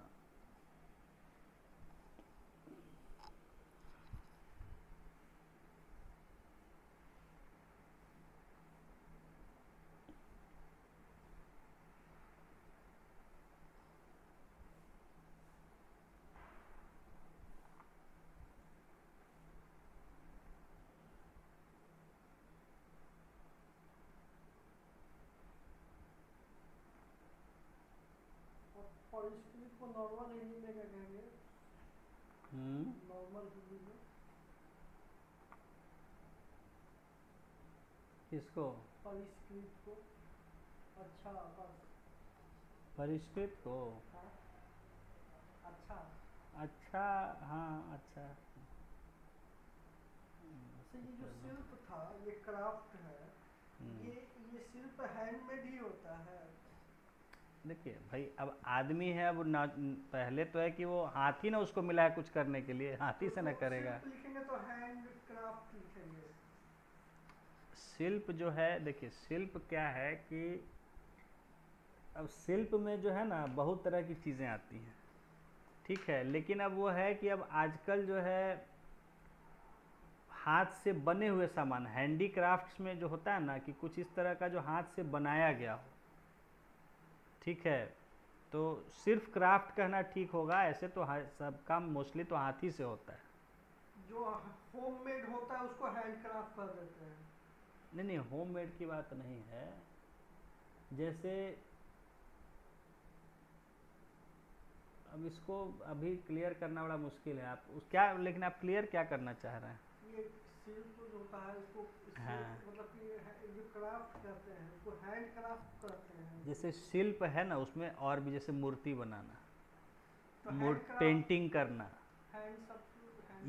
Speaker 2: परिष्कृत को नॉर्मल हिंदी में क्या कहेंगे? नॉर्मल हिंदी में
Speaker 1: किसको?
Speaker 2: परिष्कृत को। अच्छा, बस
Speaker 1: परिष्कृत को,
Speaker 2: हाँ, अच्छा,
Speaker 1: अच्छा, हाँ, अच्छा।
Speaker 2: तो ये जो शिल्प था, ये क्राफ्ट है, ये शिल्प हैंडमेड ही होता है।
Speaker 1: देखिए भाई, अब आदमी है, अब ना, पहले तो है कि वो हाथ ही ना उसको मिला है कुछ करने के लिए, हाथी से ना करेगा।
Speaker 2: शिल्प लिखेंगे तो हैंड क्राफ्ट लिखेंगे।
Speaker 1: शिल्प जो है, देखिए शिल्प क्या है कि अब शिल्प में जो है ना बहुत तरह की चीज़ें आती हैं, ठीक है, लेकिन अब वो है कि अब आजकल जो है हाथ से बने हुए सामान, हैंडीक्राफ्ट्स में जो होता है ना कि कुछ इस तरह का जो हाथ से बनाया गया हो, ठीक है, तो सिर्फ क्राफ्ट कहना ठीक होगा, ऐसे तो सब काम मोस्टली तो हाथ ही से होता है।
Speaker 2: जो होममेड होता है उसको हैंडक्राफ्ट कर देते हैं।
Speaker 1: नहीं नहीं, होममेड की बात नहीं है, जैसे अब इसको अभी क्लियर करना बड़ा मुश्किल है, आप उस क्या, लेकिन आप क्लियर क्या करना चाह रहे हैं?
Speaker 2: ये शिल्प जो होता है इसको,
Speaker 1: हाँ,
Speaker 2: मतलब कि जो क्राफ्ट करते हैं उसको हैंड क्राफ्ट करते हैं।
Speaker 1: जैसे शिल्प है ना, उसमें और भी जैसे मूर्ति बनाना,
Speaker 2: तो
Speaker 1: पेंटिंग करना,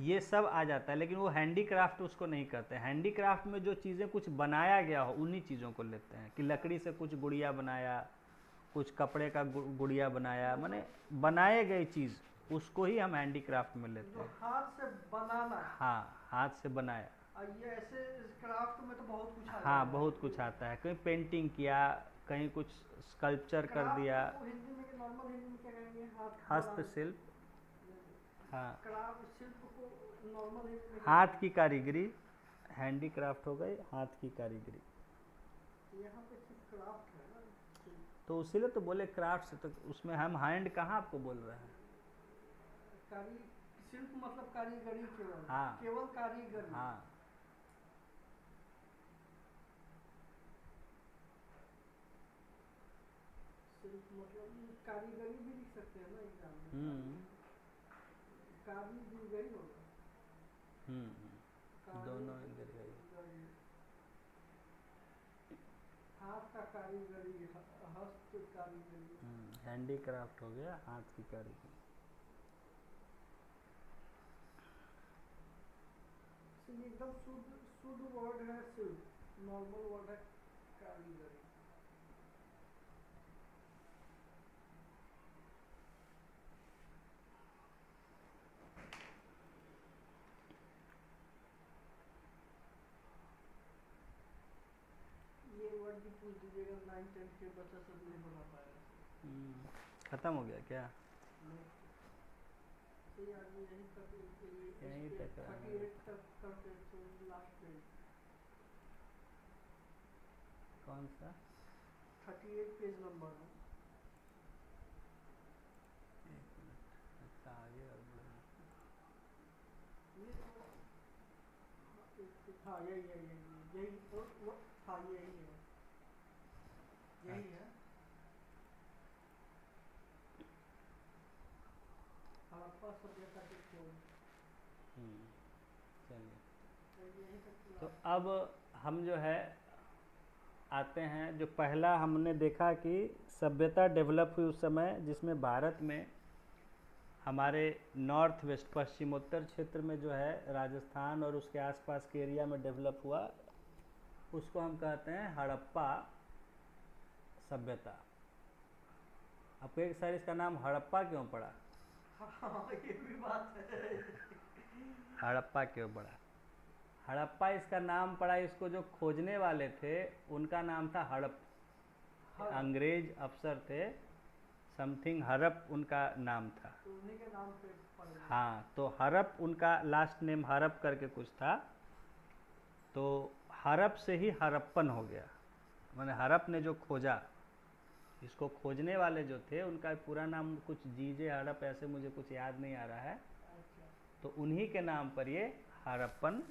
Speaker 1: ये सब आ जाता है, लेकिन वो हैंडीक्राफ्ट उसको नहीं करते। हैंडीक्राफ्ट में जो चीज़ें कुछ बनाया गया हो उन्हीं चीज़ों को लेते हैं, कि लकड़ी से कुछ गुड़िया बनाया, कुछ कपड़े का गुड़िया बनाया, माने बनाए गई चीज़, उसको ही हम हैंडीक्राफ्ट में लेते हैं।
Speaker 2: हाथ से बनाना,
Speaker 1: हाँ, हाथ से बनाया।
Speaker 2: ये ऐसे क्राफ्ट में तो बहुत कुछ आता है।
Speaker 1: हाँ, बहुत कुछ आता है, कहीं पेंटिंग किया, कहीं कुछ स्कल्पचर कर दिया।
Speaker 2: हिंदी में, नॉर्मल हिंदी में क्या कहेंगे?
Speaker 1: हस्तशिल्प, हाँ,
Speaker 2: क्राफ्ट शिल्प को नॉर्मल हिंदी में
Speaker 1: हाथ की कारीगरी, हैंडीक्राफ्ट हो गई हाथ की कारीगरी।
Speaker 2: यहाँ पे सिर्फ क्राफ्ट है ना,
Speaker 1: तो उसीलिए तो बोले क्राफ्ट से, तो उसमें हम हैंड कहाँ आपको बोल रहे हैं?
Speaker 2: शिल्प मतलब कारीगरी, केवल
Speaker 1: हाँ,
Speaker 2: केवल कारीगरी।
Speaker 1: हाँ,
Speaker 2: शिल्प मतलब कारीगरी भी लिख सकते हैं ना एग्जाम में। कारीगरी होगा,
Speaker 1: दोनों
Speaker 2: हाथ का कारीगरी, हस्त कारीगरी।
Speaker 1: हैंडीक्राफ्ट हो गया हाथ की कारीगरी।
Speaker 2: एकदम शुद्ध वर्ड है शिल्प, नॉर्मल वर्ड है कारीगरी। ये वर्ड भी पूछ दीजिएगा, 9-10 के बच्चा सब नहीं बना पाएगा।
Speaker 1: खत्म हो गया क्या?
Speaker 2: यहीं तक,
Speaker 1: यहीं तक
Speaker 2: 38 तक करते, लास्ट पेज।
Speaker 1: कौन सा?
Speaker 2: 38 पेज नंबर है।
Speaker 1: अच्छा, आगे और
Speaker 2: हाँ, यही है, यही हाँ, यही है, यही है। सभ्यता की खोज।
Speaker 1: चलिए,
Speaker 2: तो यही सब
Speaker 1: तो
Speaker 2: चला।
Speaker 1: अब हम जो है आते हैं, जो पहला हमने देखा कि सभ्यता डेवलप हुई उस समय जिसमें भारत में हमारे नॉर्थ वेस्ट पश्चिमोत्तर क्षेत्र में जो है राजस्थान और उसके आसपास के एरिया में डेवलप हुआ, उसको हम कहते हैं हड़प्पा सभ्यता। आपको एक सर इसका नाम हड़प्पा क्यों पड़ा?
Speaker 2: हाँ ये भी बात है।
Speaker 1: हड़प्पा क्यों पड़ा? हड़प्पा इसका नाम पड़ा, इसको जो खोजने वाले थे उनका नाम था हड़प। अंग्रेज अफसर थे, समथिंग हड़प उनका नाम था।
Speaker 2: तो उन्हीं के नाम पे पड़ गया।
Speaker 1: हाँ, तो हड़प उनका लास्ट नेम हड़प करके कुछ था, तो हड़प से ही हड़प्पन हो गया। माने हड़प ने जो खोजा, इसको खोजने वाले जो थे उनका पूरा नाम कुछ जीजे हड़प ऐसे मुझे कुछ याद नहीं आ रहा है,
Speaker 2: अच्छा।
Speaker 1: तो उन्हीं के नाम पर ये हड़प्पन।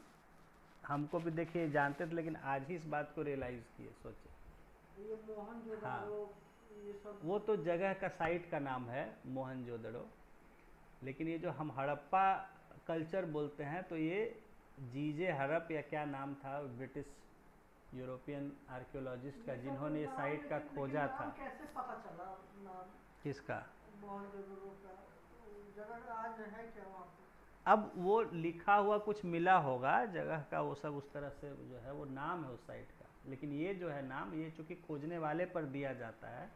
Speaker 1: हमको भी देखिए जानते थे, लेकिन आज ही इस बात को रियलाइज़ किए, सोचे।
Speaker 2: ये मोहनजोदड़ो ये सब
Speaker 1: वो तो जगह का साइट का नाम है मोहनजोदड़ो, लेकिन ये जो हम हड़प्पा कल्चर बोलते हैं तो ये जीजे हड़प या क्या नाम था ब्रिटिश यूरोपियन आर्कियोलॉजिस्ट का, जिन्होंने ये साइट का खोजा था।
Speaker 2: कैसे पता चला नाम
Speaker 1: किसका?
Speaker 2: मोहनजोदड़ो का? जगह आज है क्या वहाँ पे?
Speaker 1: अब वो लिखा हुआ कुछ मिला होगा जगह का, वो सब उस तरह से जो है वो नाम है उस साइट का, लेकिन ये जो है नाम, ये चूँकि खोजने वाले पर दिया जाता है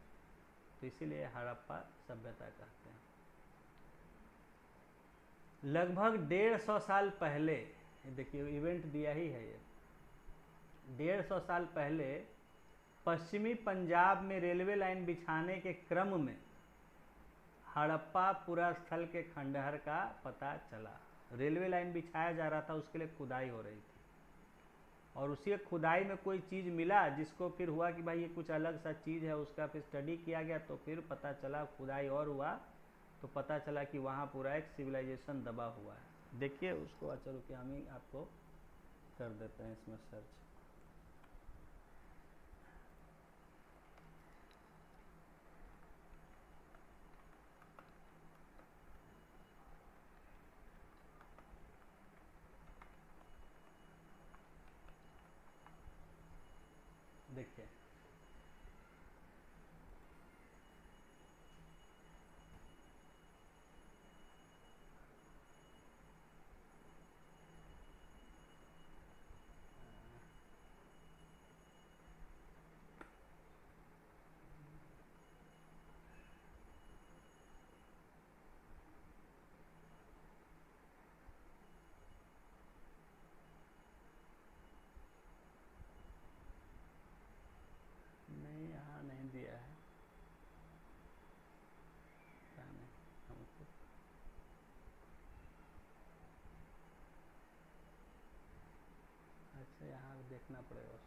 Speaker 1: तो इसीलिए हड़प्पा सभ्यता कहते हैं। लगभग 150 साल पहले, देखिए इवेंट दिया ही है ये, 150 साल पहले पश्चिमी पंजाब में रेलवे लाइन बिछाने के क्रम में हड़प्पा पुरा स्थल के खंडहर का पता चला। रेलवे लाइन बिछाया जा रहा था, उसके लिए खुदाई हो रही थी, और उसी खुदाई में कोई चीज़ मिला जिसको फिर हुआ कि भाई ये कुछ अलग सा चीज़ है, उसका फिर स्टडी किया गया, तो फिर पता चला, खुदाई और हुआ तो पता चला कि वहाँ पूरा एक सिविलाइजेशन दबा हुआ है। देखिए उसको, अच्छा रुकिए हम ही आपको कर देते हैं इसमें सर्च। देखिए नहीं, यहाँ नहीं दिया है, पता नहीं हमको। अच्छा, यहाँ देखना पड़ेगा,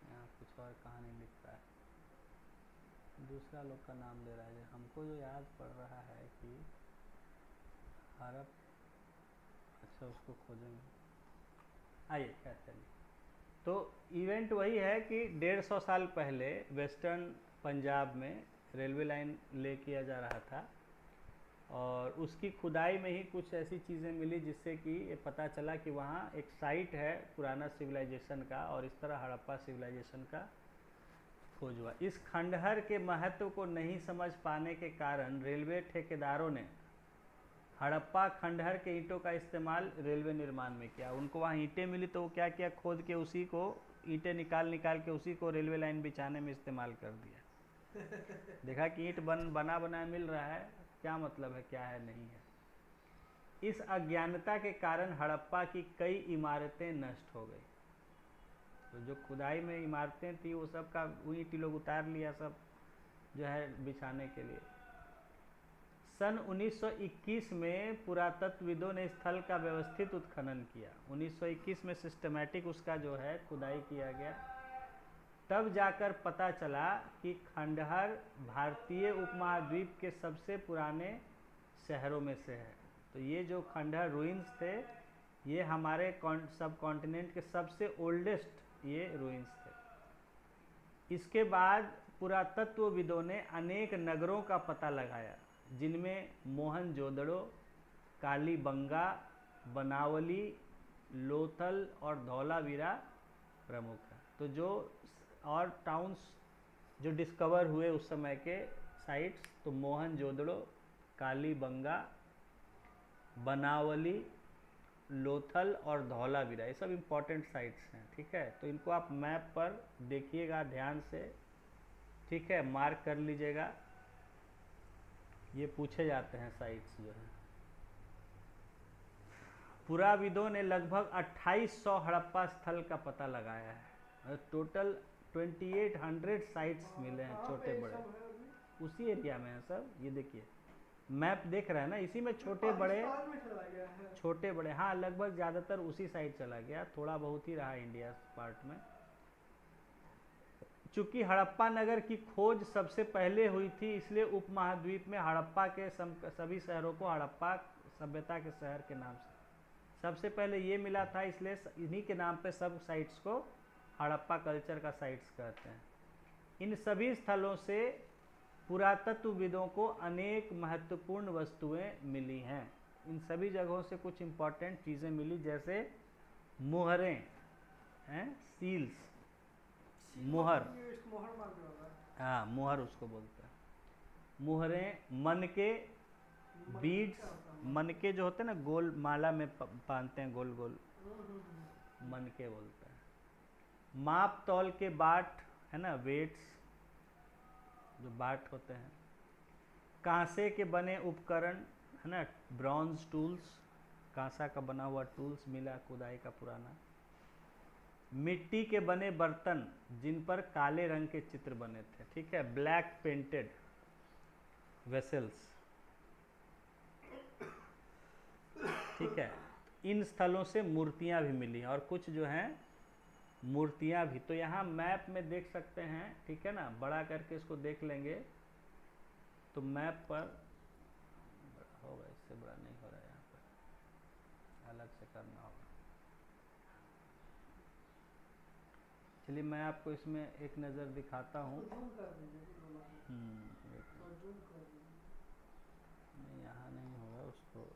Speaker 1: यहाँ कुछ और कहानी लिख रहा है, दूसरा लोग का नाम ले रहा है। हमको जो याद पड़ रहा है कि हड़प, अच्छा उसको खोजेंगे, आइए खैर चलिए। तो इवेंट वही है कि 150 साल पहले वेस्टर्न पंजाब में रेलवे लाइन ले किया जा रहा था, और उसकी खुदाई में ही कुछ ऐसी चीज़ें मिली जिससे कि ये पता चला कि वहाँ एक साइट है पुराना सिविलाइजेशन का, और इस तरह हड़प्पा सिविलाइजेशन का खोज हुआ। इस खंडहर के महत्व को नहीं समझ पाने के कारण रेलवे ठेकेदारों ने हड़प्पा खंडहर के ईंटों का इस्तेमाल रेलवे निर्माण में किया। उनको वहाँ ईंटें मिली तो वो क्या किया, खोद के उसी को ईंटें निकाल के उसी को रेलवे लाइन बिछाने में इस्तेमाल कर दिया। देखा कि ईंट बना बनाया मिल रहा है, क्या मतलब है, क्या है, नहीं है। इस अज्ञानता के कारण हड़प्पा की कई इमारतें नष्ट हो गई। तो जो खुदाई में इमारतें थी वो सब का ईंट लोग उतार लिया सब जो है बिछाने के लिए। सन 1921 में पुरातत्वविदों ने स्थल का व्यवस्थित उत्खनन किया। 1921 में सिस्टमैटिक उसका जो है खुदाई किया गया, तब जाकर पता चला कि खंडहर भारतीय उपमहाद्वीप के सबसे पुराने शहरों में से है। तो ये जो खंडहर रूइंस थे, ये हमारे सब कॉन्टिनेंट के सबसे ओल्डेस्ट ये रूइंस थे। इसके बाद पुरातत्वविदों ने अनेक नगरों का पता लगाया, जिनमें मोहनजोदड़ो, कालीबंगा, बनावली, लोथल और धौलावीरा प्रमुख है। तो जो और टाउन्स जो डिस्कवर हुए उस समय के साइट्स, तो मोहनजोदड़ो, कालीबंगा, बनावली, लोथल और धौलावीरा, ये सब इम्पोर्टेंट साइट्स हैं। ठीक है, तो इनको आप मैप पर देखिएगा ध्यान से। ठीक है, मार्क कर लीजिएगा, ये पूछे जाते हैं साइट्स जो है। पुराविदों ने लगभग 2800 हड़प्पा स्थल का पता लगाया है। टोटल 2800 साइट्स मिले हैं छोटे बड़े, उसी एरिया में है सब। ये देखिए मैप देख रहे हैं ना, इसी में छोटे बड़े छोटे बड़े, हाँ लगभग ज़्यादातर उसी साइड चला गया, थोड़ा बहुत ही रहा इंडिया पार्ट में। चूंकि हड़प्पा नगर की खोज सबसे पहले हुई थी, इसलिए उपमहाद्वीप में हड़प्पा के सभी शहरों को हड़प्पा सभ्यता के शहर के नाम से सबसे पहले ये मिला था, इसलिए इन्हीं के नाम पे सब साइट्स को हड़प्पा कल्चर का साइट्स कहते हैं। इन सभी स्थलों से पुरातत्वविदों को अनेक महत्वपूर्ण वस्तुएं मिली हैं। इन सभी जगहों से कुछ इम्पोर्टेंट चीज़ें मिली, जैसे मुहरें हैं, सील्स, मुहर, हाँ मुहर उसको बोलते हैं। मुहरें, मनके, बीड्स, मनके जो होते हैं ना गोल माला में बांधते हैं गोल गोल, मनके बोलते हैं। माप तौल के बाट है ना, वेट्स जो बाट होते हैं। कांसे के बने उपकरण है ना, ब्रॉन्ज टूल्स, कांसा का बना हुआ टूल्स मिला खुदाई का पुराना। मिट्टी के बने बर्तन जिन पर काले रंग के चित्र बने थे। ठीक है, ब्लैक पेंटेड वेसल्स। ठीक है, इन स्थलों से मूर्तियां भी मिली और कुछ जो हैं मूर्तियां भी। तो यहाँ मैप में देख सकते हैं, ठीक है ना, बड़ा करके इसको देख लेंगे तो मैप पर बड़ा होगा, इससे बड़ा नहीं हो रहा है, यहाँ पर अलग से करना होगा। चलिए मैं आपको इसमें एक नज़र दिखाता हूँ। नहीं यहाँ नहीं होगा, उसको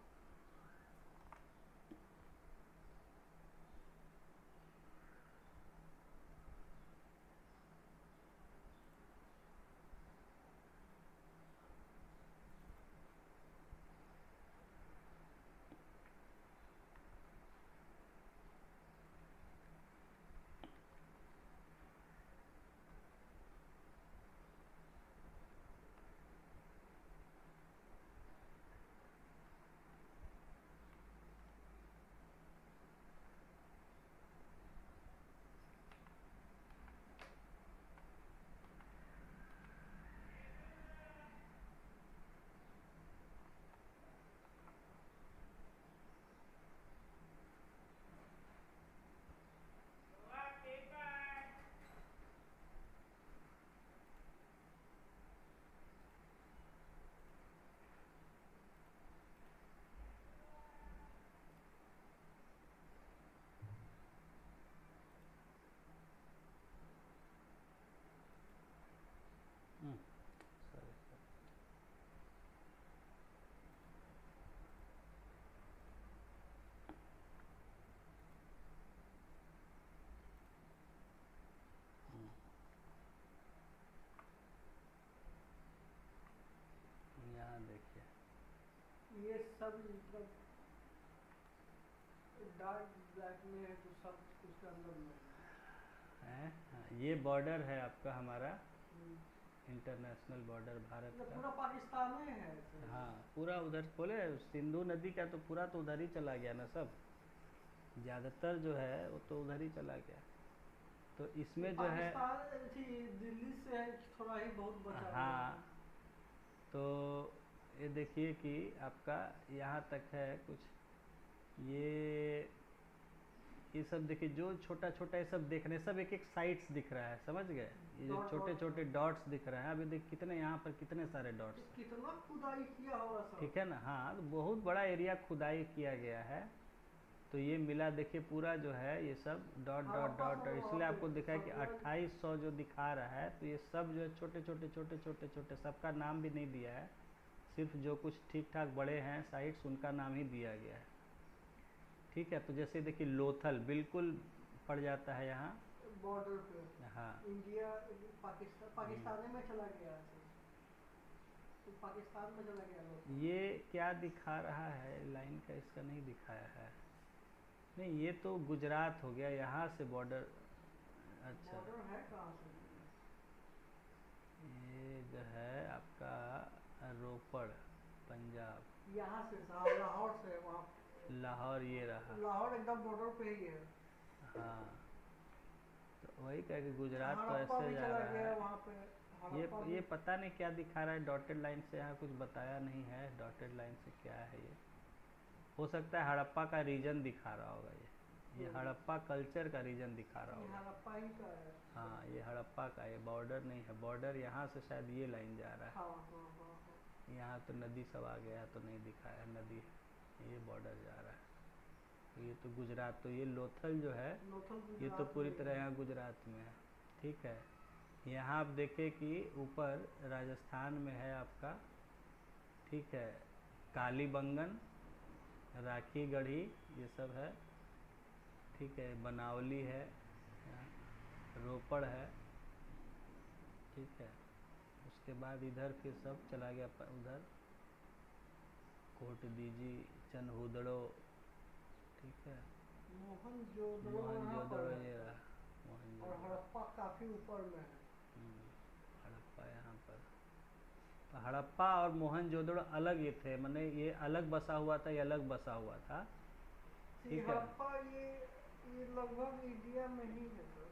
Speaker 1: यहाँ देखिए
Speaker 2: ये सब मतलब डार्क ब्लैक में है, तो सब उसके अंदर में
Speaker 1: है। हाँ, ये बॉर्डर है आपका हमारा इंटरनेशनल बॉर्डर भारत
Speaker 2: मतलब
Speaker 1: का।
Speaker 2: पूरा पाकिस्तान में है ऐसे।
Speaker 1: हाँ पूरा उधर बोले, सिंधु नदी का तो पूरा तो उधर ही चला गया ना, सब ज़्यादातर जो है वो तो उधर ही चला गया। तो इसमें जो है
Speaker 2: पाकिस्तान थी, दिल्ली से थोड़ा ही बहुत बचा हुआ
Speaker 1: हाँ,
Speaker 2: है।
Speaker 1: तो ये देखिए कि आपका यहाँ तक है कुछ, ये सब देखिए, जो छोटा छोटा ये सब देख रहे हैं, सब एक एक साइट्स दिख रहा है, समझ गए। ये जो छोटे छोटे डॉट्स दिख रहे हैं, अभी देख कितने यहाँ पर कितने सारे डॉट्स,
Speaker 2: कितना खुदाई किया होगा सब।
Speaker 1: ठीक है ना। हाँ तो बहुत बड़ा एरिया खुदाई किया गया है, तो ये मिला देखिए पूरा जो है ये सब डॉट डॉट डॉट, इसलिए आपको दिखा है कि 2800 जो दिखा रहा है, तो ये सब जो है छोटे छोटे छोटे छोटे छोटे, सबका नाम भी नहीं दिया है, सिर्फ जो कुछ ठीक ठाक बड़े हैं साइट्स उनका नाम ही दिया गया है। ठीक है, तो जैसे देखिए लोथल बिल्कुल पड़ जाता है यहाँ।
Speaker 2: बॉर्डर पे
Speaker 1: हाँ।
Speaker 2: इंडिया पाकिस्तान में चला गया तो पाकिस्तान में चला गया लोग।
Speaker 1: ये क्या दिखा रहा है लाइन का, इसका नहीं दिखाया है। नहीं, ये तो गुजरात हो गया, यहाँ से बॉर्डर। अच्छा,
Speaker 2: बॉर्डर है कहाँ से?
Speaker 1: ये जो है आपका रोपड़ पंजाब,
Speaker 2: यहाँ से लाहौर से वहाँ।
Speaker 1: लाहौर ये रहा।
Speaker 2: लाहौर एकदम बॉर्डर पे ही है।
Speaker 1: हाँ, तो वही कह कि गुजरात तो
Speaker 2: हड़प्पा
Speaker 1: ऐसे
Speaker 2: भी
Speaker 1: जा
Speaker 2: चला
Speaker 1: रहा
Speaker 2: गया
Speaker 1: है।
Speaker 2: वहाँ पे।
Speaker 1: ये
Speaker 2: हड़प्पा
Speaker 1: ये
Speaker 2: भी।
Speaker 1: पता नहीं क्या दिखा रहा है डॉटेड लाइन से, यहाँ कुछ बताया नहीं है डॉटेड लाइन से क्या है ये। हो सकता है हड़प्पा का रीजन दिखा रहा होगा ये हड़प्पा कल्चर का रीजन दिखा रहा
Speaker 2: ये
Speaker 1: होगा।
Speaker 2: हड़प्पा ही का है।
Speaker 1: हाँ, ये हड़प्पा का, ये बॉर्डर नहीं है, बॉर्डर यहाँ से शायद ये लाइन जा रहा है।
Speaker 2: हाँ हाँ हाँ हाँ।
Speaker 1: यहाँ तो नदी सब आ गया तो नहीं दिखाया, नदी ये बॉर्डर जा रहा है। तो ये तो गुजरात, तो ये लोथल जो है
Speaker 2: लोथल
Speaker 1: ये तो
Speaker 2: गुजरात
Speaker 1: पूरी
Speaker 2: में
Speaker 1: तरह
Speaker 2: है।
Speaker 1: यहाँ गुजरात में है। ठीक है, यहाँ आप देखें कि ऊपर राजस्थान में है आपका, ठीक है, कालीबंगन, राखी गढ़ी ये सब है। ठीक है, बनावली है, यहाँ रोपड़ है। ठीक है, उसके बाद इधर फिर सब चला गया उधर कोट दीजी, चनहुदड़ो। ठीक है,
Speaker 2: मोहनजोदड़ो यहाँ पर
Speaker 1: मोहनजोदड़ो
Speaker 2: है।
Speaker 1: ये रहा,
Speaker 2: और
Speaker 1: मोहनजोदड़ो।
Speaker 2: हड़प्पा काफी ऊपर में है।
Speaker 1: हड़प्पा यहाँ पर। तो हड़प्पा और मोहनजोदड़ो अलग ये थे, माने ये अलग बसा हुआ था, ये अलग बसा हुआ था। ठीक है।
Speaker 2: हड़प्पा ये लगभग इंडिया में ही है सर।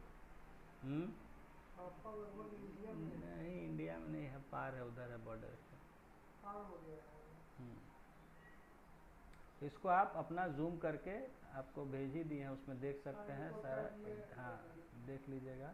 Speaker 2: हड़प्पा लगभग इंडिया में है।
Speaker 1: नहीं, इंडिया में नहीं है, पार है, उधर है बॉर्डर के।
Speaker 2: पार हो गया है।
Speaker 1: इसको आप अपना जूम करके आपको भेज ही दिए हैं, उसमें देख सकते हैं
Speaker 2: हाँ,
Speaker 1: सारा।
Speaker 2: ये तो
Speaker 1: हाँ, देख लीजिएगा।